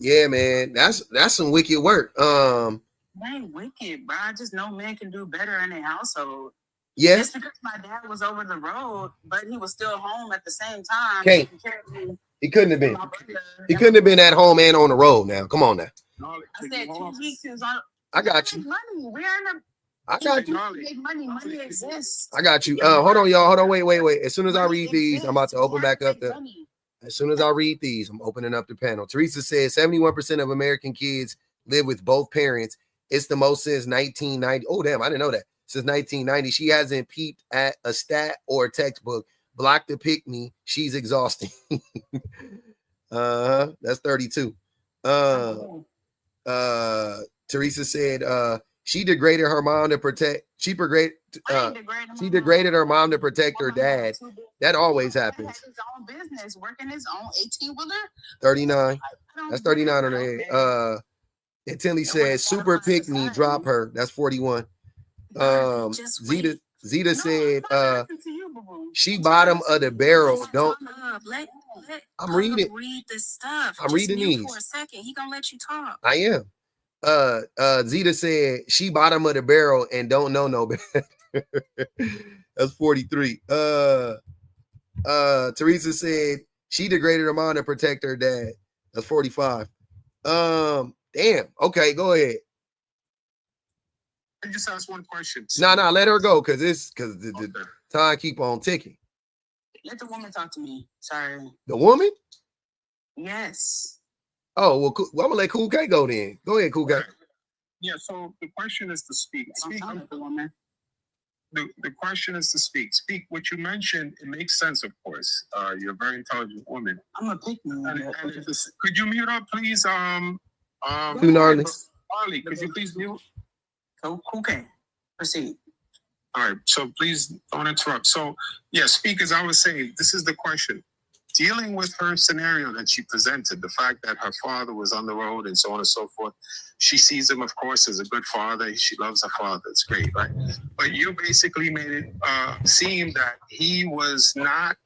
Yeah, man, that's some wicked work. They ain't wicked, but I just know men can do better in their household. Yeah. Just because my dad was over the road, but he was still home at the same time. Can't. taking care of me. He couldn't have been. He couldn't have been at home and on the road now. Come on now. I said 2 weeks he was on. I got you. Money. We're in a. I got you. Make money. Money exists. I got you. Hold on, y'all. Hold on. Wait. As soon as I read these, I'm about to open back up the. As soon as I read these, I'm opening up the panel. Teresa says 71% of American kids live with both parents. It's the most since 1990. Oh, damn. I didn't know that. Since 1990. She hasn't peeped at a stat or a textbook. Block the pick me. She's exhausting. That's 32. Teresa said she degraded her mom to protect. She degraded her mom to protect her dad. That always happens. His own business, working his own 18-wheeler. 39. That's 39 on her head. And Tilly says super pick me, drop her. That's 41. Zeta said she bottom of the barrel. Don't I'm reading. Read this stuff. I'm reading these for a second. He gonna let you talk. I am. Zeta said she bottom of the barrel and don't know no better. That's 43. Teresa said she degraded her mom to protect her dad. That's 45. Damn. Okay, go ahead. I just asked one question. No, let her go because the time keep on ticking. Let the woman talk to me. Sorry. The woman? Yes. Oh, well, I'm gonna let Cool K go then. Go ahead, Cool K. Yeah, so the question is to speak. The woman. The question is to speak. Speak. What you mentioned, it makes sense, of course. You're a very intelligent woman. I'm a pick me. Could you mute up, please? Too gnarly. Harley, could you please mute? Okay. Proceed. All right. So please don't interrupt. So yeah, speak. As I was saying, this is the question. Dealing with her scenario that she presented, the fact that her father was on the road and so on and so forth, she sees him, of course, as a good father. She loves her father. It's great, right? But you basically made it seem that he was not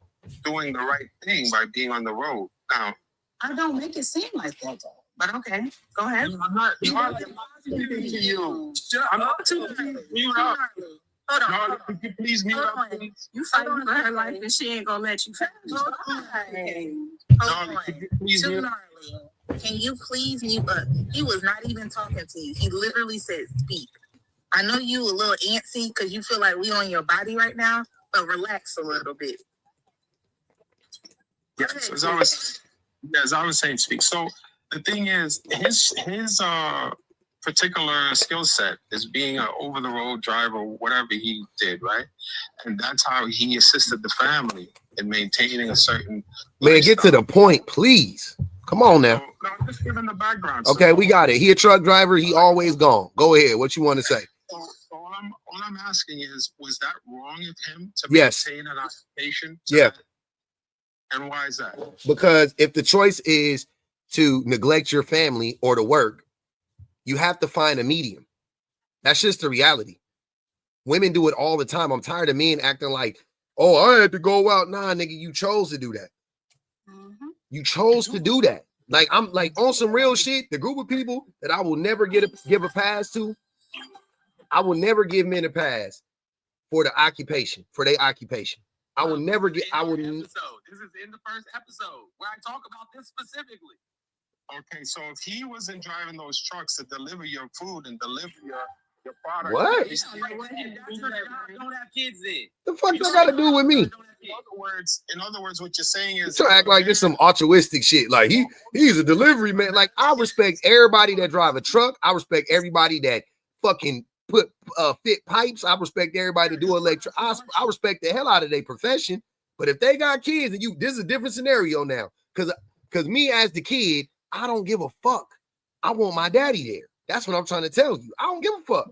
doing the right thing by being on the road. Now, I don't make it seem like that, though. But okay, go ahead. I'm not speaking to you. I'm not mute up. Hold on. No, could you please mute up, please? You fighting for her life and she ain't gonna let you finish. Can you please mute up? He was not even talking to you. He literally said, speak. I know you a little antsy because you feel like we on your body right now, but relax a little bit. Yes, as I was saying, speak. So the thing is, his particular skill set is being an over-the-road driver, whatever he did, right? And that's how he assisted the family in maintaining a certain man. Get to the point, please. Come on now. No, I'm just giving the background. Okay, we got it. He a truck driver. He always gone. Go ahead. What you want to say? So all I'm asking is, was that wrong of him to Yes. maintain an occupation? Yeah. And why is that? Because if the choice is to neglect your family or to work, you have to find a medium. That's just the reality. Women do it all the time. I'm tired of men acting like, oh, I had to go out. Nah, nigga, you chose to do that. Mm-hmm. You chose to do that. Like, I'm like on some real shit. The group of people that I will never give a pass to, I will never give men a pass for the occupation, for their occupation. I will never get, I would. This is in the first episode where I talk about this specifically. Okay, so if he wasn't driving those trucks to deliver your food and deliver your product, What? Don't have kids in. The fuck that got to do with me? In other words, what you're saying is to act like this some altruistic shit. Like he's a delivery man. Like I respect everybody that drive a truck. I respect everybody that fucking put fit pipes. I respect everybody that do electric. I respect the hell out of their profession. But if they got kids and this is a different scenario now. Cause me as the kid, I don't give a fuck. I want my daddy there. That's what I'm trying to tell you. I don't give a fuck.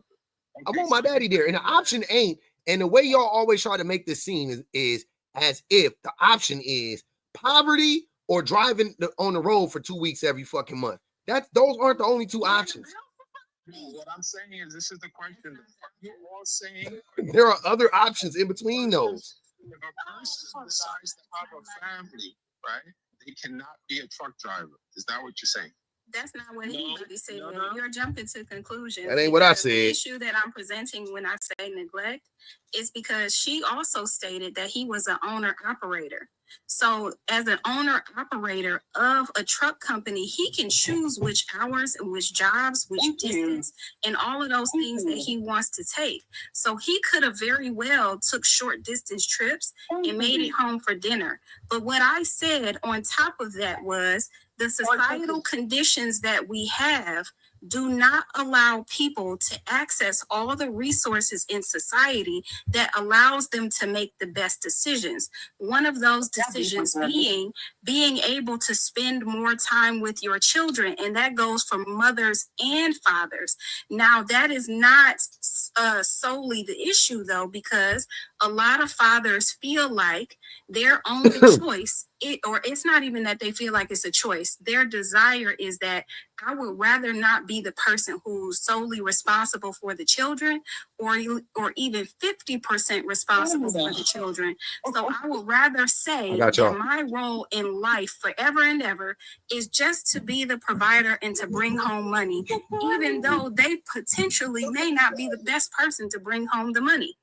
I want my daddy there. And the option ain't, and the way y'all always try to make this seem is as if the option is poverty or driving on the road for 2 weeks every fucking month. Those aren't the only two options. What I'm saying is, this is the question. You're all saying there are other options in between those. If a person decides to have a family, right, they cannot be a truck driver. Is that what you're saying? That's not what anybody said. You're jumping to conclusions. That ain't what I The said. issue that I'm presenting when I say neglect is because she also stated that he was an owner operator. So as an owner operator of a truck company, he can choose which hours and which jobs, which distance, and all of those things that he wants to take. So he could have very well took short distance trips and made it home for dinner. But what I said on top of that was the societal conditions that we have do not allow people to access all the resources in society that allows them to make the best decisions. One of those decisions being able to spend more time with your children, and that goes for mothers and fathers. Now, that is not solely the issue, though, because a lot of fathers feel like their only choice, it's not even that they feel like it's a choice. Their desire is that I would rather not be the person who's solely responsible for the children or even 50% responsible for the children. So I would rather say that my role in life forever and ever is just to be the provider and to bring home money, even though they potentially may not be the best person to bring home the money.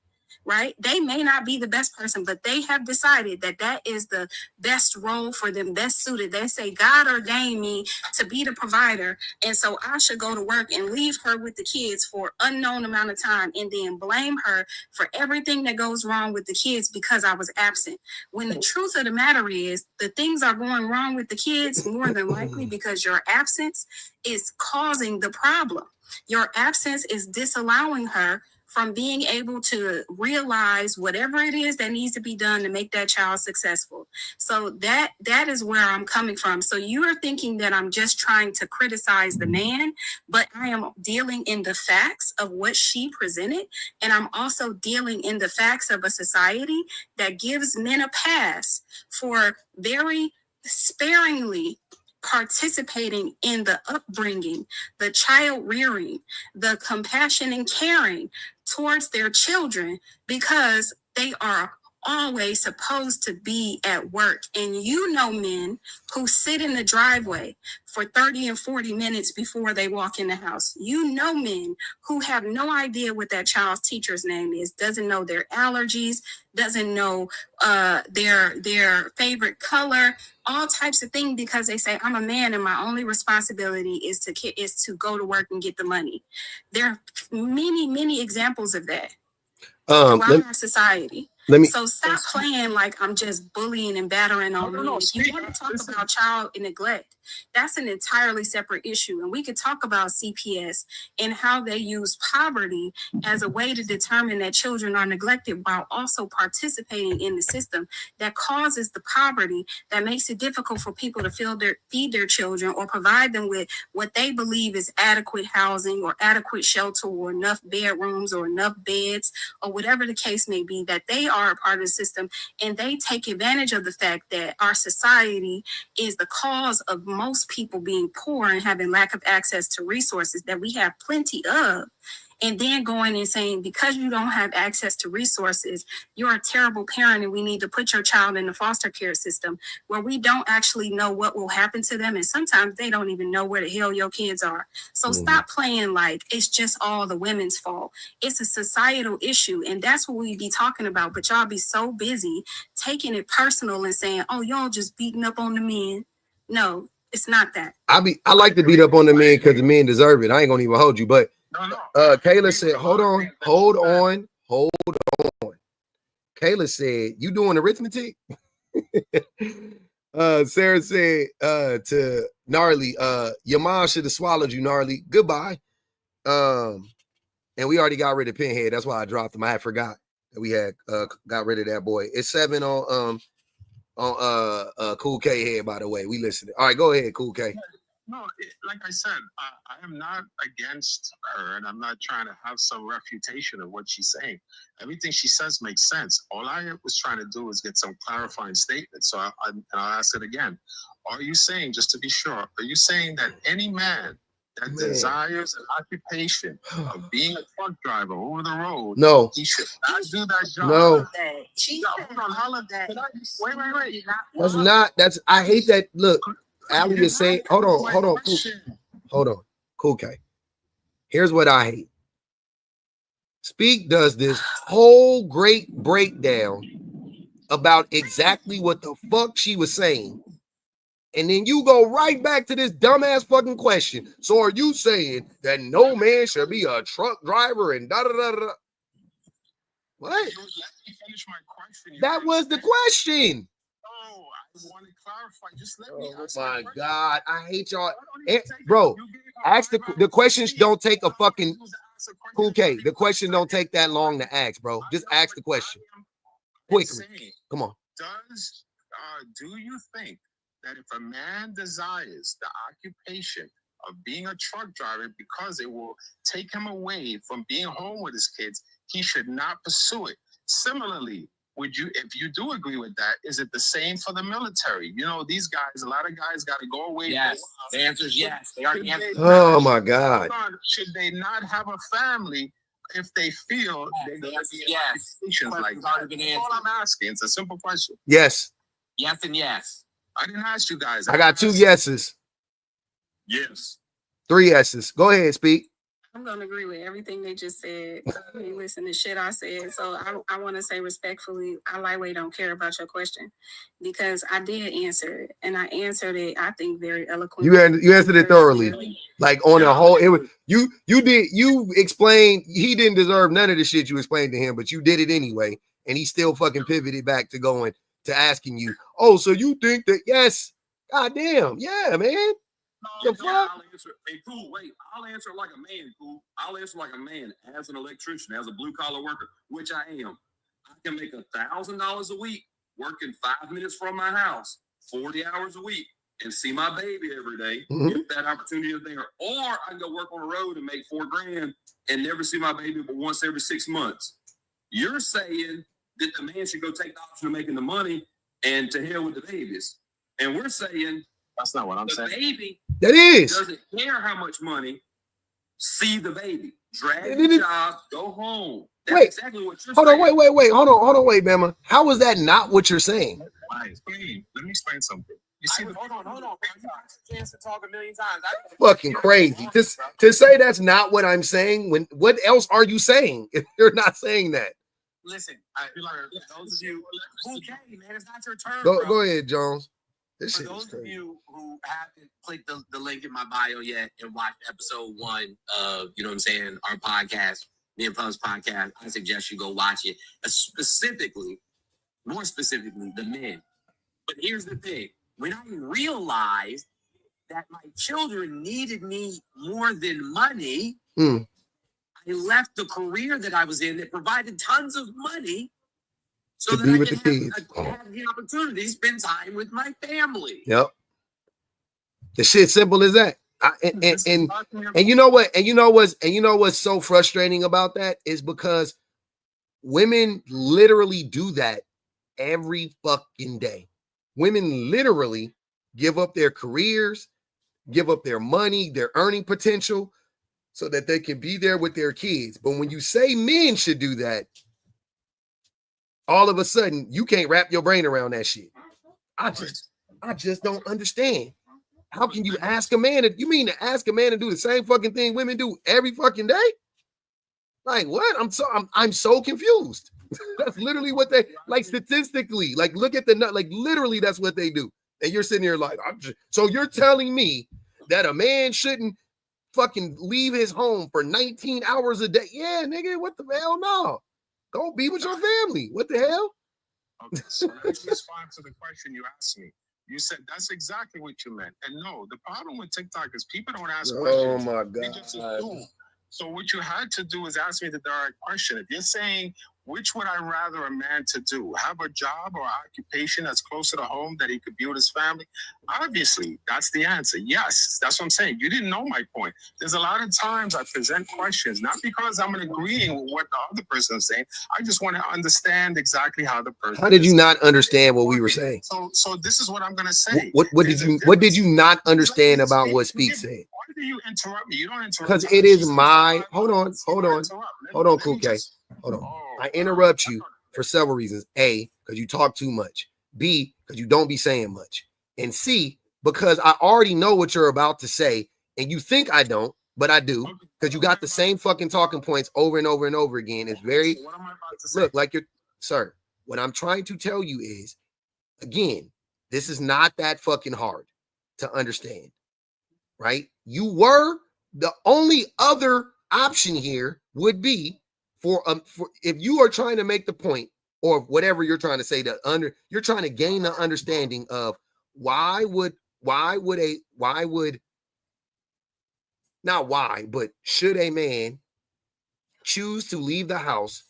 Right? They may not be the best person, but they have decided that that is the best role for them, best suited. They say, God ordained me to be the provider, and so I should go to work and leave her with the kids for an unknown amount of time and then blame her for everything that goes wrong with the kids because I was absent. When the truth of the matter is, the things are going wrong with the kids more than likely because your absence is causing the problem. Your absence is disallowing her from being able to realize whatever it is that needs to be done to make that child successful. So that is where I'm coming from. So you are thinking that I'm just trying to criticize the man, but I am dealing in the facts of what she presented. And I'm also dealing in the facts of a society that gives men a pass for very sparingly participating in the upbringing, the child rearing, the compassion and caring towards their children because they are always supposed to be at work. And you know men who sit in the driveway for 30 and 40 minutes before they walk in the house. You know men who have no idea what that child's teacher's name is, doesn't know their allergies, doesn't know their favorite color, all types of things because they say, I'm a man and my only responsibility is to go to work and get the money. There are many, many examples of that throughout our society. So stop playing like I'm just bullying and battering on men. If you want to talk about child neglect, that's an entirely separate issue. And we could talk about CPS and how they use poverty as a way to determine that children are neglected while also participating in the system that causes the poverty that makes it difficult for people to feed their children or provide them with what they believe is adequate housing or adequate shelter or enough bedrooms or enough beds or whatever the case may be, that they are a part of the system, and they take advantage of the fact that our society is the cause of most people being poor and having lack of access to resources that we have plenty of. And then going and saying, because you don't have access to resources, you're a terrible parent and we need to put your child in the foster care system where we don't actually know what will happen to them. And sometimes they don't even know where the hell your kids are. So stop playing like it's just all the women's fault. It's a societal issue. And that's what we be talking about. But y'all be so busy taking it personal and saying, oh, y'all just beating up on the men. No, it's not that. I like to beat up on the men because the men deserve it. I ain't gonna even hold you, but Kayla said, hold on. Kayla said, you doing arithmetic? Sarah said to Gnarly, your mom should have swallowed you, Gnarly. Goodbye. And we already got rid of Pinhead. That's why I dropped him. I had forgot that we had got rid of that boy. It's 7 on Cool K head, by the way. We listening. All right, go ahead, Cool K. No, like I said, I am not against her, and I'm not trying to have some refutation of what she's saying. Everything she says makes sense. All I was trying to do is get some clarifying statements. So I'll ask it again. Are you saying, just to be sure, are you saying that any man that desires an occupation of being a truck driver over the road, no, he should not do that job? No. She said all of that. Wait. That's not. I hate that. Look, Ali is saying, hold on. Hold on. Cool K. Here's what I hate. Speak does this whole great breakdown about exactly what the fuck she was saying. And then you go right back to this dumbass fucking question. So are you saying that no man should be a truck driver and da da da da? What? Let me finish my question. That was the question. Oh, I want to clarify. Just let me Oh ask my my question. God, I hate y'all. Don't even take Bro, you gave ask up the questions. speak. Don't take a fucking Just ask a question. Cool K. The question don't take that long to ask, bro. Just ask the question quickly. Saying, Come on. do you think that if a man desires the occupation of being a truck driver because it will take him away from being home with his kids, he should not pursue it? Similarly, would you, if you do agree with that, is it the same for the military? You know, these guys, a lot of guys got to go away. Yes, the answer is yes. They already answered. Oh my God. Should they not have a family if they feel they have yes. like that? That's all I'm asking. It's a simple question. Yes. Yes and yes. I didn't ask you guys. I got 2 yeses. Yes. 3 yeses. Go ahead, speak. I'm gonna agree with everything they just said. I mean, listen to shit I said. So I want to say respectfully, I lightweight don't care about your question because I did answer it, and I answered it, I think, very eloquently. You answered it thoroughly, like on a whole. It was you explained he didn't deserve none of the shit you explained to him, but you did it anyway, and he still fucking pivoted back to going to asking you. Oh, so you think that? Yes. Goddamn. Yeah, man. No, I'll answer. Hey, cool. Wait, I'll answer like a man. Cool. I'll answer like a man as an electrician, as a blue collar worker, which I am. I can make $1,000 a week working 5 minutes from my house, 40 hours a week, and see my baby every day if that opportunity is there. Or I can go work on the road and make $4 grand and never see my baby but once every 6 months. You're saying that the man should go take the option of making the money and to hell with the babies, and we're saying. That's not what I'm saying. The baby doesn't care how much money. See the baby, drag the job, go home. That's exactly what you're saying. Hold on, wait, Bama. How is that not what you're saying? Let me explain something. You see, hold on. You got a chance to talk a million times. Fucking crazy. To say that's not what I'm saying. When what else are you saying if you're not saying that? Listen, those of you, okay, man, it's not your turn. Go ahead, Jones. For those of you who haven't clicked the link in my bio yet and watched episode 1 of, you know what I'm saying, our podcast, Me and Pub's podcast, I suggest you go watch it. More specifically, the men. But here's the thing. When I realized that my children needed me more than money, I left the career that I was in that provided tons of money so that I can have the opportunity to spend time with my family. Yep. The shit simple as that. And you know what's so frustrating about that is because women literally do that every fucking day. Women literally give up their careers, give up their money, their earning potential so that they can be there with their kids. But when you say men should do that, all of a sudden, you can't wrap your brain around that shit. I just don't understand. How can you ask a man to do the same fucking thing women do every fucking day? Like what? I'm so confused. That's literally what they like statistically. Like look at literally that's what they do. And you're sitting here like, so you're telling me that a man shouldn't fucking leave his home for 19 hours a day? Yeah, nigga, what the hell? No. Go be with your family. What the hell? Okay, so let's respond to the question you asked me. You said that's exactly what you meant. And no, the problem with TikTok is people don't ask questions. Oh my God. They just assume. So what you had to do is ask me the direct question. If you're saying, which would I rather a man to do? Have a job or occupation that's closer to home that he could be with his family? Obviously, that's the answer. Yes, that's what I'm saying. You didn't know my point. There's a lot of times I present questions, not because I'm agreeing with what the other person is saying. I just want to understand exactly how the person. How did you not understand what we were saying? So this is what I'm going to say. What did you not understand about what Speak said? Why do you interrupt me? You don't interrupt. Because it is my. Hold on, Cool K. Hold on. I interrupt you for several reasons. A, because you talk too much. B, because you don't be saying much. And C, because I already know what you're about to say. and you think I don't, but I do, because you got the same fucking talking points over and over and over again. It's very, So what am I about to say? look, like you're, sir, what I'm trying to tell you is, again, this is not that fucking hard to understand, right? You were, the only other option here would be for if you are trying to make the point, or whatever you're trying to say, you're trying to gain the understanding of should a man choose to leave the house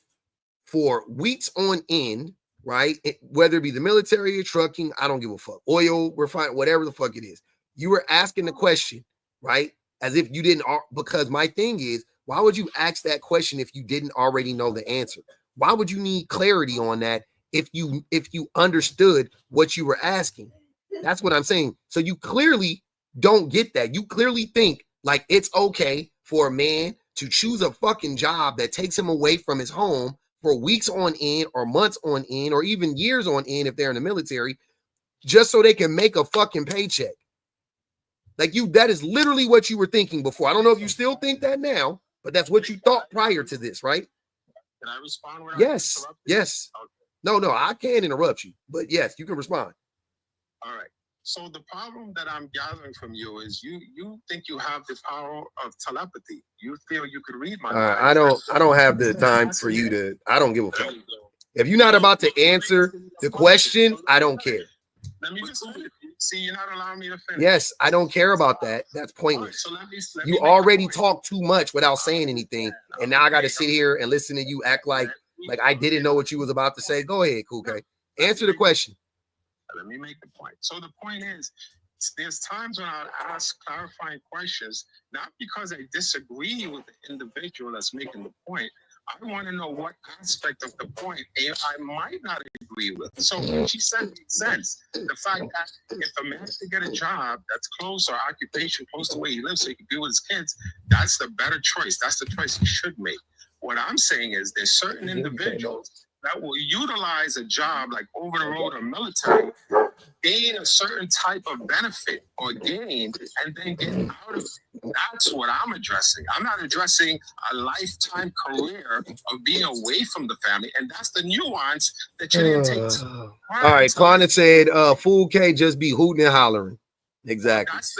for weeks on end, right? Whether it be the military or trucking, I don't give a fuck. Oil, refining, whatever the fuck it is. You were asking the question, right? As if you didn't, because my thing is, why would you ask that question if you didn't already know the answer? Why would you need clarity on that if you understood what you were asking? That's what I'm saying. So you clearly don't get that. You clearly think like it's okay for a man to choose a fucking job that takes him away from his home for weeks on end or months on end or even years on end if they're in the military, just so they can make a fucking paycheck. Like that is literally what you were thinking before. I don't know if you still think that now, but that's what you thought prior to this, right? Can I respond? Yes. Yes. Okay. No, I can't interrupt you, but yes, you can respond. All right. So the problem that I'm gathering from you is you think you have the power of telepathy. You feel you could read my mind. I don't have the time for you to. I don't give a fuck. If you're not about to answer the question, I don't care. Let me just see. You're not allowing me to finish. Yes, I don't care about that. That's pointless. Right, so you already talked too much without saying anything, and now I got to sit here and listen to you act like I didn't know what you was about to say. Go ahead, Cool K. Answer the question. Let me make the point. So the point is, there's times when I'll ask clarifying questions, not because I disagree with the individual that's making the point. I want to know what aspect of the point I might not agree with. So what she said makes sense. The fact that if a man can get a job that's close or occupation close to where he lives so he can be with his kids, that's the better choice. That's the choice he should make. What I'm saying is there's certain individuals that will utilize a job like over the road or military, gain a certain type of benefit or gain, and then get out of it. That's what I'm addressing. I'm not addressing a lifetime career of being away from the family, and that's the nuance that you didn't take. All right, Connor said, "Fool K just be hooting and hollering." Exactly. That's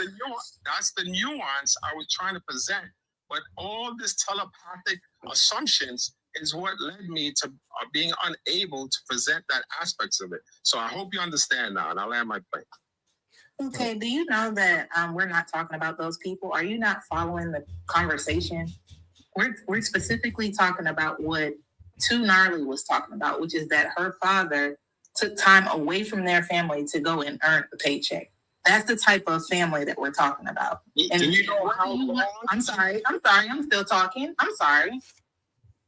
the nuance I was trying to present. But all this telepathic assumptions is what led me to being unable to present that aspects of it. So I hope you understand now, and I'll land my plane. Okay, do you know that we're not talking about those people? Are you not following the conversation? We're specifically talking about what Too Gnarly was talking about, which is that her father took time away from their family to go and earn a paycheck. That's the type of family that we're talking about. And do you know how long? I'm sorry, I'm still talking. I'm sorry.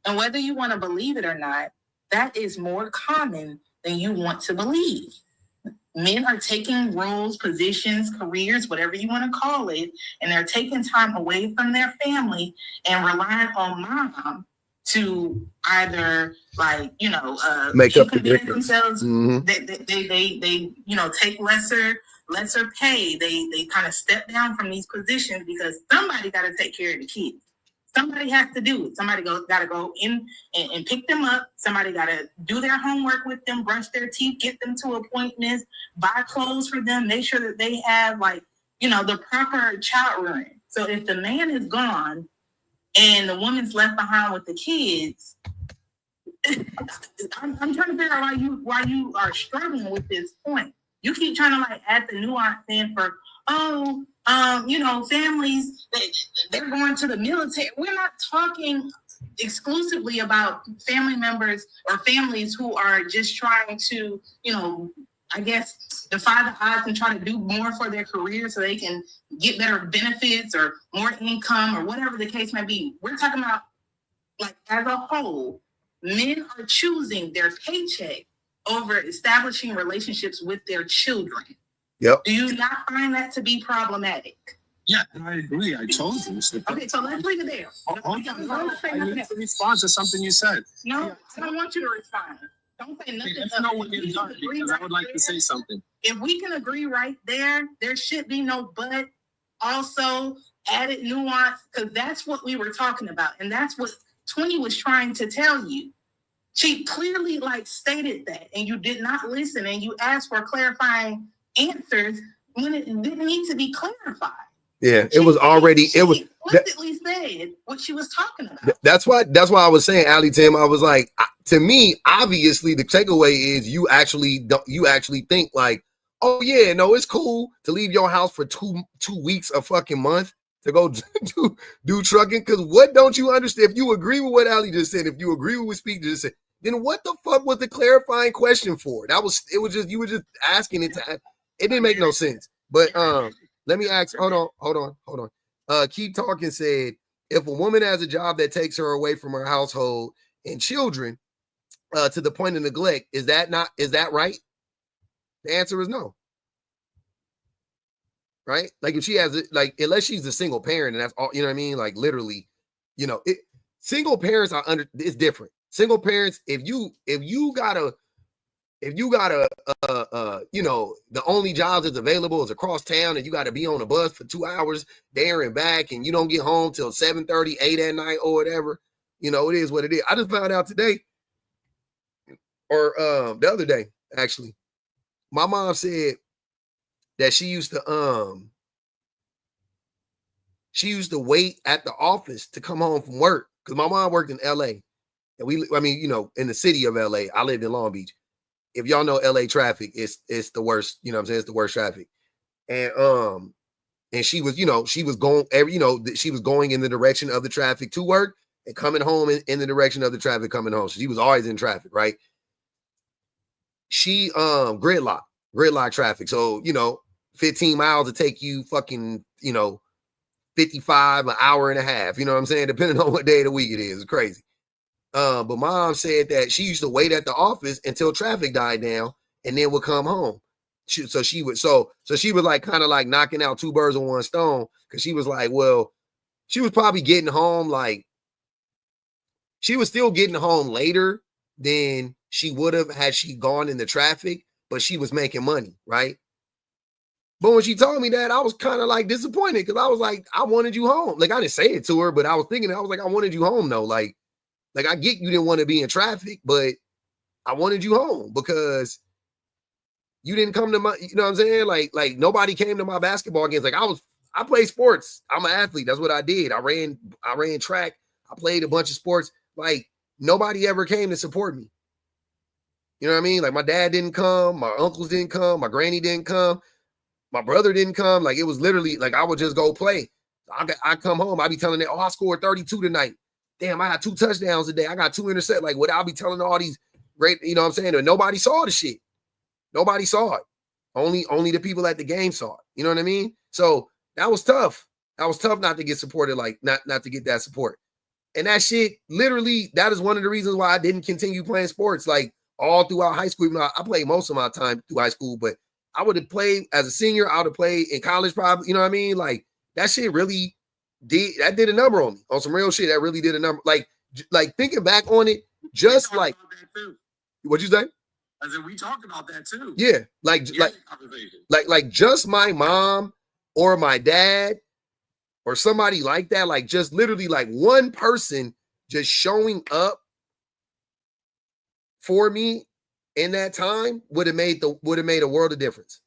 And whether you want to believe it or not, that is more common than you want to believe. Men are taking roles, positions, careers, whatever you want to call it, and they're taking time away from their family and relying on mom to either make up the difference. Themselves. Mm-hmm. They take lesser pay. They kind of step down from these positions because somebody got to take care of the kids. Somebody has to do it. Somebody got to go in and pick them up. Somebody got to do their homework with them, brush their teeth, get them to appointments, buy clothes for them, make sure that they have the proper child rearing. So if the man is gone and the woman's left behind with the kids, I'm trying to figure out why you are struggling with this point. You keep trying to add the nuance in for families, they're going to the military. We're not talking exclusively about family members or families who are just trying to, defy the odds and try to do more for their career so they can get better benefits or more income or whatever the case may be. We're talking about, as a whole, men are choosing their paycheck over establishing relationships with their children. Yep. Do you not find that to be problematic? Yeah, I agree. I told you. Okay, so let's leave it there. Hold on. I need to respond to something you said. No, I don't want you to respond. Don't say nothing. Let's know when you're done, because I would like to say something. If we can agree right there, there should be no but also added nuance, because that's what we were talking about. And that's what 20 was trying to tell you. She clearly stated that, and you did not listen, and you asked for clarifying answers when it didn't need to be clarified. Yeah, it was already, it was explicitly said what she was talking about. That's why I was saying, Ali Tim, I was like, to me, obviously the takeaway is you actually think like, oh yeah, no, it's cool to leave your house for two weeks a fucking month to go do trucking. Because what don't you understand? If you agree with what Ali just said, if you agree with what Speak just said, then what the fuck was the clarifying question for? You were just asking it to. It didn't make no sense. But let me ask. Hold on. Keep Talking said, if a woman has a job that takes her away from her household and children to the point of neglect, is that right? The answer is no. Right? Like if she has it, like unless she's a single parent and that's all, you know what I mean? Like literally, single parents are it's different. Single parents, if you got a the only jobs that's available is across town and you got to be on a bus for 2 hours there and back and you don't get home till 7:30, 8 at night or whatever, it is what it is. I just found out today or the other day, actually, my mom said that she used to wait at the office to come home from work because my mom worked in LA and in the city of LA. I lived in Long Beach. If y'all know LA traffic, it's the worst, it's the worst traffic. And she was, she was going she was going in the direction of the traffic to work and coming home in the direction of the traffic coming home. So she was always in traffic, right? She gridlock traffic. So, 15 miles to take you fucking, 55, an hour and a half, you know what I'm saying? Depending on what day of the week it is. It's crazy. But mom said that she used to wait at the office until traffic died down and then would come home. So she was like kind of like knocking out two birds with one stone, because she was like, well, she was probably getting home, like she was still getting home later than she would have had she gone in the traffic, but she was making money, right? But when she told me that, I was kind of like disappointed because I was like, I wanted you home. Like I didn't say it to her, but I was thinking, I was like, I wanted you home though. Like I get you didn't want to be in traffic, but I wanted you home because you didn't come to my, you know what I'm saying? Like nobody came to my basketball games. Like I played sports. I'm an athlete. That's what I did. I ran track. I played a bunch of sports. Like nobody ever came to support me. You know what I mean? Like my dad didn't come. My uncles didn't come. My granny didn't come. My brother didn't come. Like it was literally like I would just go play. I come home. I be telling them, oh, I scored 32 tonight. Damn, I got 2 touchdowns today. I got 2 interceptions. Like what I'll be telling all these great, you know what I'm saying? And nobody saw the shit. Nobody saw it. Only the people at the game saw it. You know what I mean? So that was tough. That was tough not to get supported, like not to get that support. And that shit, literally, that is one of the reasons why I didn't continue playing sports like all throughout high school. Even though I played most of my time through high school, but I would have played as a senior. I would have played in college probably. You know what I mean? Like that shit really did a number on me, on some real shit. That really did a number. Like thinking back on it, just like what'd you say? I said we talked about that too. Yeah, like just my mom or my dad or somebody like that, like just literally like one person just showing up for me in that time would have made a world of difference.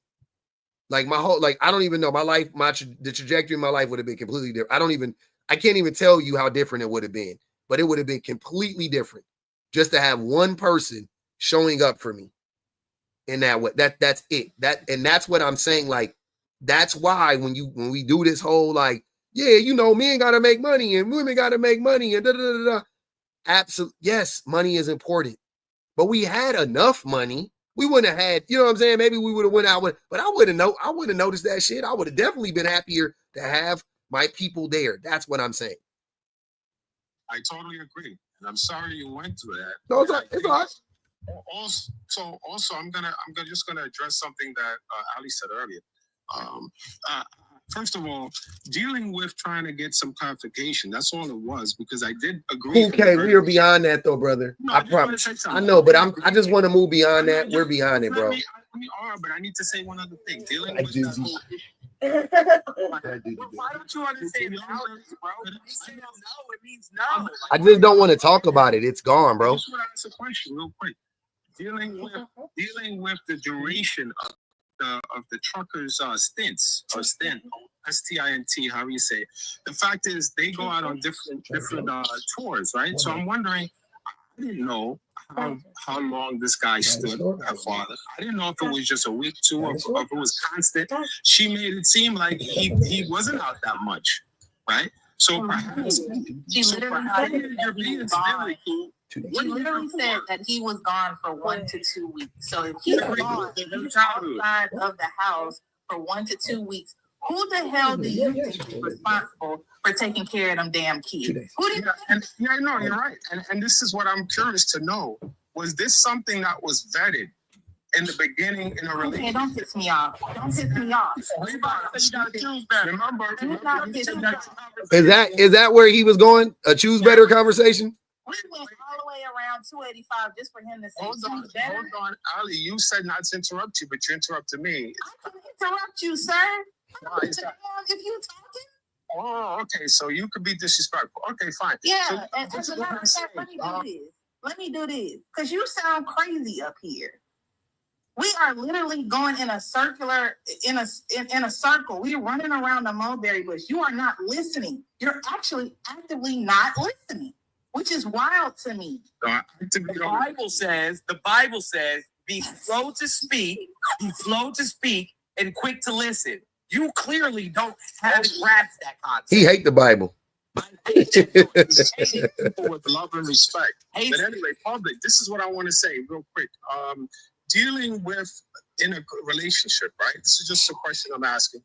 Like my whole, like I don't even know my life, the trajectory of my life would have been completely different. I can't even tell you how different it would have been, but it would have been completely different just to have one person showing up for me in that way. That's it. And that's what I'm saying. Like, that's why when we do this whole, like, yeah, men got to make money and women got to make money and da-da-da-da. Absolutely. Yes, money is important, but we had enough money. We wouldn't have had, you know what I'm saying? Maybe we would have went out with, but I wouldn't have noticed that shit. I would have definitely been happier to have my people there. That's what I'm saying. I totally agree. And I'm sorry you went through that. No, it's all right. Also, I'm just gonna address something that Ali said earlier. First of all, dealing with trying to get some clarification. That's all it was, because I did agree. Okay, we are beyond that though, brother. No, I promise. I know, but I just want to move beyond that. We're beyond it, bro. We are, but I need to say one other thing. Dealing with that whole issue. Why don't you understand boundaries, bro? He said no, it means no. I just don't want to talk about it. It's gone, bro. I just want to ask a question real quick. Dealing with the duration of the truckers' stints or stint, STINT, however you say it. The fact is, they go out on different tours, right? So I'm wondering, I didn't know how long this guy stood, her father. I didn't know if it was just a week, two, or if it was constant. She made it seem like he wasn't out that much, right? So perhaps She literally said that he was gone for 1 to 2 weeks. So if he's gone, if he's outside of the house for 1 to 2 weeks, who the hell do you think is responsible for taking care of them damn kids? Who do you yeah, I know, you're right. And this is what I'm curious to know. Was this something that was vetted in the beginning in a relationship? Okay, don't piss me off. Don't piss me off. Is that where he was going? A choose better conversation? We went all the way around 285 just for him to say Hold on, Ali. You said not to interrupt you, but you interrupted me. I can interrupt you, sir. If you talking. Oh, okay. So you could be disrespectful. Okay, fine. Yeah, so, and as a matter of fact, let me do this. Because you sound crazy up here. We are literally going in a circular, in a circle. We're running around the mulberry bush. You are not listening. You're actually actively not listening, which is wild to me. The Bible says, be slow to speak, and quick to listen. You clearly don't have grasped that concept. He hate the Bible. People with love and respect. But anyway, public, this is what I want to say real quick. Dealing with in a relationship, right? This is just a question I'm asking.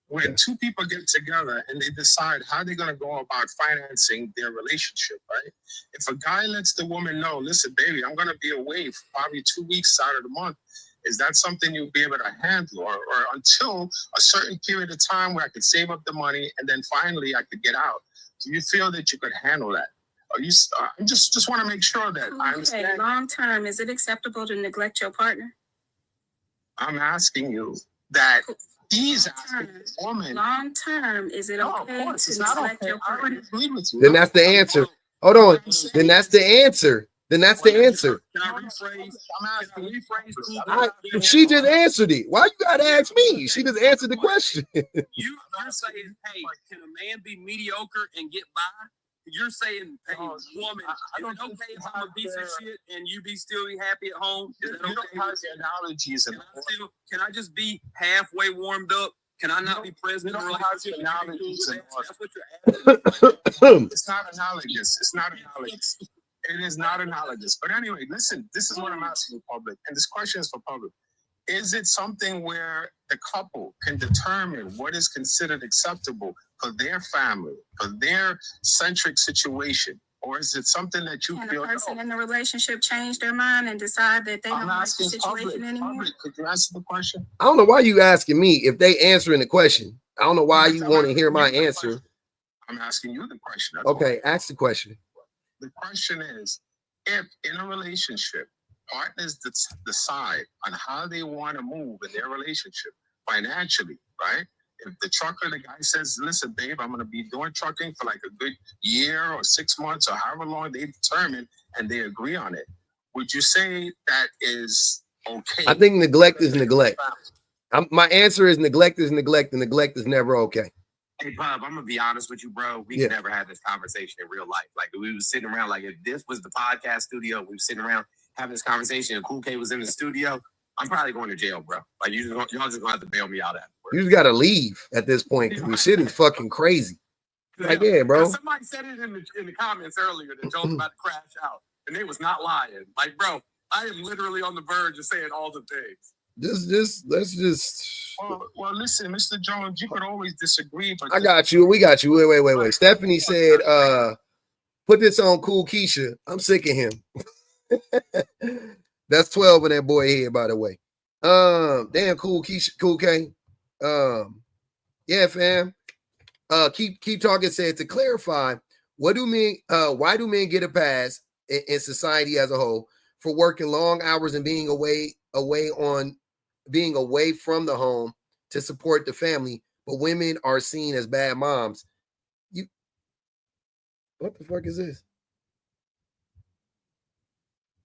When two people get together and they decide how they're going to go about financing their relationship, right? If a guy lets the woman know, listen, baby, I'm going to be away for probably 2 weeks out of the month. Is that something you'll be able to handle? Or until a certain period of time where I could save up the money and then finally I could get out. Do you feel that you could handle that? Or you just want to make sure that I understand. Long term, is it acceptable to neglect your partner? I'm asking you that he's asking the woman. Long term, is it okay to neglect your partner? Then that's the answer. Hold on. Then that's the answer. Then that's the answer. Can I rephrase? I'm asking rephrase. She just answered it. Why you gotta ask me? She just answered the question. You're saying, hey, can a man be mediocre and get by? You're saying, hey, woman, is it okay if I'm a piece of shit and you still be happy at home? Is that okay? Analogies. Can I just be halfway warmed up? Can I not be present in a relationship? That's what you're asking. It's not analogous. It's not analogous. It is not analogous. But anyway, listen, this is what I'm asking the public. And this question is for public. Is it something where the couple can determine what is considered acceptable for their family, for their centric situation? Or is it something that you feel? Can a person in the relationship change their mind and decide that they don't like the situation anymore? Could you answer the question? I don't know why you asking me if they answering the question. I don't know why you want to hear my answer. I'm asking you the question. Okay, ask the question. The question is, if in a relationship, partners decide on how they want to move in their relationship financially, right? If the trucker, the guy says, listen, babe, I'm going to be doing trucking for like a good year or 6 months or however long they determine and they agree on it, would you say that is okay? I think neglect is neglect. My answer is neglect is neglect, and neglect is never okay. Hey, Bob, I'm gonna be honest with you, bro. We never had this conversation in real life. Like, we was sitting around, like, if this was the podcast studio, we were sitting around having this conversation, and Cool K was in the studio, I'm probably going to jail, bro. Like, y'all just gonna have to bail me out afterwards. You just gotta leave at this point because shit is fucking crazy. Like, yeah, bro. Somebody said it in the comments earlier that Joe's about to crash out, and they was not lying. Like, bro, I am literally on the verge of saying all the things. Let's just. Well, listen, Mr. Jones, you could always disagree, but I got you. We got you. Wait. Stephanie said, put this on Cool Keisha. I'm sick of him. That's 12 in that boy head, by the way. Damn, Cool Keisha, Cool K. Yeah, fam. Keep talking. Said to clarify, why do men get a pass in society as a whole for working long hours and being away from the home to support the family, but women are seen as bad moms. What the fuck is this?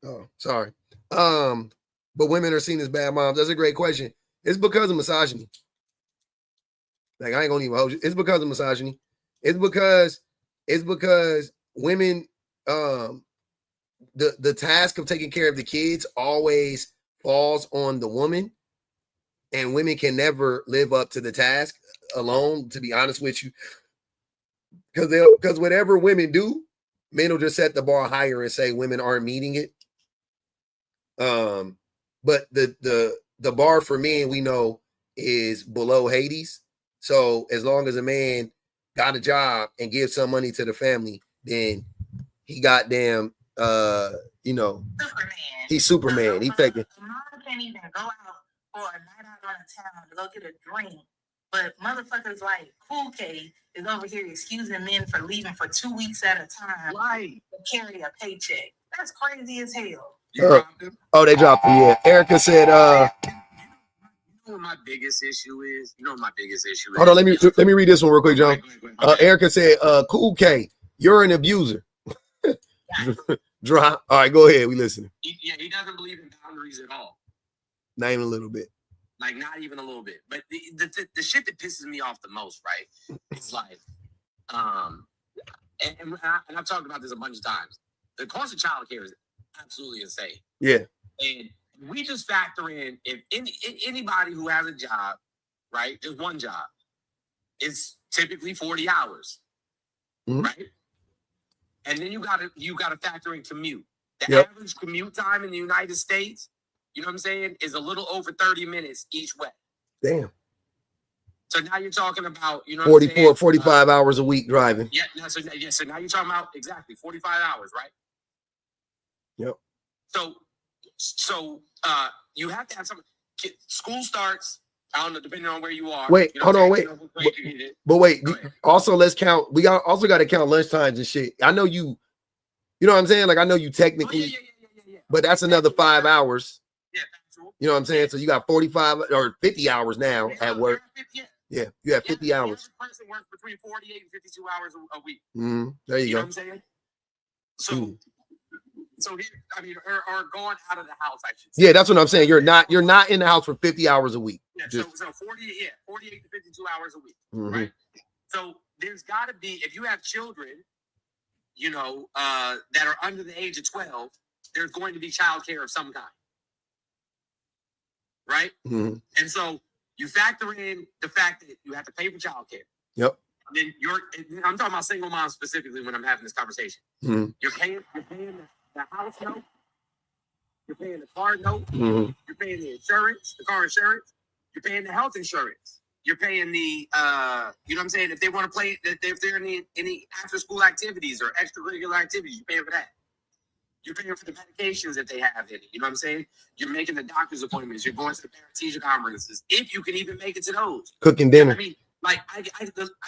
Oh, sorry. But women are seen as bad moms. That's a great question. It's because of misogyny. Like, I ain't gonna even hold you. It's because of misogyny. It's because women, the task of taking care of the kids always falls on the woman, and women can never live up to the task alone, to be honest with you. Because whatever women do, men will just set the bar higher and say women aren't meeting it. But the bar for men, we know, is below Hades. So as long as a man got a job and gives some money to the family, then he goddamn Superman. He's Superman. He taking. Mom can't even go out for a night out on a town to go get a drink. But motherfuckers like Cool K is over here excusing men for leaving for 2 weeks at a time, Right. to carry a paycheck. That's crazy as hell. Oh, they dropped him. Yeah. Erica said, You know what my biggest issue is? hold on, let me read this one real quick, John. Erica said, Cool K, you're an abuser. Drop. All right, go ahead. We listening. He doesn't believe in boundaries at all. Not even a little bit. Like, not even a little bit. But the shit that pisses me off the most, right? It's like, and I've talked about this a bunch of times. The cost of childcare is absolutely insane. Yeah. And we just factor in if anybody who has a job, right, just one job, is typically 40 hours, right? And then you gotta factor in commute. The average commute time in the United States, you know what I'm saying, is a little over 30 minutes each way. Damn. So now you're talking about, 44, 45 hours a week driving. So now you're talking about exactly 45 hours, right? Yep. So you have to have some. School starts, I don't know, depending on where you are. Wait, hold on, wait. But wait, also let's count. We also got to count lunch times and shit. I know you know what I'm saying? Like, I know you technically, but that's another 5 hours. Yeah, you know what I'm saying? So you got 45 or 50 hours now at work. Yeah, you have 50 hours. The person works between 48 and 52 hours a week. There you go. Know what I'm saying? So here, or going out of the house, I should say. Yeah, that's what I'm saying. You're not in the house for 50 hours a week. Yeah, so 48 to 52 hours a week, right? So there's got to be, if you have children, that are under the age of 12, there's going to be childcare of some kind, right? And so you factor in the fact that you have to pay for childcare. Yep. And then I'm talking about single moms specifically when I'm having this conversation. You're paying the house note, you're paying the car note, you're paying the insurance, the car insurance, you're paying the health insurance, you're paying the you know what I'm saying, if they want to play, if they're in any after school activities or extracurricular activities, you're paying for that. You're paying for the medications that they have in it. You know what I'm saying? You're making the doctor's appointments. You're going to the parent-teacher conferences, if you can even make it to those. Cooking dinner. I mean, like, I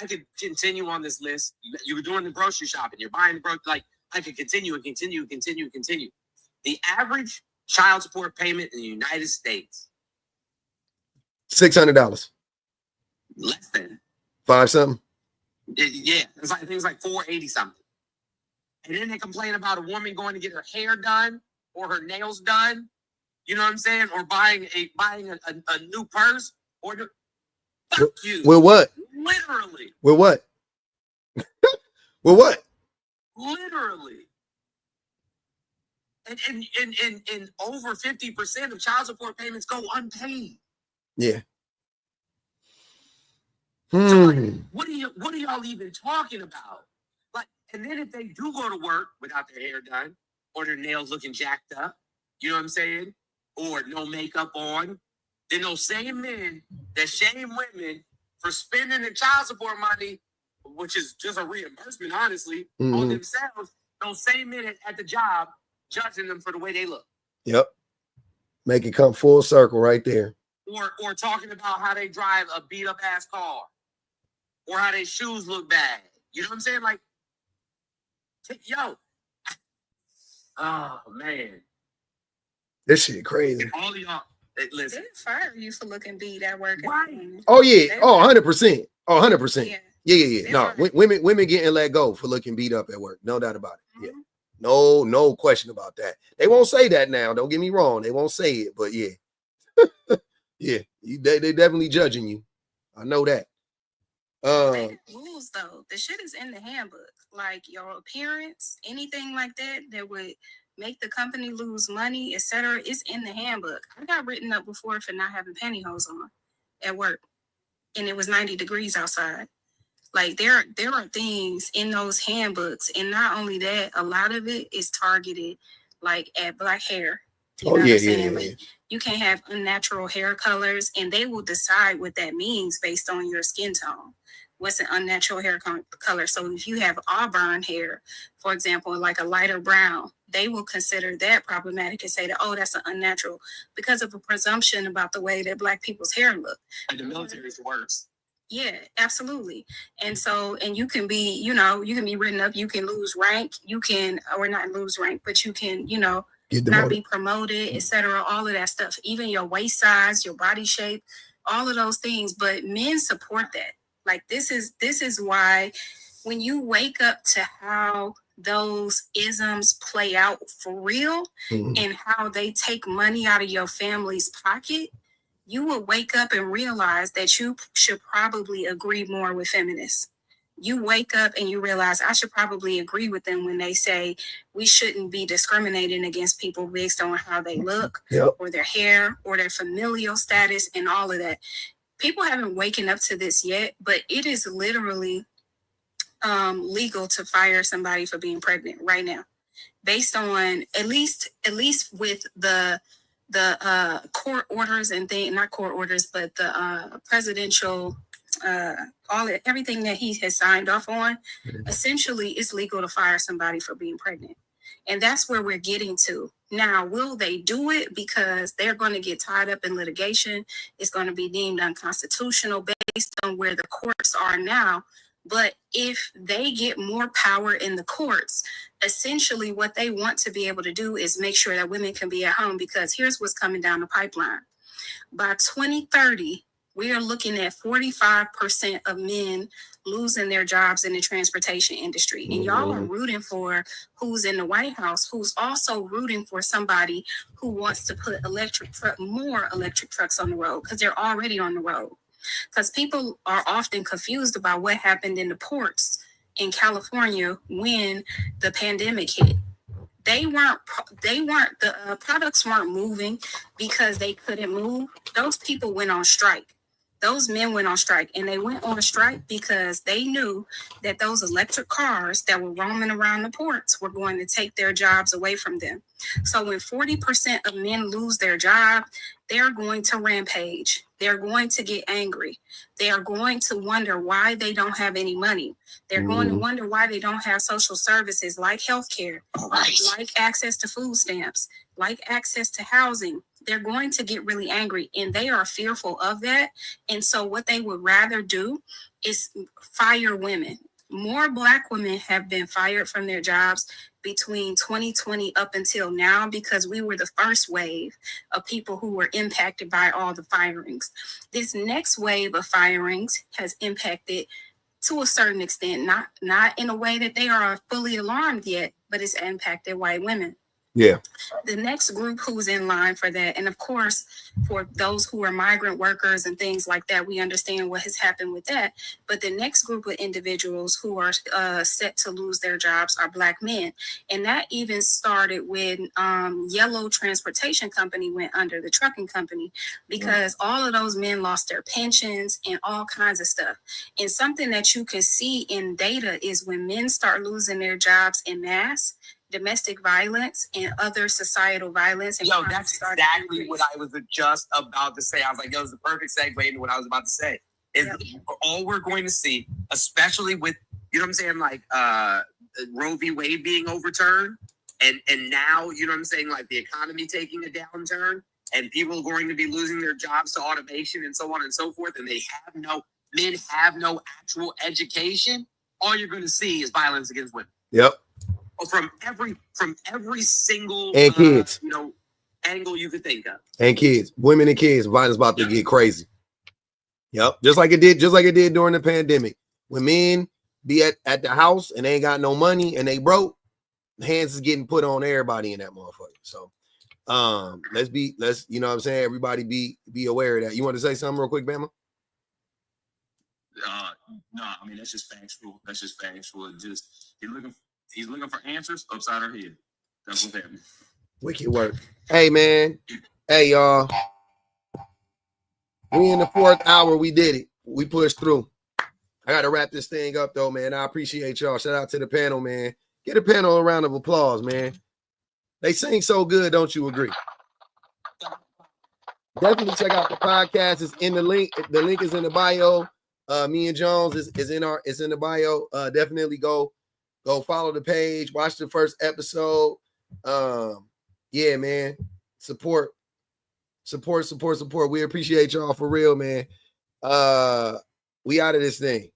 could continue on this list. You were doing the grocery shopping. You're buying the grocery. Like, I could continue and continue and continue and continue. The average child support payment in the United States, $600. less than 5 something. Yeah, I think it's like 480 something. And then they complain about a woman going to get her hair done or her nails done. You know what I'm saying? Or buying a new purse or fuck you. With what? Literally. With what? With what? Literally. And over 50% of child support payments go unpaid. Yeah. So like, what are y'all even talking about? Like, and then if they do go to work without their hair done or their nails looking jacked up, you know what I'm saying? Or no makeup on, then those same men that shame women for spending their child support money, which is just a reimbursement, honestly, on themselves, those same men at the job judging them for the way they look. Yep. Make it come full circle right there. Or talking about how they drive a beat up ass car. Or how their shoes look bad. You know what I'm saying? Like, yo. Oh man. This shit crazy. All of y'all, Listen, They fire you for looking beat at work. Right. Oh yeah. Oh, 100%. Oh, 100%. Yeah. They're No, fine. women getting let go for looking beat up at work. No doubt about it. Yeah. No question about that. They won't say that now. Don't get me wrong. They won't say it, but yeah. Yeah. They definitely judging you. I know that. Rules though. The shit is in the handbook. Like your appearance, anything like that would make the company lose money, etc. It's in the handbook. I got written up before for not having pantyhose on at work, and it was 90 degrees outside. Like there are things in those handbooks, and not only that, a lot of it is targeted like at Black hair. You know what I'm saying? Like, you can't have unnatural hair colors, and they will decide what that means based on your skin tone. What's an unnatural hair color? So if you have auburn hair, for example, like a lighter brown, they will consider that problematic and say that, oh, that's an unnatural, because of a presumption about the way that Black people's hair look. And the military is worse. Yeah, absolutely. And so, and you can be, you can be written up, you can lose rank, you can, or not lose rank, but you can, not be promoted, etc. All of that stuff, even your waist size, your body shape, all of those things. But men support that. Like this is why when you wake up to how those isms play out for real, and how they take money out of your family's pocket, you will wake up and realize that you should probably agree more with feminists. You wake up and you realize I should probably agree with them when they say we shouldn't be discriminating against people based on how they look, or their hair, or their familial status, and all of that. People haven't waken up to this yet, but it is literally legal to fire somebody for being pregnant right now, based on at least with the court orders and not court orders, but the presidential, everything that he has signed off on. Essentially, it's legal to fire somebody for being pregnant. And that's where we're getting to. Now, will they do it because they're going to get tied up in litigation? It's going to be deemed unconstitutional based on where the courts are now. But if they get more power in the courts, essentially what they want to be able to do is make sure that women can be at home, because here's what's coming down the pipeline. By 2030, we are looking at 45% of men losing their jobs in the transportation industry. And y'all are rooting for who's in the White House, who's also rooting for somebody who wants to put more electric trucks on the road, because they're already on the road. Because people are often confused about what happened in the ports in California when the pandemic hit. The products weren't moving because they couldn't move. Those people went on strike. Those men went on strike, and they went on strike because they knew that those electric cars that were roaming around the ports were going to take their jobs away from them. So when 40% of men lose their job, they're going to rampage. They're going to get angry. They are going to wonder why they don't have any money. They're going to wonder why they don't have social services like healthcare, like access to food stamps, like access to housing. They're going to get really angry, and they are fearful of that. And so what they would rather do is fire women. More Black women have been fired from their jobs between 2020 up until now, because we were the first wave of people who were impacted by all the firings. This next wave of firings has impacted to a certain extent, not in a way that they are fully alarmed yet, but it's impacted white women. Yeah. The next group who's in line for that, and of course, for those who are migrant workers and things like that, we understand what has happened with that. But the next group of individuals who are set to lose their jobs are Black men. And that even started when Yellow Transportation Company went under, the trucking company, because all of those men lost their pensions and all kinds of stuff. And something that you can see in data is when men start losing their jobs en masse, domestic violence and other societal violence. And that's exactly what I was just about to say. I was like, yo, it's the perfect segue into what I was about to say. Is all we're going to see, especially with, you know what I'm saying, like Roe v. Wade being overturned, and now, you know what I'm saying, like the economy taking a downturn, and people are going to be losing their jobs to automation and so on and so forth, and men have no actual education. All you're going to see is violence against women. Yep. From every single and kids. angle you could think of. And kids, women and kids, violence about to get crazy. Yep, just like it did during the pandemic. When men be at the house and they ain't got no money and they broke, hands is getting put on everybody in that motherfucker. So let's you know what I'm saying, everybody be aware of that. You want to say something real quick, Bama? No, I mean that's just factual. That's just factual. It just he's looking for answers upside her head. That's what's happening. Wicked work. Hey man. Hey y'all. We in the 4th hour. We did it. We pushed through. I gotta wrap this thing up though, man. I appreciate y'all. Shout out to the panel, man. Get a panel a round of applause, man. They sing so good, don't you agree? Definitely check out the podcast. It's in the link. The link is in the bio. Me and Jones is in the bio. Definitely go follow the page. Watch the first episode. Yeah, man. Support. We appreciate y'all for real, man. We out of this thing.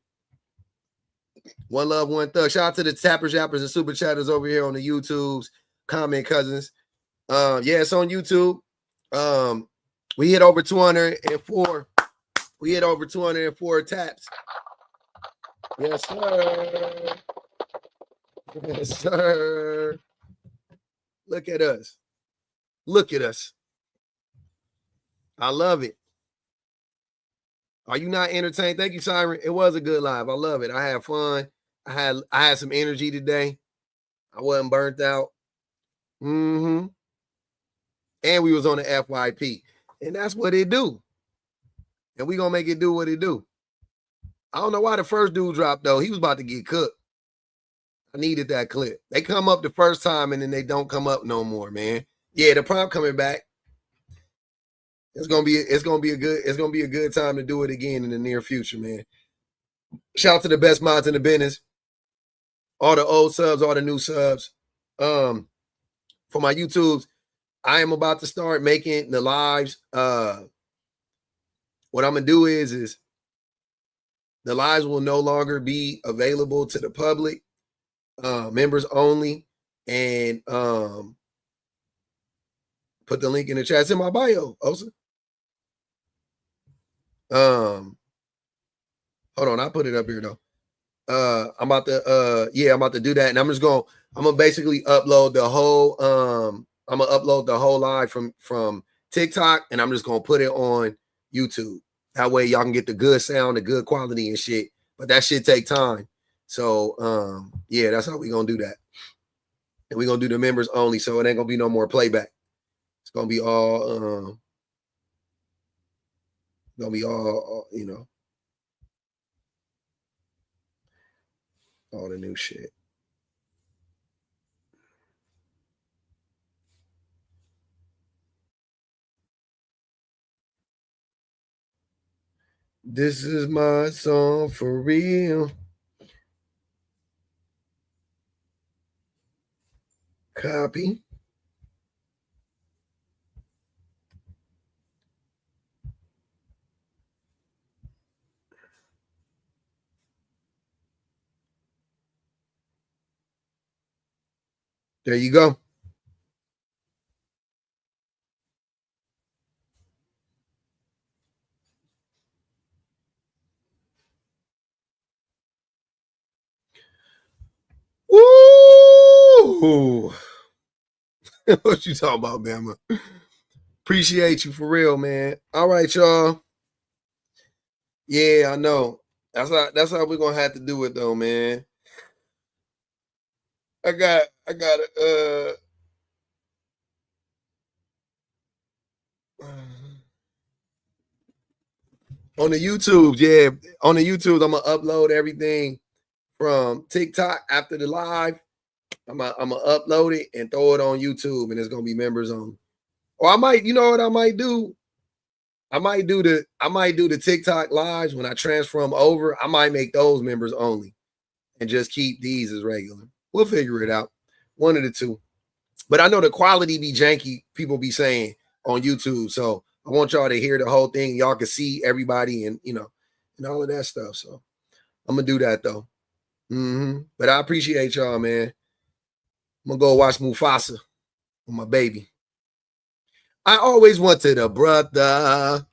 One love, one thug. Shout out to the tappers, yappers, and super chatters over here on the YouTubes, comment cousins. Yeah, it's on YouTube. We hit over 204. We hit over 204 taps. Yes, sir. Yes, sir. Look at us. Look at us. I love it. Are you not entertained? Thank you, Siren. It was a good live. I love it. I had fun. I had some energy today. I wasn't burnt out. And we was on the FYP. And that's what it do. And we gonna make it do what it do. I don't know why the first dude dropped, though. He was about to get cooked. I needed that clip. They come up the first time and then they don't come up no more, man. Yeah, the prompt coming back. It's gonna be a good time to do it again in the near future, man. Shout out to the best mods in the business. All the old subs, all the new subs. For my YouTubes, I am about to start making the lives. What I'm gonna do is the lives will no longer be available to the public, members only, and put the link in the chat. It's in my bio, Osa. Hold on, I put it up here though. I'm about to do that, and I'm gonna basically upload the whole live from TikTok, and I'm just gonna put it on YouTube. That way y'all can get the good sound, the good quality and shit. But that shit take time. So yeah, that's how we gonna do that. And we're gonna do the members only, so it ain't gonna be no more playback. It's gonna be all you know, all the new shit. This is my song for real. Copy. There you go. Woo! What you talking about, Bama? Appreciate you for real, man. All right, y'all. Yeah, I know. That's how we're gonna have to do it though, man. I got on the YouTube, yeah. On the YouTube, I'm gonna upload everything from TikTok after the live. I'm gonna upload it and throw it on YouTube, and it's gonna be members only. Or I might, you know what I might do? I might do the TikTok lives when I transfer them over. I might make those members only and just keep these as regular. We'll figure it out. One of the two. But I know the quality be janky, people be saying on YouTube. So I want y'all to hear the whole thing. Y'all can see everybody and, you know, and all of that stuff. So I'm going to do that, though. But I appreciate y'all, man. I'm going to go watch Mufasa with my baby. I always wanted a brother.